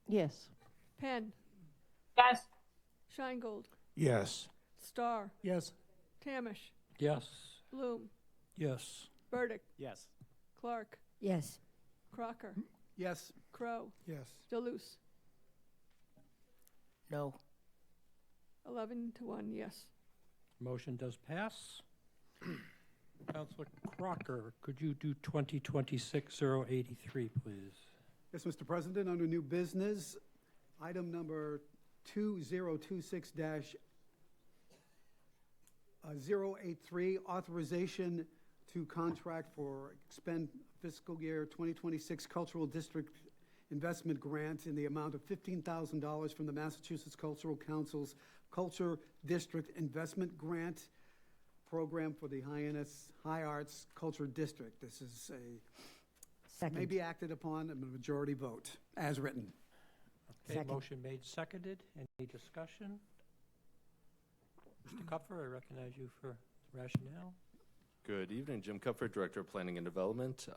Yes. Penn. Yes. Scheingold. Yes. Starr. Yes. Tamish. Yes. Bloom. Yes. Burdick. Yes. Clark. Yes. Crocker. Yes. Crow. Yes. Deleuze. No. 11 to 1 yes. Motion does pass. Councilor Crocker, could you do 2026-083, please? Yes, Mr. President, under new business, item number 2026-083, authorization to contract for expend fiscal year 2026 Cultural District investment grant in the amount of $15,000 from the Massachusetts Cultural Council's Culture District Investment Grant Program for the Hyannis HyArts Cultural District. This is may be acted upon a majority vote, as written. Okay, Second. motion made, seconded. Any discussion? Mr. Kupfer, I recognize you for rationale. Good evening, Jim Cuthbert, Director of Planning and Development,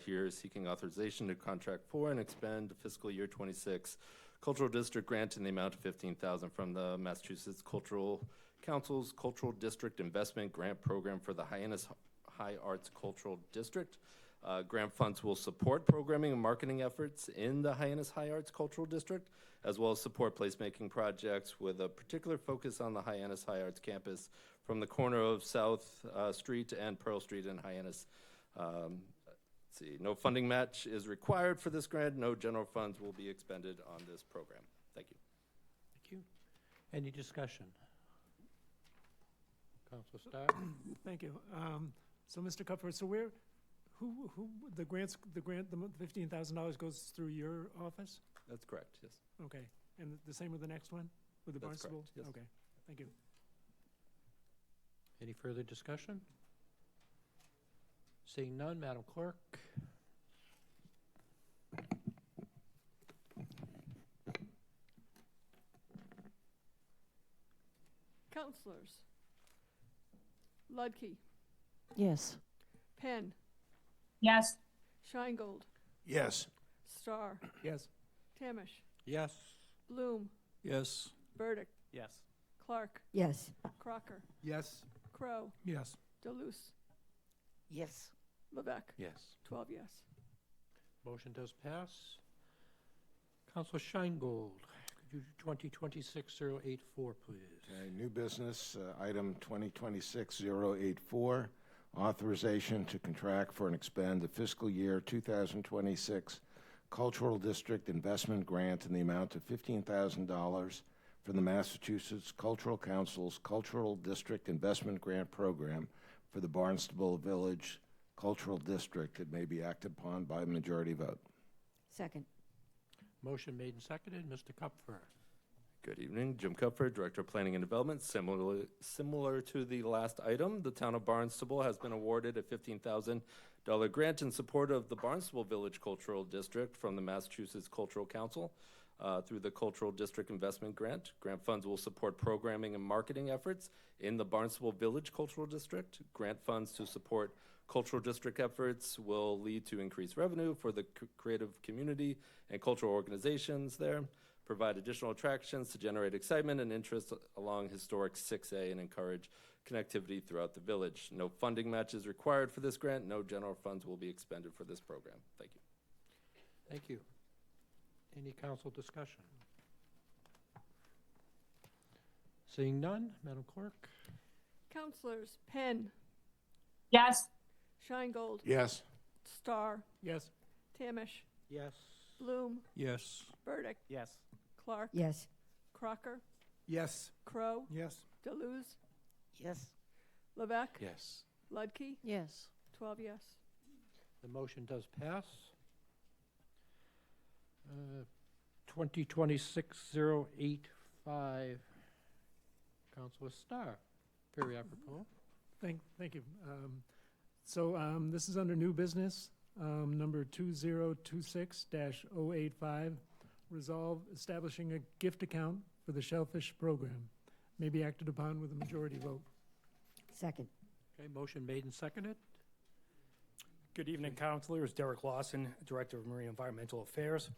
here seeking authorization to contract for and expend fiscal year 26 Cultural District grant in the amount of $15,000 from the Massachusetts Cultural Council's Cultural District Investment Grant Program for the Hyannis HyArts Cultural District. Grant funds will support programming and marketing efforts in the Hyannis HyArts Cultural District, as well as support placemaking projects with a particular focus on the Hyannis HyArts campus from the corner of South Street and Pearl Street in Hyannis. Let's see, no funding match is required for this grant. No general funds will be expended on this program. Thank you. Thank you. Any discussion? Councilor Starr? Thank you. So, Mr. Cuthbert, so the grant, the $15,000 goes through your office? That's correct, yes. Okay. And the same with the next one? With the That's Barnstable? correct, yes. Okay. Thank you. Any further discussion? Seeing none, Madam Clerk? Counselors. Ludke. Yes. Penn. Yes. Scheingold. Yes. Starr. Yes. Tamish. Yes. Bloom. Yes. Burdick. Yes. Clark. Yes. Crocker. Yes. Crow. Yes. Deleuze. Yes. Levesque. Yes. 12 yes. Motion does pass. Councilor Scheingold, could you do 2026-084, please? Okay, new business, item 2026-084, authorization to contract for and expend the fiscal year 2026 Cultural District Investment Grant in the amount of $15,000 from the Massachusetts Cultural Council's Cultural District Investment Grant Program for the Barnstable Village Cultural District. It may be acted upon by majority vote. Second. Motion made and seconded. Mr. Kupfer. Good evening, Jim Cuthbert, Director of Planning and Development. Similar to the last item, the Town of Barnstable has been awarded a $15,000 grant in support of the Barnstable Village Cultural District from the Massachusetts Cultural Council through the Cultural District Investment Grant. Grant funds will support programming and marketing efforts in the Barnstable Village Cultural District. Grant funds to support cultural district efforts will lead to increased revenue for the creative community and cultural organizations there, provide additional attractions to generate excitement and interest along historic 6A, and encourage connectivity throughout the village. No funding match is required for this grant. No general funds will be expended for this program. Thank you. Thank you. Any council discussion? Seeing none, Madam Clerk? Counselors. Penn. Yes. Scheingold. Yes. Starr. Yes. Tamish. Yes. Bloom. Yes. Burdick. Yes. Clark. Yes. Crocker. Yes. Crow. Yes. Deleuze. Yes. Levesque. Yes. Ludke. Yes. 12 yes. The motion does pass. 2026-085, Councilor Starr. Very apropos. Thank you. This is under new business, number 2026-085, resolve establishing a gift account for the Shellfish Program. May be acted upon with a majority vote. Second. Okay, motion made and seconded. Good evening, councilors. Derek Lawson, Director of Marine Environmental Affairs.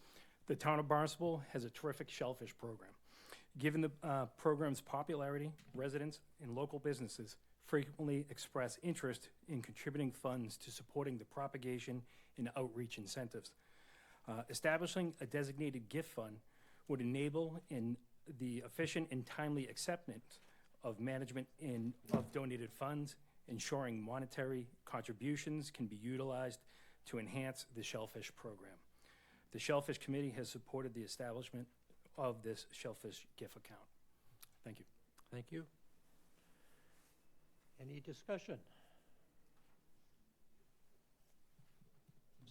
The Town of Barnstable has a terrific shellfish program. Given the program's popularity, residents and local businesses frequently express interest in contributing funds to supporting the propagation and outreach incentives. Establishing a designated gift fund would enable the efficient and timely acceptance of management of donated funds, ensuring monetary contributions can be utilized to enhance the Shellfish Program. The Shellfish Committee has supported the establishment of this Shellfish gift account. Thank you. Thank you. Any discussion?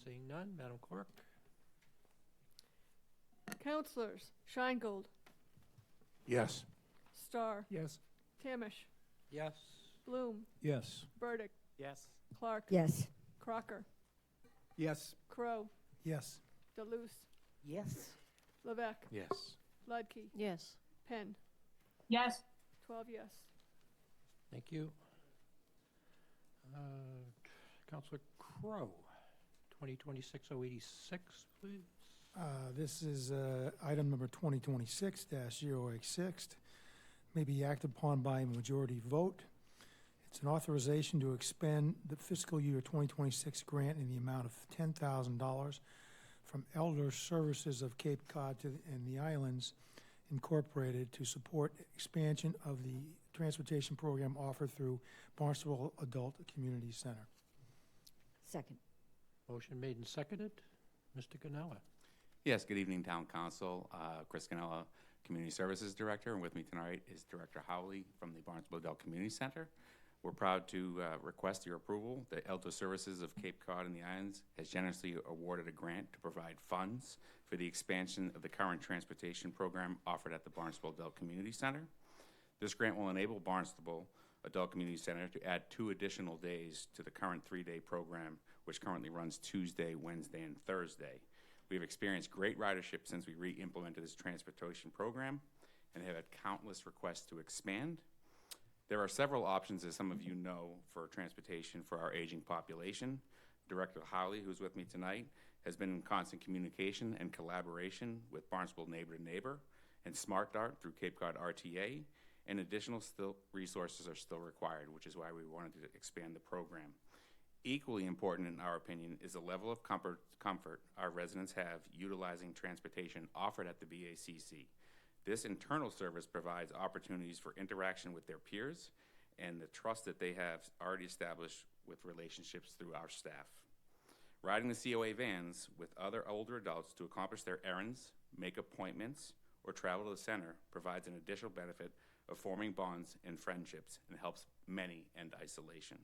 Seeing none, Madam Clerk? Counselors. Scheingold. Yes. Yes. Starr. Tamish. Yes. Bloom. Yes. Burdick. Yes. Clark. Yes. Crocker. Yes. Crow. Yes. Deleuze. Yes. Levesque. Yes. Ludke. Yes. Penn. Yes. 12 yes. Thank you. Counselor Crowe, 2026-086, please. This is item number 2026-086, may be acted upon by a majority vote. It's an authorization to expend the fiscal year 2026 grant in the amount of $10,000 from Elder Services of Cape Cod and the Islands Incorporated to support expansion of the transportation program offered through Barnstable Adult Community Center. Second. Motion made and seconded. Mr. Ganella. Yes, good evening, Town Council. Chris Ganella, Community Services Director, and with me tonight is Director Howley from the Barnstable Adult Community Center. We're proud to request your approval. The Elder Services of Cape Cod and the Islands has generously awarded a grant to provide funds for the expansion of the current transportation program offered at the Barnstable Adult Community Center. This grant will enable Barnstable Adult Community Center to add 2 additional days to the current 3-day program, which currently runs Tuesday, Wednesday, and Thursday. We have experienced great ridership since we re-implemented this transportation program and have had countless requests to expand. There are several options, as some of you know, for transportation for our aging population. Director Howley, who's with me tonight, has been in constant communication and collaboration with Barnstable Neighbor to Neighbor and SmartDart through Cape Cod RTA, and additional resources are still required, which is why we wanted to expand the program. Equally important, in our opinion, is the level of comfort our residents have utilizing transportation offered at the BACC. This internal service provides opportunities for interaction with their peers and the trust that they have already established with relationships through our staff. Riding the COA vans with other older adults to accomplish their errands, make appointments, or travel to the center provides an additional benefit of forming bonds and friendships and helps many end isolation.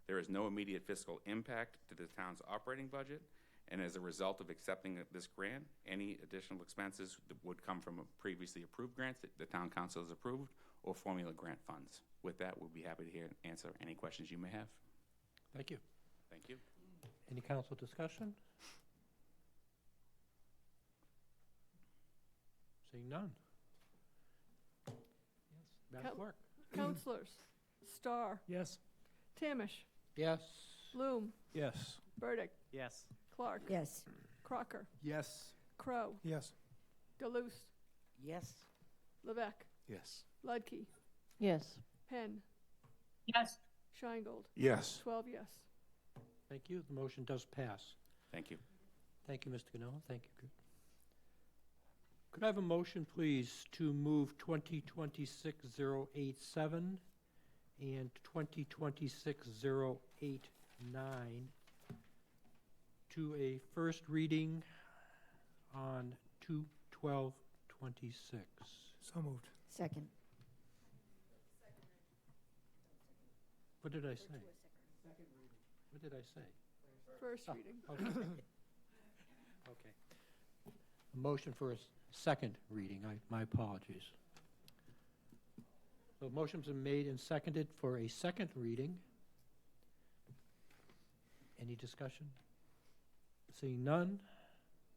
There is no immediate fiscal impact to the town's operating budget, and as a result of accepting this grant, any additional expenses that would come from previously approved grants that the town council has approved or formula grant funds. With that, we'll be happy to answer any questions you may have. Thank you. Thank you. Any council discussion? Seeing none. Yes, Madam Clerk. Counselors, Starr, Yes. Tamish, Yes. Bloom, Yes. Burdick, Yes. Clark, Yes. Crocker, Yes. Crow, Yes. Deleuze, Yes. Levesque, Yes. Ludke, Yes. Penn, Yes. Scheingold. Yes. 12 yes. Thank you. The motion does pass. Thank you. Thank you, Mr. Ganella. Thank you. Could I have a motion, please, to move 2026-087 and 2026-089 to a first reading on 2/12/26? So moved. Second. What did I say? What did I say? First reading. Okay. Okay. A motion for a second reading. My apologies. So motions are made and seconded for a second reading. Any discussion? Seeing none,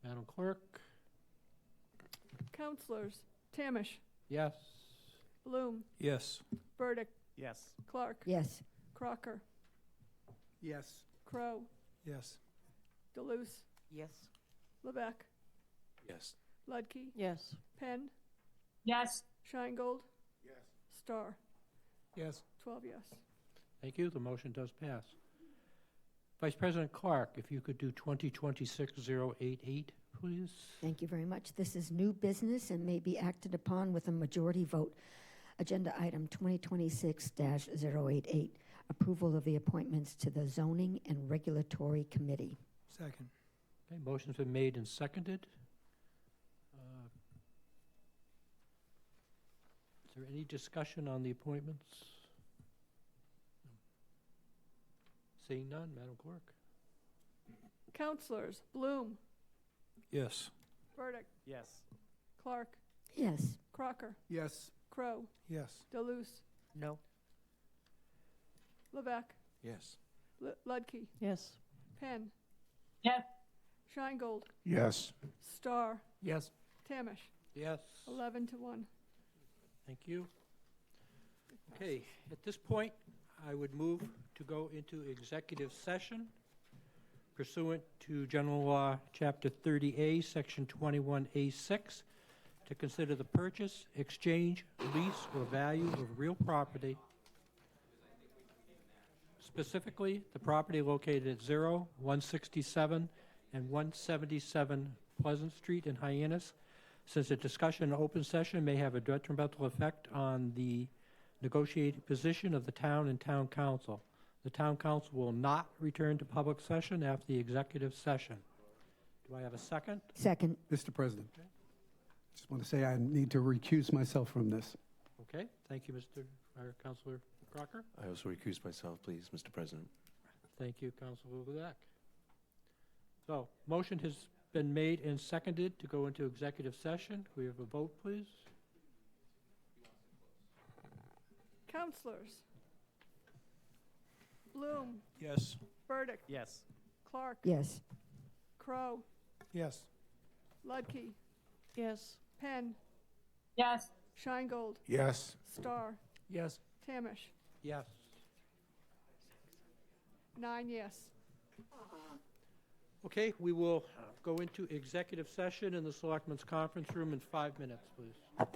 Madam Clerk? Counselors, Tamish, Yes. Bloom, Yes. Burdick, Yes. Clark, Yes. Crocker, Yes. Crow, Yes. Deleuze, Yes. Levesque, Yes. Ludke, Yes. Penn, Yes. Scheingold, Yes. Starr. Yes. 12 yes. Thank you. The motion does pass. Vice President Clark, if you could do 2026-088, please. Thank you very much. This is new business and may be acted upon with a majority vote. Agenda item 2026-088, approval of the appointments to the Zoning and Regulatory Committee. Second. Okay, motion's been made and seconded. Is there any discussion on the appointments? No. Seeing none, Madam Clerk? Counselors, Bloom, Yes. Burdick, Yes. Clark, Yes. Crocker, Yes. Crow, Yes. Deleuze, No. Levesque, Yes. Ludke, Yes. Penn, Yes. Scheingold, Yes. Starr, Yes. Tamish. Yes. 11 to 1. Thank you. Okay, at this point, I would move to go into executive session pursuant to General Law, Chapter 30A, Section 21A6, to consider the purchase, exchange, lease, or value of real property, specifically the property located at 0, 167, and 177 Pleasant Street in Hyannis, since a discussion in open session may have a detrimental effect on the negotiated position of the town and town council. The town council will not return to public session after the executive session. Do I have a second? Second. Mr. President, just want to say I need to recuse myself from this. Okay, thank you, Councilor Crocker. I also recuse myself, please, Mr. President. Thank you, Councilor Luback. So, motion has been made and seconded to go into executive session. We have a vote, please. Councilors. Bloom. Yes. Burdick. Yes. Clark. Yes. Crow. Yes. Ludke. Yes. Penn. Yes. Sheingold. Yes. Starr. Yes. Tamish. Yes. 9 yes. Okay, we will go into executive session in the Selectmen's Conference Room in 5 minutes, please.